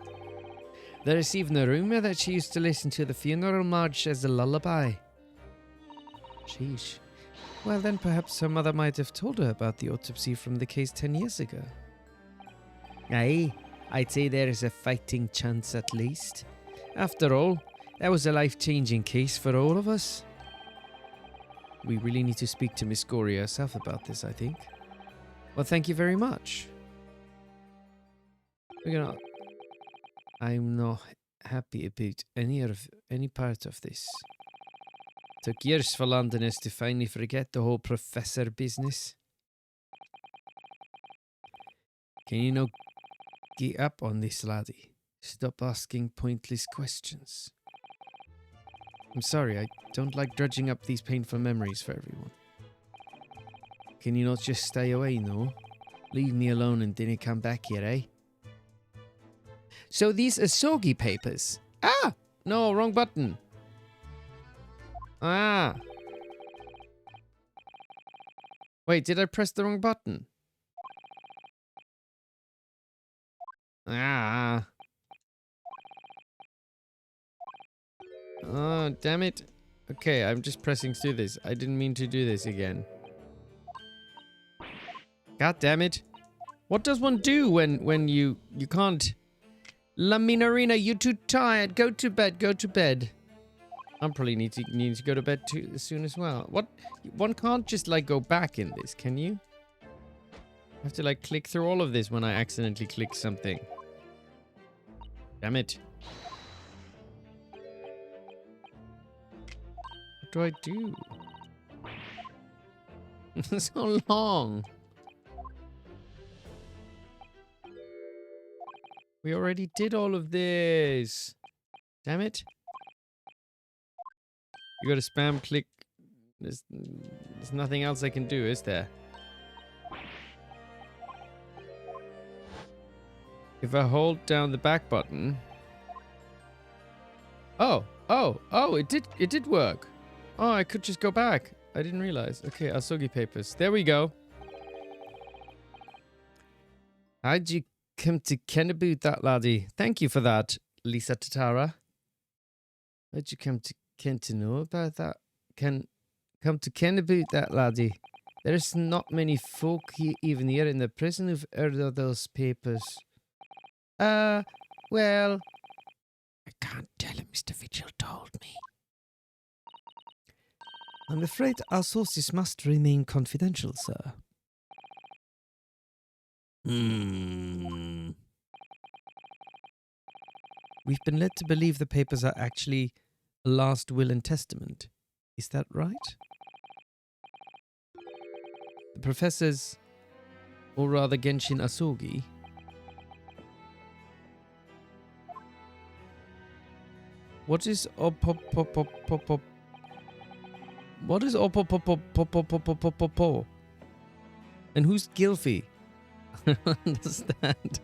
There is even a rumour that she used to listen to the funeral march as a lullaby. Sheesh. Well, then perhaps her mother might have told her about the autopsy from the case 10 years ago. Aye, I'd say there is a fighting chance at least. After all, that was a life-changing case for all of us. We really need to speak to Miss Gori herself about this, I think. Well, thank you very much. I'm not happy about any part of this. Took years for Londoners to finally forget the whole professor business. Can you not get up on this, laddie? Stop asking pointless questions. I'm sorry, I don't like dredging up these painful memories for everyone. Can you not just stay away, no? Leave me alone and didn't come back here, eh? So these Asogi papers. Ah! No, wrong button. Ah. Wait, did I press the wrong button? Ah. Oh, damn it. Okay, I'm just pressing through this. I didn't mean to do this again. God damn it. What does one do when you can't? La Minarina, you're too tired. Go to bed, go to bed. I'm probably need to go to bed too soon as well. What? One can't just like go back in this, can you? I have to like click through all of this when I accidentally click something. Damn it. What do I do? So long. We already did all of this. Damn it. You gotta spam click. There's nothing else I can do, is there? If I hold down the back button. Oh, it did work. Oh, I could just go back. I didn't realize. Okay, Asogi papers. There we go. How'd you come to ken about that, laddie? Thank you for that, Lisa Tatara. How'd you come to ken to know about that? Come to ken about that, laddie. There's not many folk even here in the prison who've heard of those papers. Well, I can't tell him, Mr. Vigil told me. I'm afraid our sources must remain confidential, sir. We've been led to believe the papers are actually a last will and testament. Is that right? The professors, or rather Genshin Asogi, what is op? What is op? And who's Gilfy? I don't understand.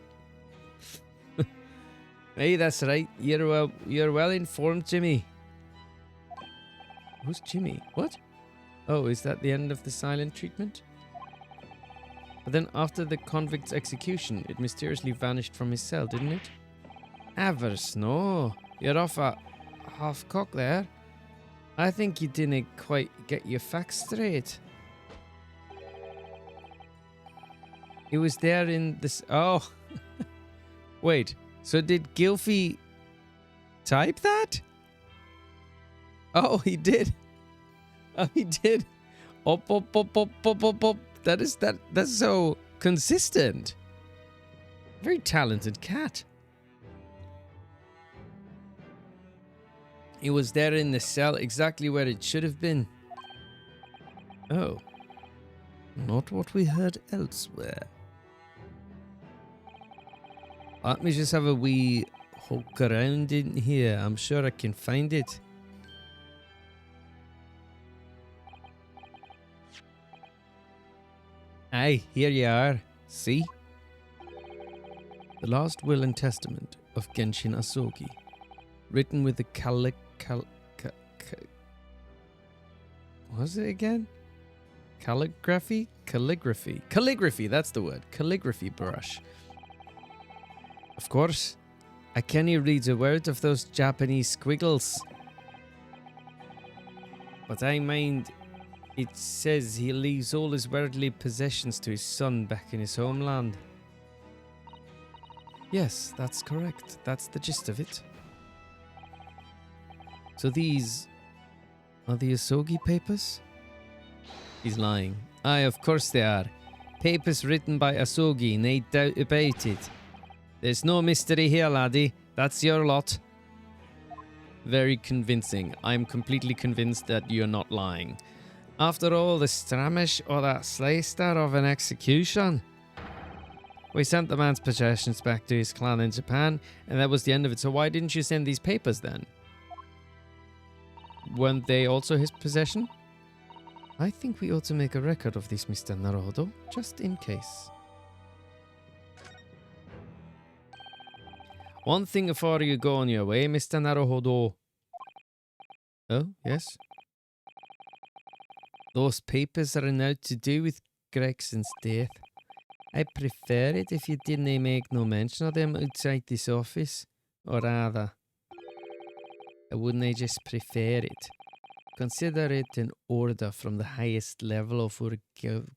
Hey, that's right. You're well informed, Jimmy. Who's Jimmy? What? Oh, is that the end of the silent treatment? But then after the convict's execution, it mysteriously vanished from his cell, didn't it? Avers, no. You're off at half-cock there. I think you didn't quite get your facts straight. It was there in this... Oh. Wait. So did Gilfy type that? Oh, he did. Oh, he did. Op. That's so consistent. Very talented cat. It was there in the cell, exactly where it should have been. Oh. Not what we heard elsewhere. Let me just have a wee poke around in here. I'm sure I can find it. Aye, here you are. See? The last will and testament of Genshin Asogi. Written with the what was it again? Calligraphy? Calligraphy, that's the word. Calligraphy brush. Of course, I can't read a word of those Japanese squiggles. But I mind it says he leaves all his worldly possessions to his son back in his homeland. Yes, that's correct. That's the gist of it. So these are the Asogi papers? He's lying. Aye, of course they are. Papers written by Asogi, no doubt about it. There's no mystery here, laddie. That's your lot. Very convincing. I'm completely convinced that you're not lying. After all, the stramish or that slayster of an execution. We sent the man's possessions back to his clan in Japan, and that was the end of it. So why didn't you send these papers then? Weren't they also his possession? I think we ought to make a record of this, Mr. Naruhodo, just in case. One thing before you go on your way, Mr. Naruhodo. Oh, yes? Those papers are now to do with Gregson's death. I prefer it if you didn't make no mention of them outside this office. Or rather, I wouldn't just prefer it. Consider it an order from the highest level of our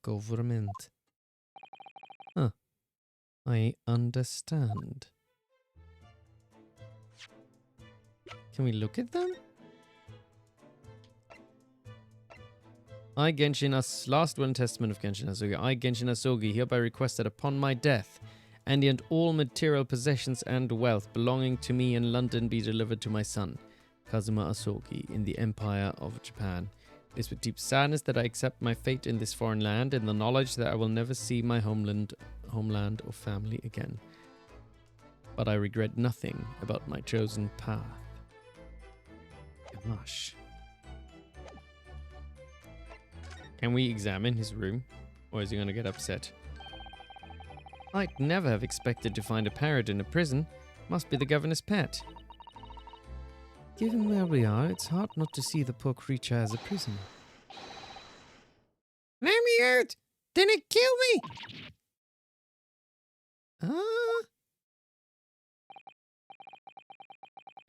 government. Huh. I understand. Can we look at them? I, last will and testament of Genshin Asogi. I, Genshin Asogi, hereby request that upon my death, any and all material possessions and wealth belonging to me in London be delivered to my son, Kazuma Asogi, in the Empire of Japan. It is with deep sadness that I accept my fate in this foreign land, in the knowledge that I will never see my homeland or family again. But I regret nothing about my chosen path. Gosh. Can we examine his room? Or is he going to get upset? I'd never have expected to find a parrot in a prison. Must be the governor's pet. Given where we are, it's hard not to see the poor creature as a prisoner. Let me out! Didn't kill me!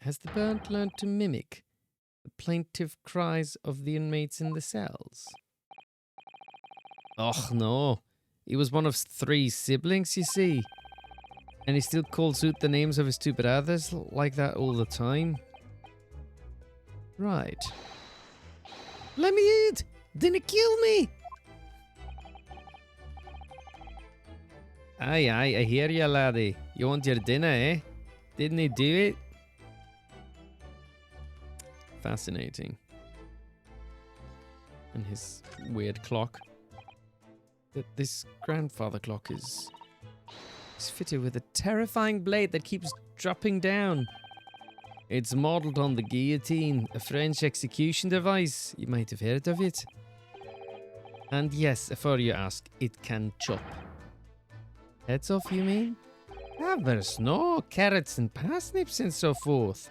Has the bird learned to mimic the plaintive cries of the inmates in the cells? Oh no, he was one of 3 siblings, you see. And he still calls out the names of his 2 brothers like that all the time. Right. Let me eat! Didn't kill me! Aye, I hear ya, laddie. You want your dinner, eh? Didn't he do it? Fascinating. And his weird clock. that this grandfather clock is fitted with a terrifying blade that keeps dropping down. It's modeled on the guillotine, a French execution device. You might have heard of it. And yes, before you ask, it can chop heads off, you mean? Ah, there's no carrots and parsnips and so forth.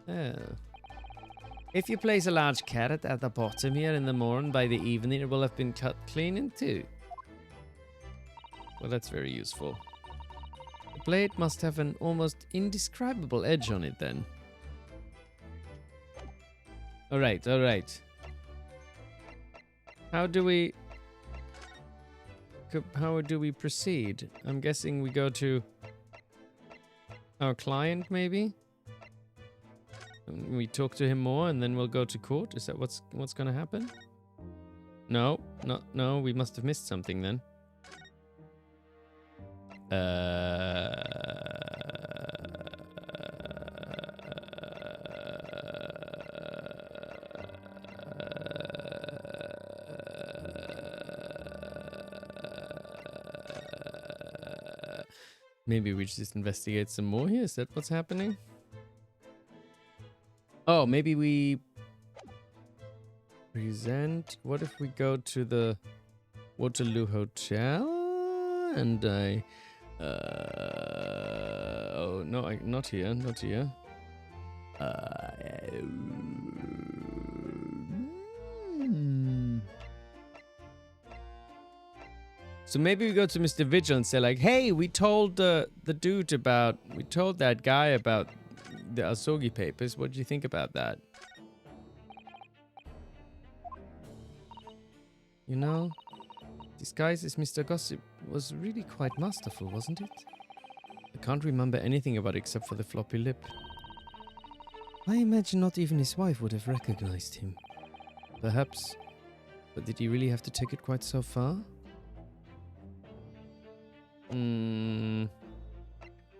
Oh. If you place a large carrot at the bottom here in the morning, by the evening it will have been cut clean in two. Well, that's very useful. The blade must have an almost indescribable edge on it then. Alright, alright. How do we proceed? I'm guessing we go to our client, maybe? And we talk to him more and then we'll go to court? Is that what's gonna happen? No, we must have missed something then. Maybe we just investigate some more here. Is that what's happening? Oh, maybe we present. What if we go to the Waterloo Hotel and I... oh, no, not here, not here. So maybe we go to Mr. Vigil and say like, hey, we told the we told that guy about the Asogi papers. What do you think about that? You know, disguise as Mr. Gossip was really quite masterful, wasn't it? I can't remember anything about it except for the floppy lip. I imagine not even his wife would have recognized him. Perhaps. But did he really have to take it quite so far?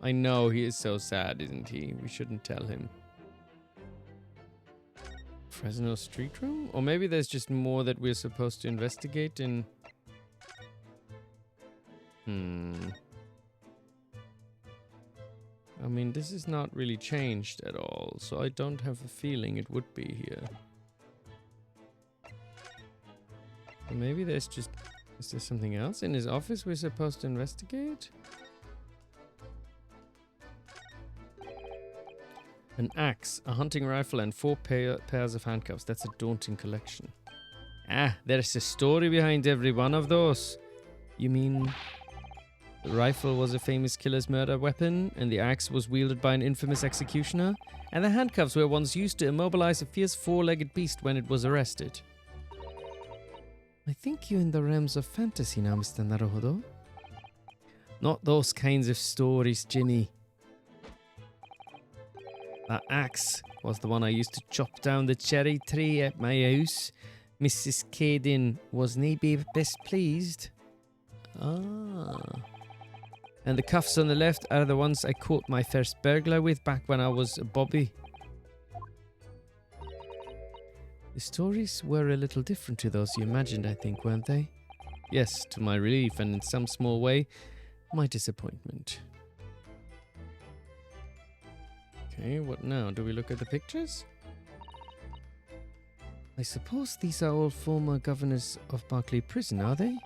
I know he is so sad, isn't he? We shouldn't tell him. Fresno Street Room? Or maybe there's just more that we're supposed to investigate in... I mean, this is not really changed at all, so I don't have a feeling it would be here. Or maybe there's just... Is there something else in his office we're supposed to investigate? An axe, a hunting rifle, and 4 pairs of handcuffs. That's a daunting collection. Ah, there's a story behind every one of those. You mean the rifle was a famous killer's murder weapon, and the axe was wielded by an infamous executioner, and the handcuffs were once used to immobilize a fierce 4-legged beast when it was arrested. I think you're in the realms of fantasy now, Mr. Naruhodo. Not those kinds of stories, Jimmy. That axe was the one I used to chop down the cherry tree at my house. Mrs. Caden wasn't he best pleased? Ah. And the cuffs on the left are the ones I caught my first burglar with back when I was a bobby. The stories were a little different to those you imagined, I think, weren't they? Yes, to my relief, and in some small way, my disappointment. Okay, what now? Do we look at the pictures? I suppose these are all former governors of Barclay Prison, are they?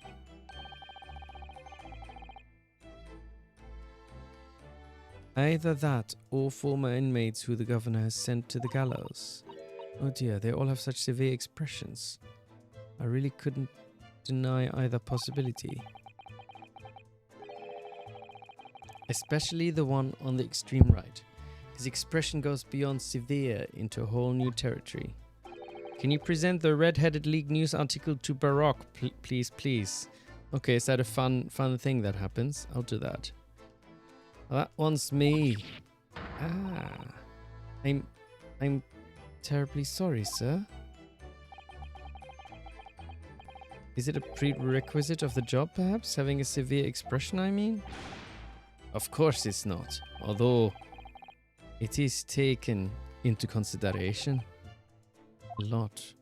Either that, or former inmates who the governor has sent to the gallows. Oh dear, they all have such severe expressions. I really couldn't deny either possibility. Especially the one on the extreme right. His expression goes beyond severe into a whole new territory. Can you present the Red-Headed League news article to Baroque, please? Okay, is that a fun thing that happens? I'll do that. That one's me. Ah. I'm terribly sorry, sir. Is it a prerequisite of the job, perhaps? Having a severe expression, I mean? Of course it's not. Although... it is taken into consideration a lot.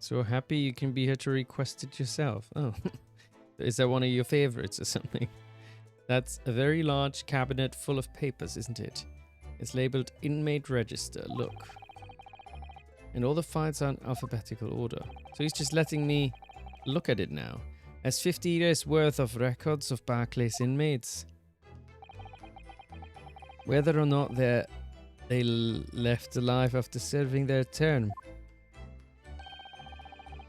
So happy you can be here to request it yourself. Oh, is that one of your favorites or something? That's a very large cabinet full of papers, isn't it? It's labeled Inmate Register, look. And all the files are in alphabetical order. So he's just letting me look at it now. Has 50 years worth of records of Barclays inmates. Whether or not they left alive after serving their term.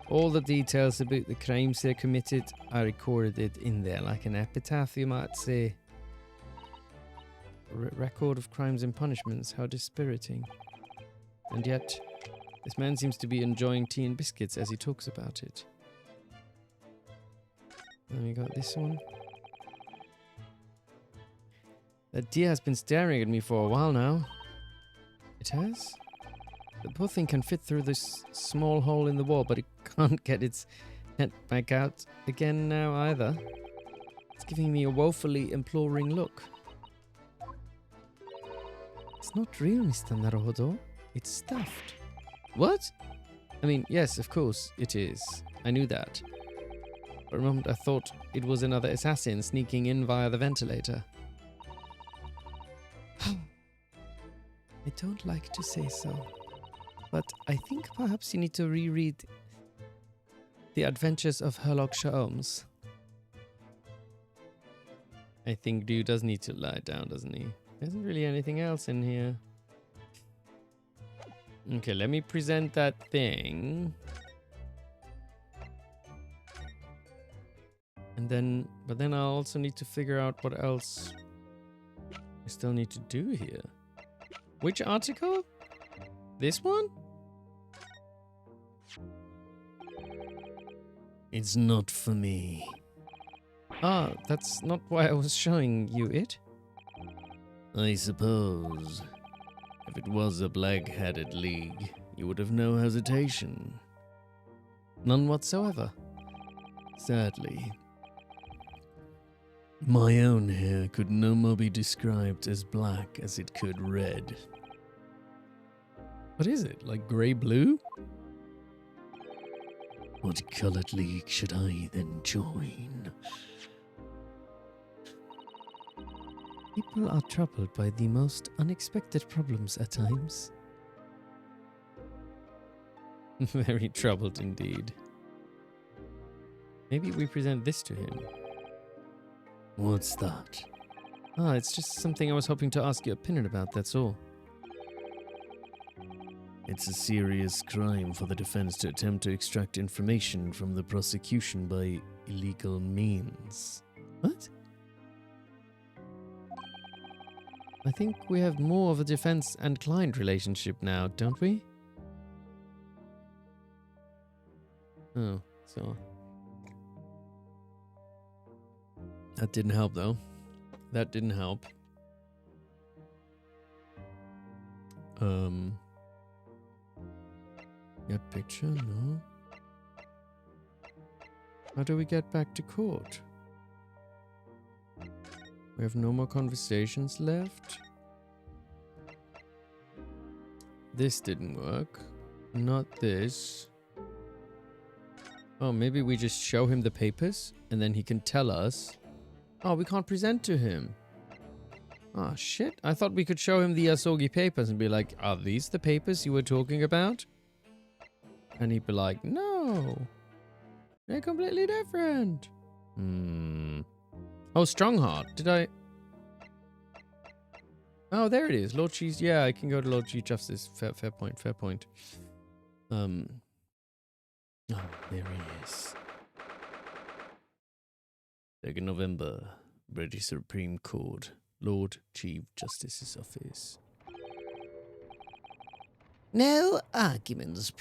All the details about the crimes they committed are recorded in there, like an epitaph, you might say. Record of crimes and punishments, how dispiriting. And yet, this man seems to be enjoying tea and biscuits as he talks about it. Then we got this one. That deer has been staring at me for a while now. It has? The poor thing can fit through this small hole in the wall, but it can't get its head back out again now either. It's giving me a woefully imploring look. It's not real, Mr. Naruhodo. It's stuffed. What? I mean, yes, of course it is. I knew that. For a moment I thought it was another assassin sneaking in via the ventilator. I don't like to say so, but I think perhaps you need to reread The Adventures of Herlock Sholmes. I think dude does need to lie down, doesn't he? There isn't really anything else in here. Okay, let me present that thing. But then I'll also need to figure out what else I still need to do here. Which article? This one? It's not for me. Ah, that's not why I was showing you it. I suppose. If it was a black-hatted league, you would have no hesitation. None whatsoever. Sadly. My own hair could no more be described as black as it could red. What is it, like grey-blue? What coloured league should I then join? People are troubled by the most unexpected problems at times. Very troubled indeed. Maybe we present this to him. What's that? Ah, it's just something I was hoping to ask your opinion about, that's all. It's a serious crime for the defense to attempt to extract information from the prosecution by illegal means. What? I think we have more of a defense and client relationship now, don't we? Oh, so... That didn't help, though. That didn't help. Get picture? No. How do we get back to court? We have no more conversations left. This didn't work. Not this. Oh, maybe we just show him the papers and then he can tell us. Oh, we can't present to him. Oh, shit. I thought we could show him the Asogi papers and be like, are these the papers you were talking about? And he'd be like, no. They're completely different. Oh, Strongheart. Did I... Oh, there it is. Lord Chief... Yeah, I can go to Lord Chief Justice. Fair point, fair point. Oh, there he is. 2nd November, British Supreme Court, Lord Chief Justice's office. No arguments,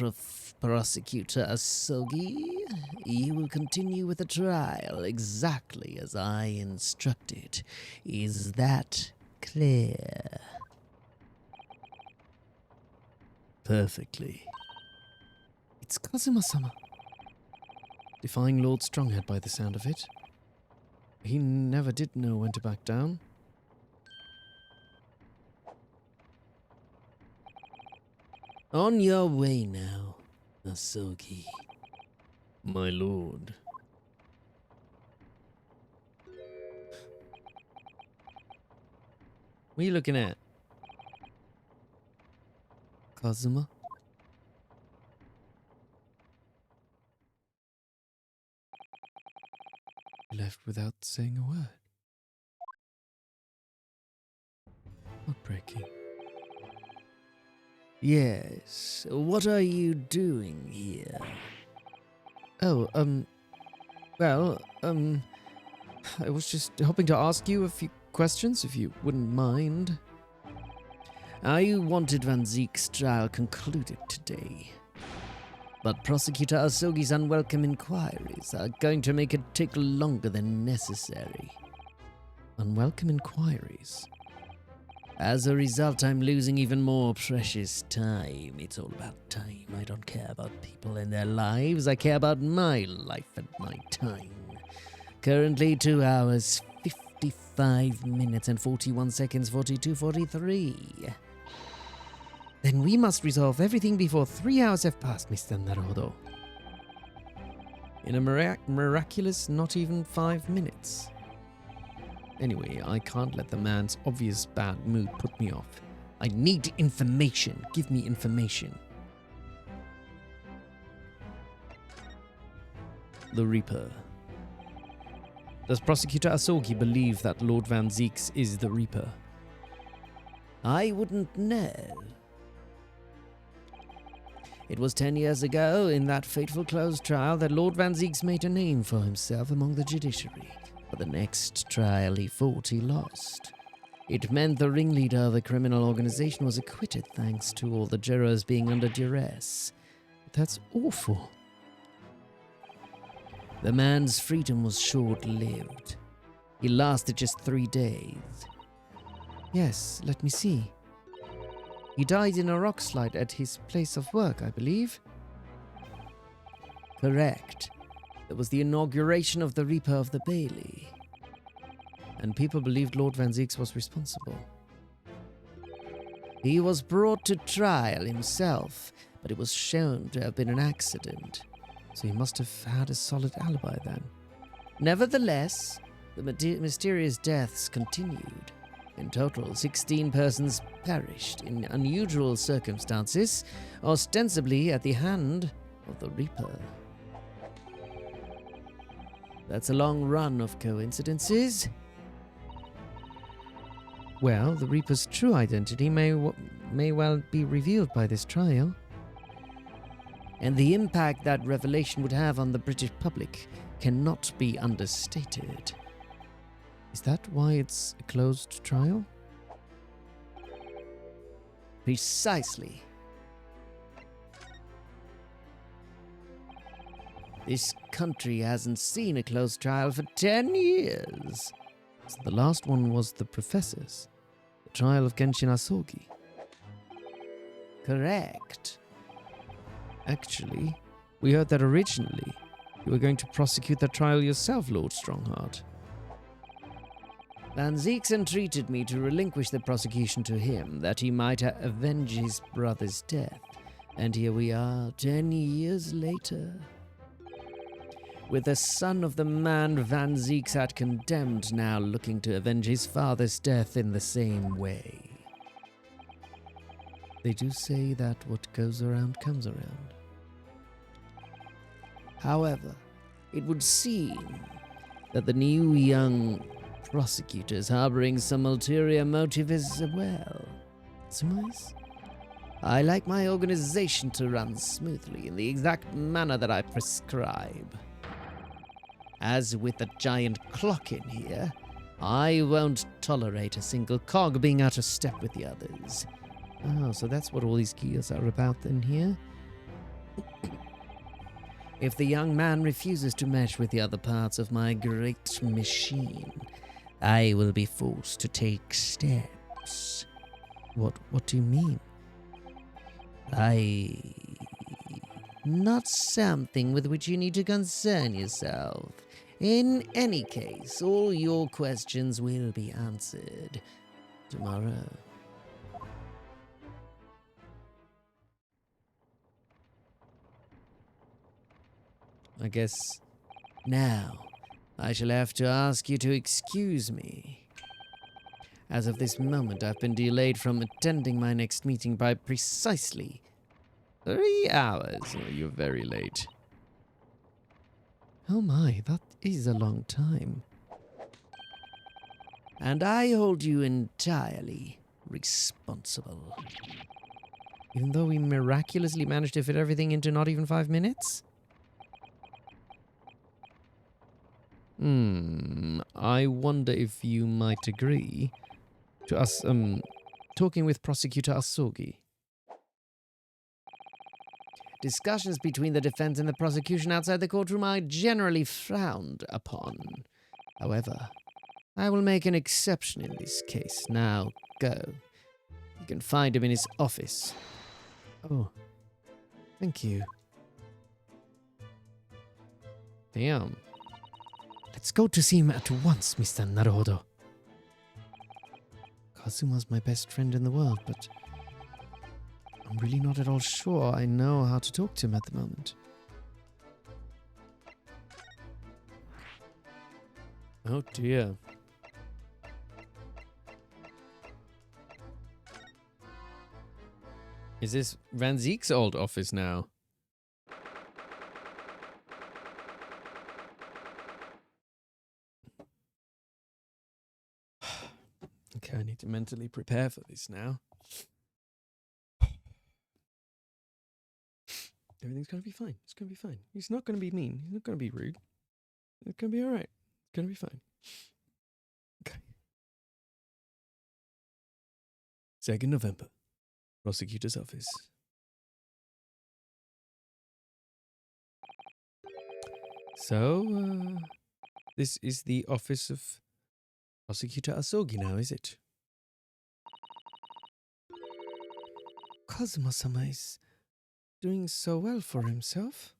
Prosecutor Asogi. You will continue with the trial exactly as I instructed. Is that clear? Perfectly. It's Kazuma-sama. Defying Lord Stronghead by the sound of it. He never did know when to back down. On your way now. Asogi. My lord. What are you looking at? Kazuma? He left without saying a word. Heartbreaking. Yes. What are you doing here? Oh, I was just hoping to ask you a few questions, if you wouldn't mind. I wanted Vanziks' trial concluded today. But Prosecutor Asogi's unwelcome inquiries are going to make it take longer than necessary. Unwelcome inquiries? As a result, I'm losing even more precious time. It's all about time. I don't care about people and their lives. I care about my life and my time. Currently 2 hours, 55 minutes and 41 seconds, 43. Then we must resolve everything before 3 hours have passed, Mr. Naruhodo. In a miraculous not even 5 minutes. Anyway, I can't let the man's obvious bad mood put me off. I need information. Give me information. The Reaper. Does Prosecutor Asogi believe that Lord Vanziks is the Reaper? I wouldn't know. It was 10 years ago, in that fateful closed trial, that Lord Vanziks made a name for himself among the judiciary. For the next trial he fought, he lost. It meant the ringleader of the criminal organization was acquitted thanks to all the jurors being under duress. That's awful. The man's freedom was short-lived. He lasted just 3 days. Yes, let me see. He died in a rock slide at his place of work, I believe. Correct. It was the inauguration of the Reaper of the Bailey. And people believed Lord Vanziks was responsible. He was brought to trial himself, but it was shown to have been an accident. So he must have had a solid alibi then. Nevertheless, the mysterious deaths continued. In total, 16 persons perished in unusual circumstances, ostensibly at the hand of the Reaper. That's a long run of coincidences. Well, the Reaper's true identity may well be revealed by this trial. And the impact that revelation would have on the British public cannot be understated. Is that why it's a closed trial? Precisely. This country hasn't seen a closed trial for 10 years. So the last one was the Professor's. The trial of Genshin Asogi. Correct. Actually, we heard that originally you were going to prosecute the trial yourself, Lord Strongheart. Vanziks entreated me to relinquish the prosecution to him, that he might avenge his brother's death. And here we are, 10 years later. With the son of the man Vanziks had condemned now looking to avenge his father's death in the same way. They do say that what goes around comes around. However, it would seem that the new young prosecutors harboring some ulterior motive as well. Surmise? I like my organization to run smoothly in the exact manner that I prescribe. As with the giant clock in here, I won't tolerate a single cog being out of step with the others. Oh, so that's what all these gears are about then here? If the young man refuses to mesh with the other parts of my great machine, I will be forced to take steps. What do you mean? Not something with which you need to concern yourself. In any case, all your questions will be answered tomorrow. I guess now I shall have to ask you to excuse me. As of this moment, I've been delayed from attending my next meeting by precisely 3 hours. Oh, you're very late. Oh my, that is a long time. And I hold you entirely responsible. Even though we miraculously managed to fit everything into not even 5 minutes? I wonder if you might agree to us, talking with Prosecutor Asogi. Discussions between the defense and the prosecution outside the courtroom are generally frowned upon. However, I will make an exception in this case. Now, go. You can find him in his office. Oh, thank you. Damn. Let's go to see him at once, Mr. Naruhodo. Kazuma's my best friend in the world, but I'm really not at all sure I know how to talk to him at the moment. Oh dear. Is this Vanziks' old office now? Okay, I need to mentally prepare for this now. Everything's gonna be fine. It's gonna be fine. He's not gonna be mean. He's not gonna be rude. It's gonna be alright. It's gonna be fine. Okay. 2nd November. Prosecutor's office. So, this is the office of Prosecutor Asogi now, is it? Kazuma-sama is doing so well for himself.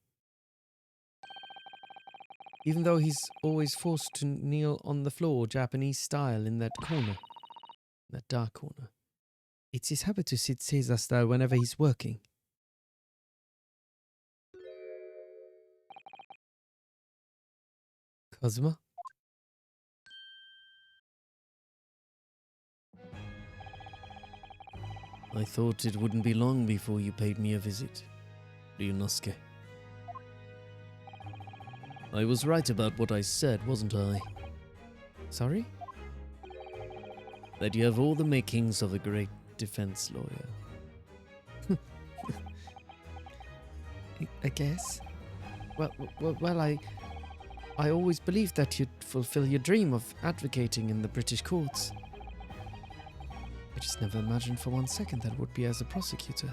Even though he's always forced to kneel on the floor, Japanese style, in that corner. That dark corner. It's his habit to sit Seiza style whenever he's working. Kazuma? I thought it wouldn't be long before you paid me a visit, Ryunosuke. I was right about what I said, wasn't I? Sorry? That you have all the makings of a great defense lawyer. I guess. Well, I always believed that you'd fulfill your dream of advocating in the British courts. I just never imagined for 1 second that it would be as a prosecutor.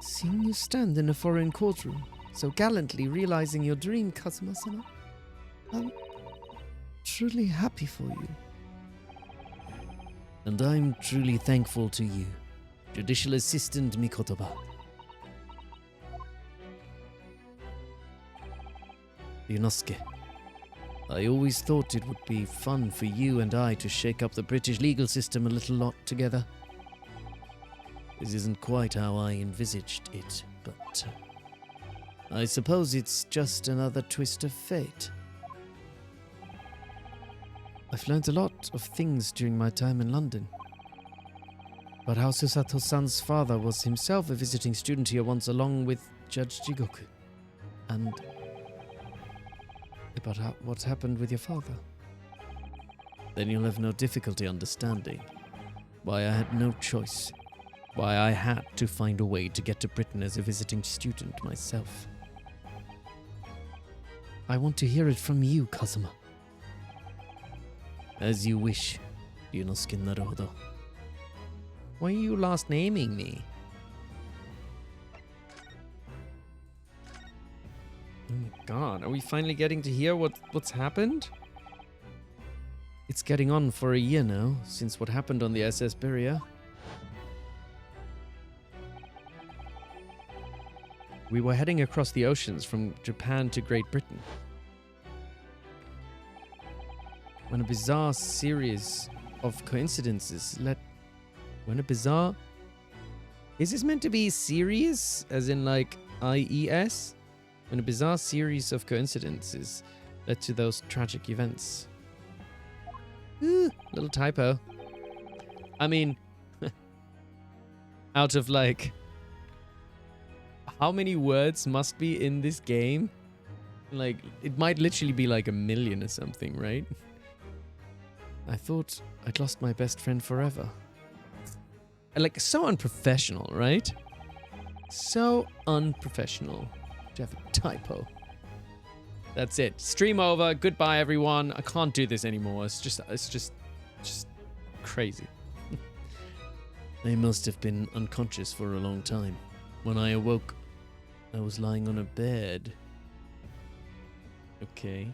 Seeing you stand in a foreign courtroom, so gallantly realizing your dream, Kazuma-sama, I'm truly happy for you. And I'm truly thankful to you, Judicial Assistant Mikotoba. Ryunosuke, I always thought it would be fun for you and I to shake up the British legal system a little lot together. This isn't quite how I envisaged it, but I suppose it's just another twist of fate. I've learned a lot of things during my time in London. About how Susato-san's father was himself a visiting student here once along with Judge Jigoku. And about what happened with your father. Then you'll have no difficulty understanding why I had no choice, why I had to find a way to get to Britain as a visiting student myself. I want to hear it from you, Kazuma. As you wish, Ryunosuke Naruhodo. Why are you last naming me? Oh my god, are we finally getting to hear what's happened? It's getting on for a year now, since what happened on the SS Beria. We were heading across the oceans from Japan to Great Britain, when a bizarre series of coincidences Is this meant to be serious? As in, like, IES, when a bizarre series of coincidences led to those tragic events. Ooh, little typo. I mean, out of like, how many words must be in this game? Like, it might literally be like 1 million or something, right? I thought I'd lost my best friend forever. Like, so unprofessional, right? So unprofessional to have a typo. That's it. Stream over. Goodbye, everyone. I can't do this anymore. It's just crazy. I must have been unconscious for a long time. When I awoke, I was lying on a bed. Okay.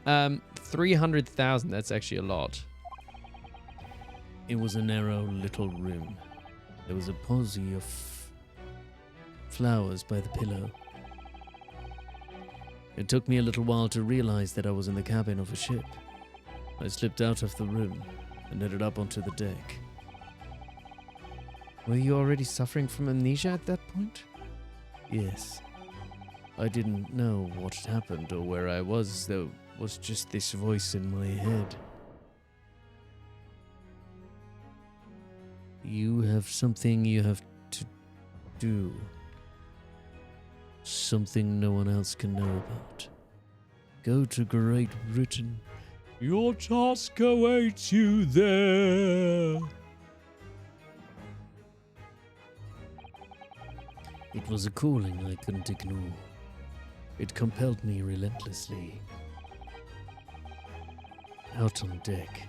300,000. That's actually a lot. It was a narrow little room. There was a posy of flowers by the pillow. It took me a little while to realize that I was in the cabin of a ship. I slipped out of the room and headed up onto the deck. Were you already suffering from amnesia at that point? Yes. I didn't know what had happened or where I was. There was just this voice in my head. You have something you have to do. Something no one else can know about. Go to Great Britain. Your task awaits you there. It was a calling I couldn't ignore. It compelled me relentlessly. Out on deck,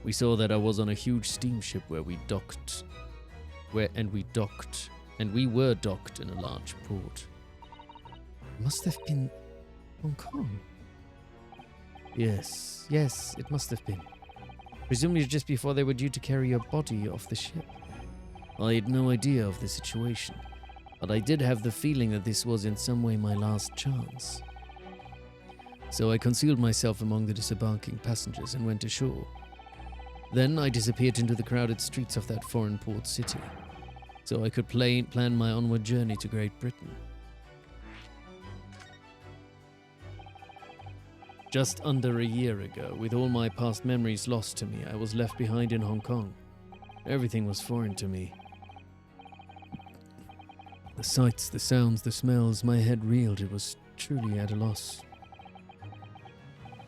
we saw that I was on a huge steamship where we docked. And we were docked in a large port. Must have been Hong Kong. Yes. Yes, it must have been. Presumably just before they were due to carry your body off the ship. I had no idea of the situation, but I did have the feeling that this was in some way my last chance. So I concealed myself among the disembarking passengers and went ashore. Then I disappeared into the crowded streets of that foreign port city, so I could plan my onward journey to Great Britain. Just under a year ago, with all my past memories lost to me, I was left behind in Hong Kong. Everything was foreign to me. The sights, the sounds, the smells, my head reeled. It was truly at a loss.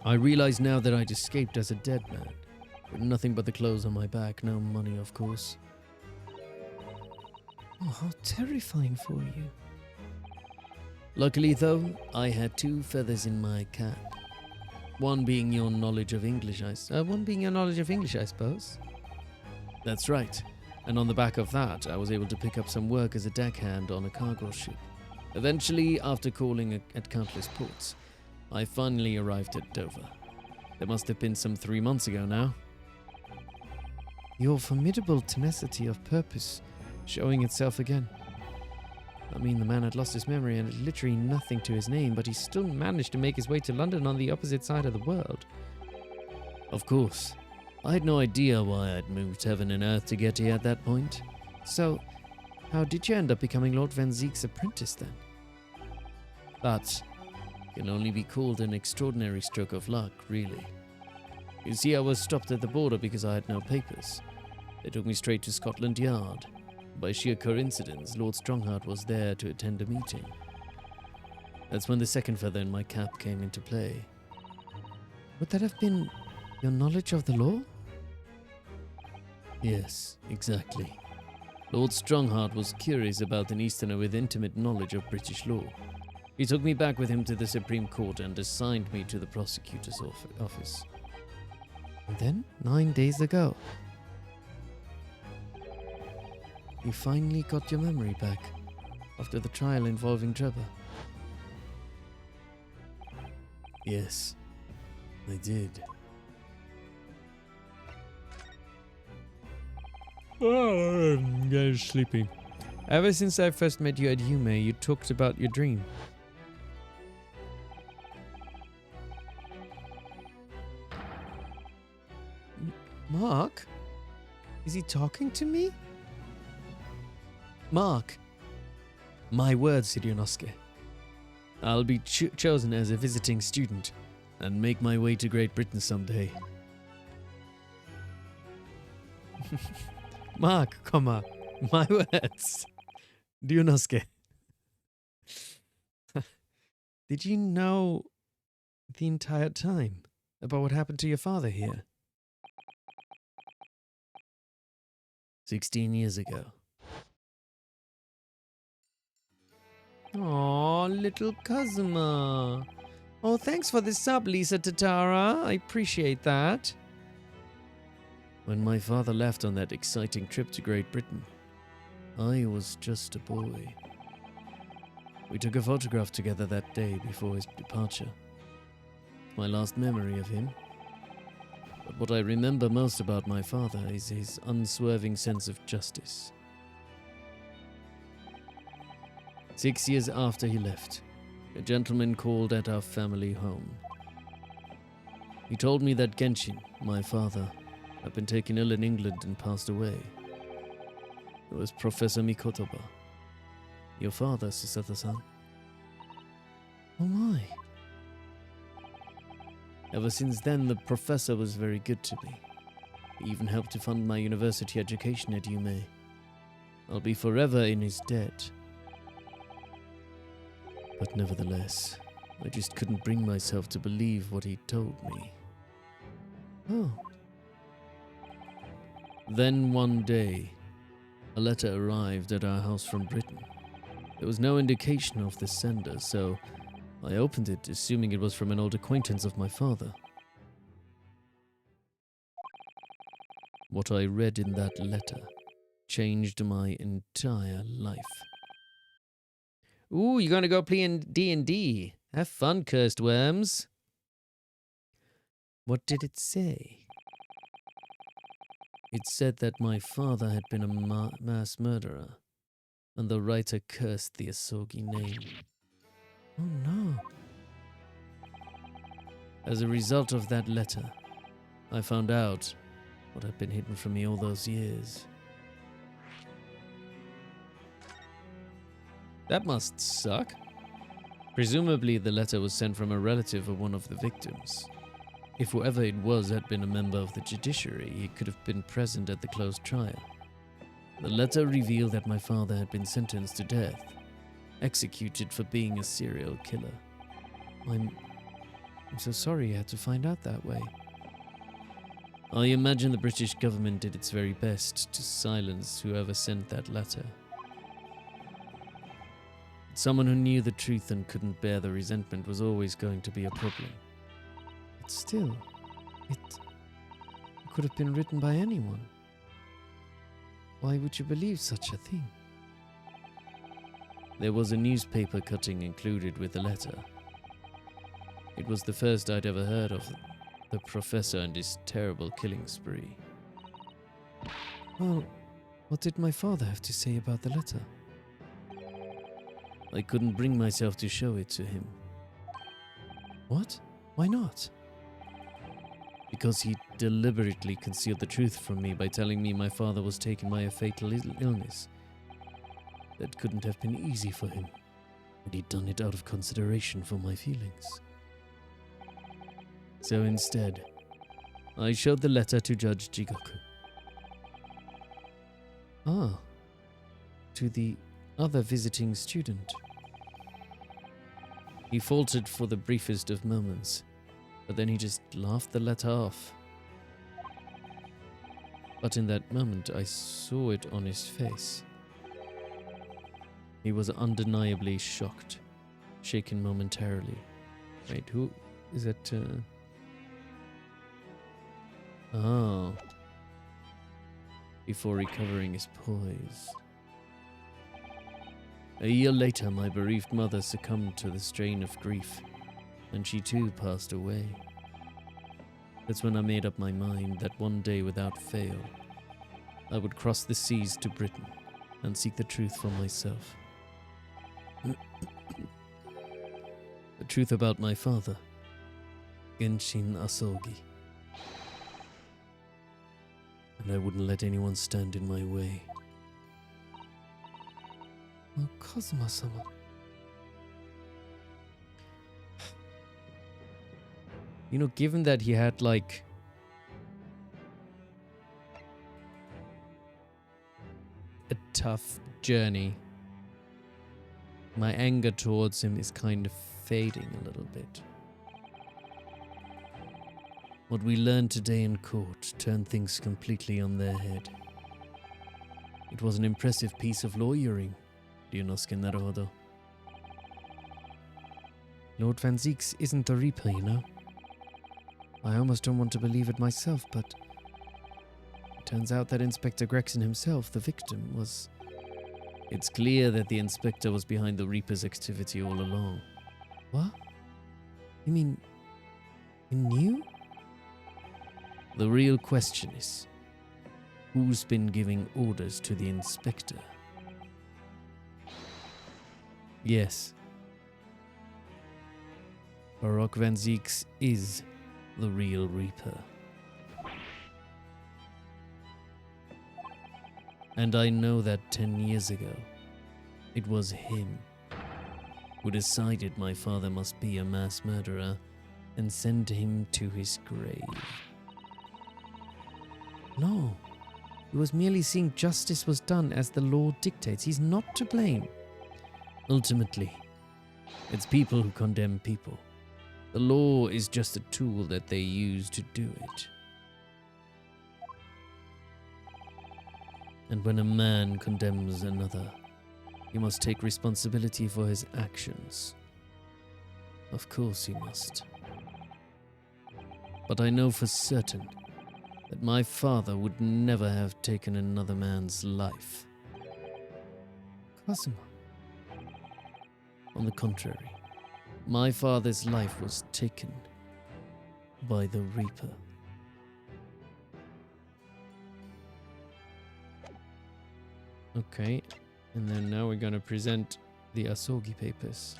I realize now that I'd escaped as a dead man, with nothing but the clothes on my back, no money, of course. Oh, how terrifying for you. Luckily, though, I had 2 feathers in my cap. One being your knowledge of English, I suppose. That's right. And on the back of that, I was able to pick up some work as a deckhand on a cargo ship. Eventually, after calling at countless ports, I finally arrived at Dover. There must have been some 3 months ago now. Your formidable tenacity of purpose showing itself again. I mean, the man had lost his memory and had literally nothing to his name, but he still managed to make his way to London on the opposite side of the world. Of course. I had no idea why I'd moved heaven and earth to get here at that point. So, how did you end up becoming Lord Vanziks' apprentice then? That can only be called an extraordinary stroke of luck, really. You see, I was stopped at the border because I had no papers. They took me straight to Scotland Yard. By sheer coincidence, Lord Strongheart was there to attend a meeting. That's when the second feather in my cap came into play. Would that have been your knowledge of the law? Yes, exactly. Lord Strongheart was curious about an Easterner with intimate knowledge of British law. He took me back with him to the Supreme Court and assigned me to the prosecutor's office. And then, 9 days ago, you finally got your memory back after the trial involving Trevor. Yes, I did. Oh, I'm getting sleepy. Ever since I first met you at Yume, you talked about your dream. Mark? Is he talking to me? Mark, My words, Ryunosuke. I'll be chosen as a visiting student and make my way to Great Britain someday. Mark, comma, my words. Ryunosuke. Did you know the entire time about what happened to your father here? 16 years ago. Aw, little Kazuma. Oh, thanks for the sub, Lisa Tatara. I appreciate that. When my father left on that exciting trip to Great Britain, I was just a boy. We took a photograph together that day before his departure. My last memory of him. But what I remember most about my father is his unswerving sense of justice. 6 years after he left, a gentleman called at our family home. He told me that Genshin, my father, had been taken ill in England and passed away. It was Professor Mikotoba. Your father, Sisata-san. Oh my. Ever since then, the professor was very good to me. He even helped to fund my university education at UMA. I'll be forever in his debt. But nevertheless, I just couldn't bring myself to believe what he told me. Oh. Then one day, a letter arrived at our house from Britain. There was no indication of the sender, so I opened it, assuming it was from an old acquaintance of my father. What I read in that letter changed my entire life. Ooh, you're gonna go play in D&D. Have fun, cursed worms. What did it say? It said that my father had been a mass murderer, and the writer cursed the Asogi name. Oh no. As a result of that letter, I found out what had been hidden from me all those years. That must suck. Presumably the letter was sent from a relative of one of the victims. If whoever it was had been a member of the judiciary, he could have been present at the closed trial. The letter revealed that my father had been sentenced to death, executed for being a serial killer. I'm so sorry you had to find out that way. I imagine the British government did its very best to silence whoever sent that letter. Someone who knew the truth and couldn't bear the resentment was always going to be a problem. But still, it could have been written by anyone. Why would you believe such a thing? There was a newspaper cutting included with the letter. It was the first I'd ever heard of the professor and his terrible killing spree. Well, what did my father have to say about the letter? I couldn't bring myself to show it to him. What? Why not? Because he deliberately concealed the truth from me by telling me my father was taken by a fatal illness. That couldn't have been easy for him, and he'd done it out of consideration for my feelings. So instead, I showed the letter to Judge Jigoku. Ah, to the other visiting student. He faltered for the briefest of moments, but then he just laughed the letter off. But in that moment, I saw it on his face. He was undeniably shocked, shaken momentarily. Wait, who is that? Oh. Before recovering his poise. A year later, my bereaved mother succumbed to the strain of grief, and she too passed away. That's when I made up my mind that one day, without fail, I would cross the seas to Britain and seek the truth for myself. The truth about my father, Genshin Asogi. And I wouldn't let anyone stand in my way. Oh, Kazuma-sama. You know, given that he had like a tough journey, my anger towards him is kind of fading a little bit. What we learned today in court turned things completely on their head. It was an impressive piece of lawyering, Ryunosuke Naruhodo. Lord Vanziks isn't a Reaper, you know. I almost don't want to believe it myself, but it turns out that Inspector Gregson himself, the victim, was... It's clear that the inspector was behind the Reaper's activity all along. What? You mean... you knew? The real question is, who's been giving orders to the inspector? Yes. Baroque Vanziks is the real Reaper. And I know that 10 years ago, it was him who decided my father must be a mass murderer and send him to his grave. No. He was merely seeing justice was done as the law dictates. He's not to blame. Ultimately, it's people who condemn people. The law is just a tool that they use to do it. And when a man condemns another, he must take responsibility for his actions. Of course he must. But I know for certain that my father would never have taken another man's life. Kazuma. On the contrary, my father's life was taken by the Reaper. Okay, and then now we're gonna present the Asogi papers.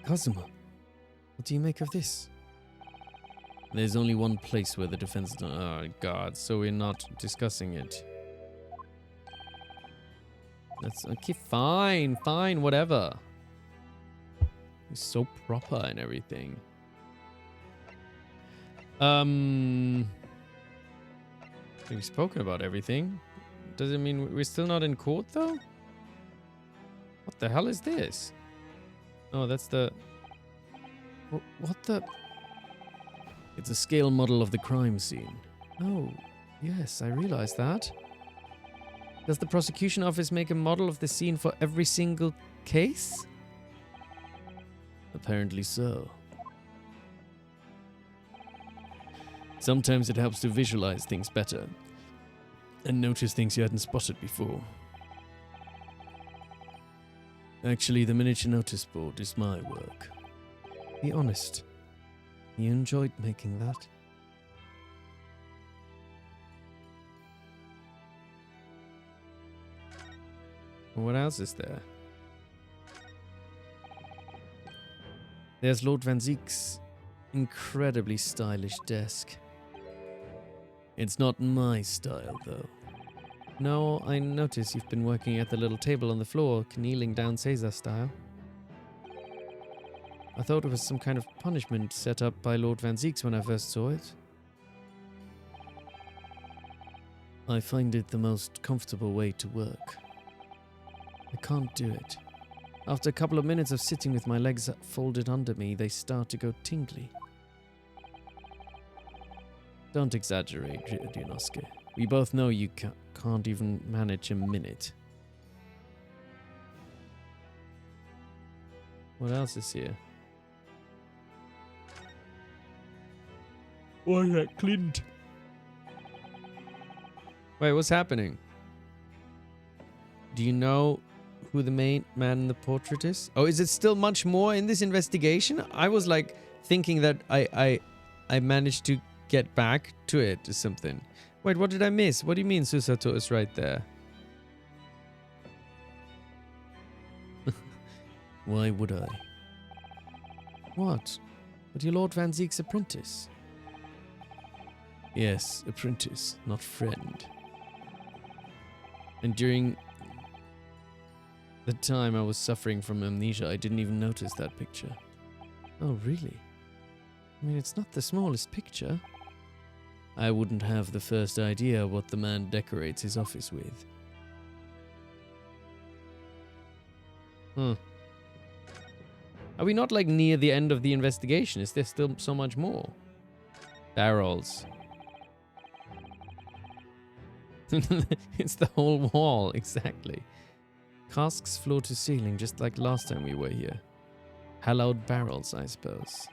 Kazuma, what do you make of this? There's only one place where the defense... Oh god, so we're not discussing it. That's okay, fine, whatever. He's so proper and everything. We've spoken about everything. Does it mean we're still not in court though? What the hell is this? Oh, that's the... What the... It's a scale model of the crime scene. Oh, yes, I realize that. Does the prosecution office make a model of the scene for every single case? Apparently so. Sometimes it helps to visualize things better and notice things you hadn't spotted before. Actually, the miniature notice board is my work. Be honest. You enjoyed making that? What else is there? There's Lord Vanziks' incredibly stylish desk. It's not my style, though. No, I notice you've been working at the little table on the floor, kneeling down Caesar style. I thought it was some kind of punishment set up by Lord Vanziks when I first saw it. I find it the most comfortable way to work. I can't do it. After a couple of minutes of sitting with my legs folded under me, they start to go tingly. Don't exaggerate, Ryunosuke. We both know you can't even manage a minute. What else is here? Why that Clint? Wait, what's happening? Do you know who the main man in the portrait is? Oh, is it still much more in this investigation? I was like thinking that I managed to get back to it or something. Wait, what did I miss? What do you mean Susato is right there? Why would I? What? But you're Lord Vanziks' apprentice. Yes, apprentice, not friend. And during The time I was suffering from amnesia, I didn't even notice that picture. Oh, really? I mean, it's not the smallest picture. I wouldn't have the first idea what the man decorates his office with. Are we not like near the end of the investigation? Is there still so much more? Barrels. It's the whole wall, exactly. Casks floor to ceiling, just like last time we were here. Hallowed barrels, I suppose.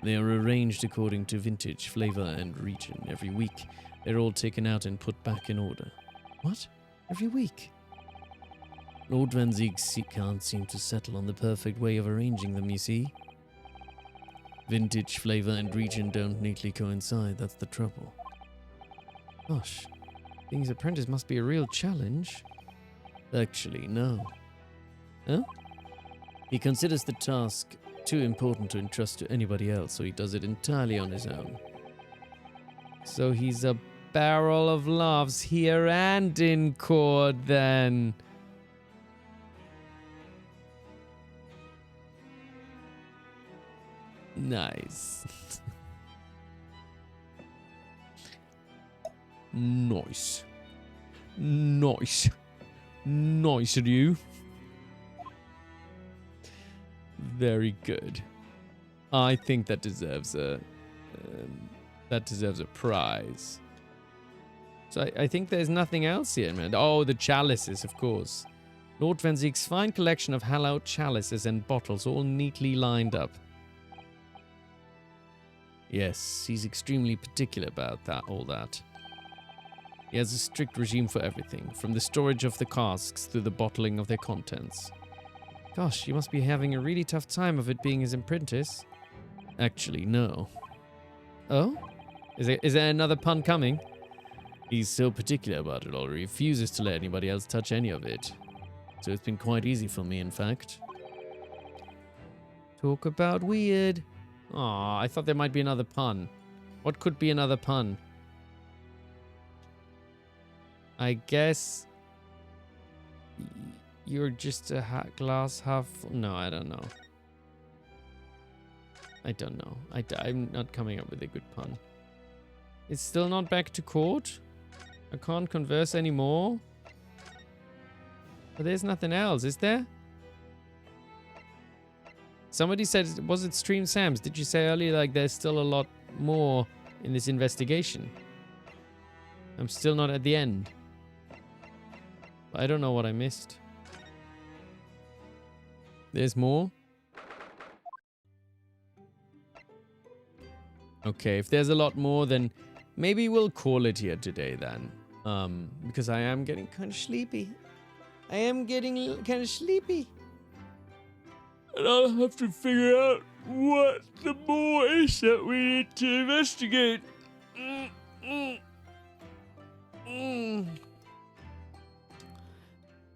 They are arranged according to vintage, flavor, and region. Every week, they're all taken out and put back in order. What? Every week? Lord Vanziks can't seem to settle on the perfect way of arranging them, you see. Vintage, flavor, and region don't neatly coincide, that's the trouble. Gosh, being his apprentice must be a real challenge. Actually, no. Huh? He considers the task too important to entrust to anybody else, so he does it entirely on his own. So he's a barrel of laughs here and in court, then. Nice. Nice. Nice. Nice, Ryu. Very good. I think that deserves a prize. So I think there's nothing else here, man. Oh, the chalices, of course. Lord Vanzik's fine collection of hallowed chalices and bottles, all neatly lined up. Yes, he's extremely particular about all that. He has a strict regime for everything, from the storage of the casks to the bottling of their contents. Gosh, you must be having a really tough time of it being his apprentice. Actually, no. Oh? Is there another pun coming? He's so particular about it all, he refuses to let anybody else touch any of it. So it's been quite easy for me, in fact. Talk about weird. Aw, I thought there might be another pun. What could be another pun? I guess you're just a glass half. No, I don't know. I'm not coming up with a good pun. It's still not back to court? I can't converse anymore? But there's nothing else, is there? Somebody said, was it Stream Sam's? Did you say earlier, like, there's still a lot more in this investigation? I'm still not at the end. I don't know what I missed. There's more? Okay, if there's a lot more, then maybe we'll call it here today then. Because I am getting kind of sleepy. I am getting kind of sleepy. And I'll have to figure out what the more is that we need to investigate.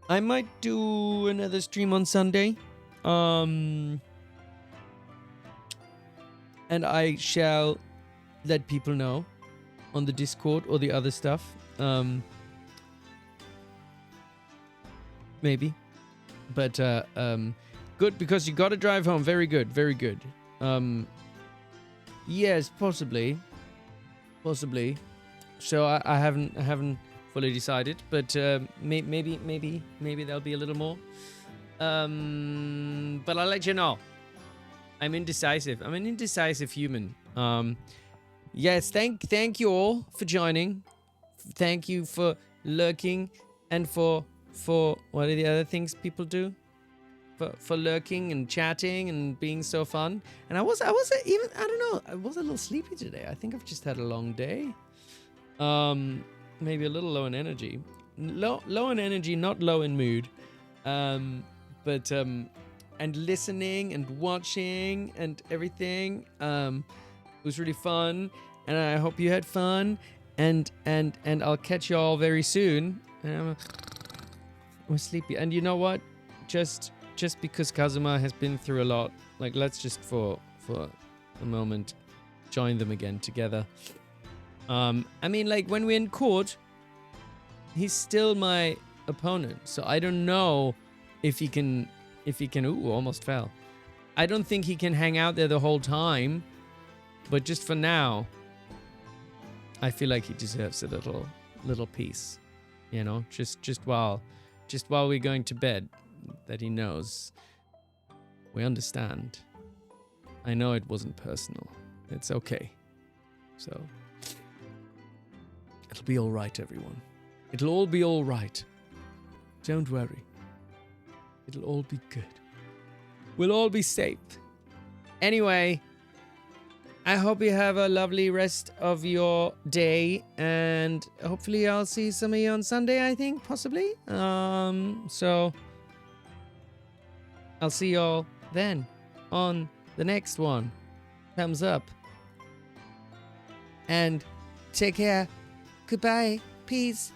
I might do another stream on Sunday. And I shall let people know on the Discord or the other stuff. Maybe. But good, because you got to drive home. Very good, very good. Yes, possibly. So I haven't fully decided, but maybe there'll be a little more. But I'll let you know. I'm indecisive. I'm an indecisive human. Yes, thank you all for joining. Thank you for lurking and for what are the other things people do? For lurking and chatting and being so fun. And I was a little sleepy today. I think I've just had a long day. Maybe a little low in energy. Low in energy, not low in mood. But and listening and watching and everything was really fun, and I hope you had fun, and I'll catch you all very soon. I'm sleepy, and you know what? Just because Kazuma has been through a lot, like, let's just for a moment join them again together. I mean, like, when we're in court, he's still my opponent, so I don't know if he can, ooh, almost fell. I don't think he can hang out there the whole time, but just for now, I feel like he deserves a little piece, you know, just while we're going to bed, that he knows we understand. I know it wasn't personal. It's okay. So, it'll be all right, everyone. It'll all be all right. Don't worry. It'll all be good. We'll all be safe. Anyway, I hope you have a lovely rest of your day, and hopefully I'll see some of you on Sunday, I think, possibly. So I'll see y'all then on the next one. Thumbs up. And take care. Goodbye. Peace.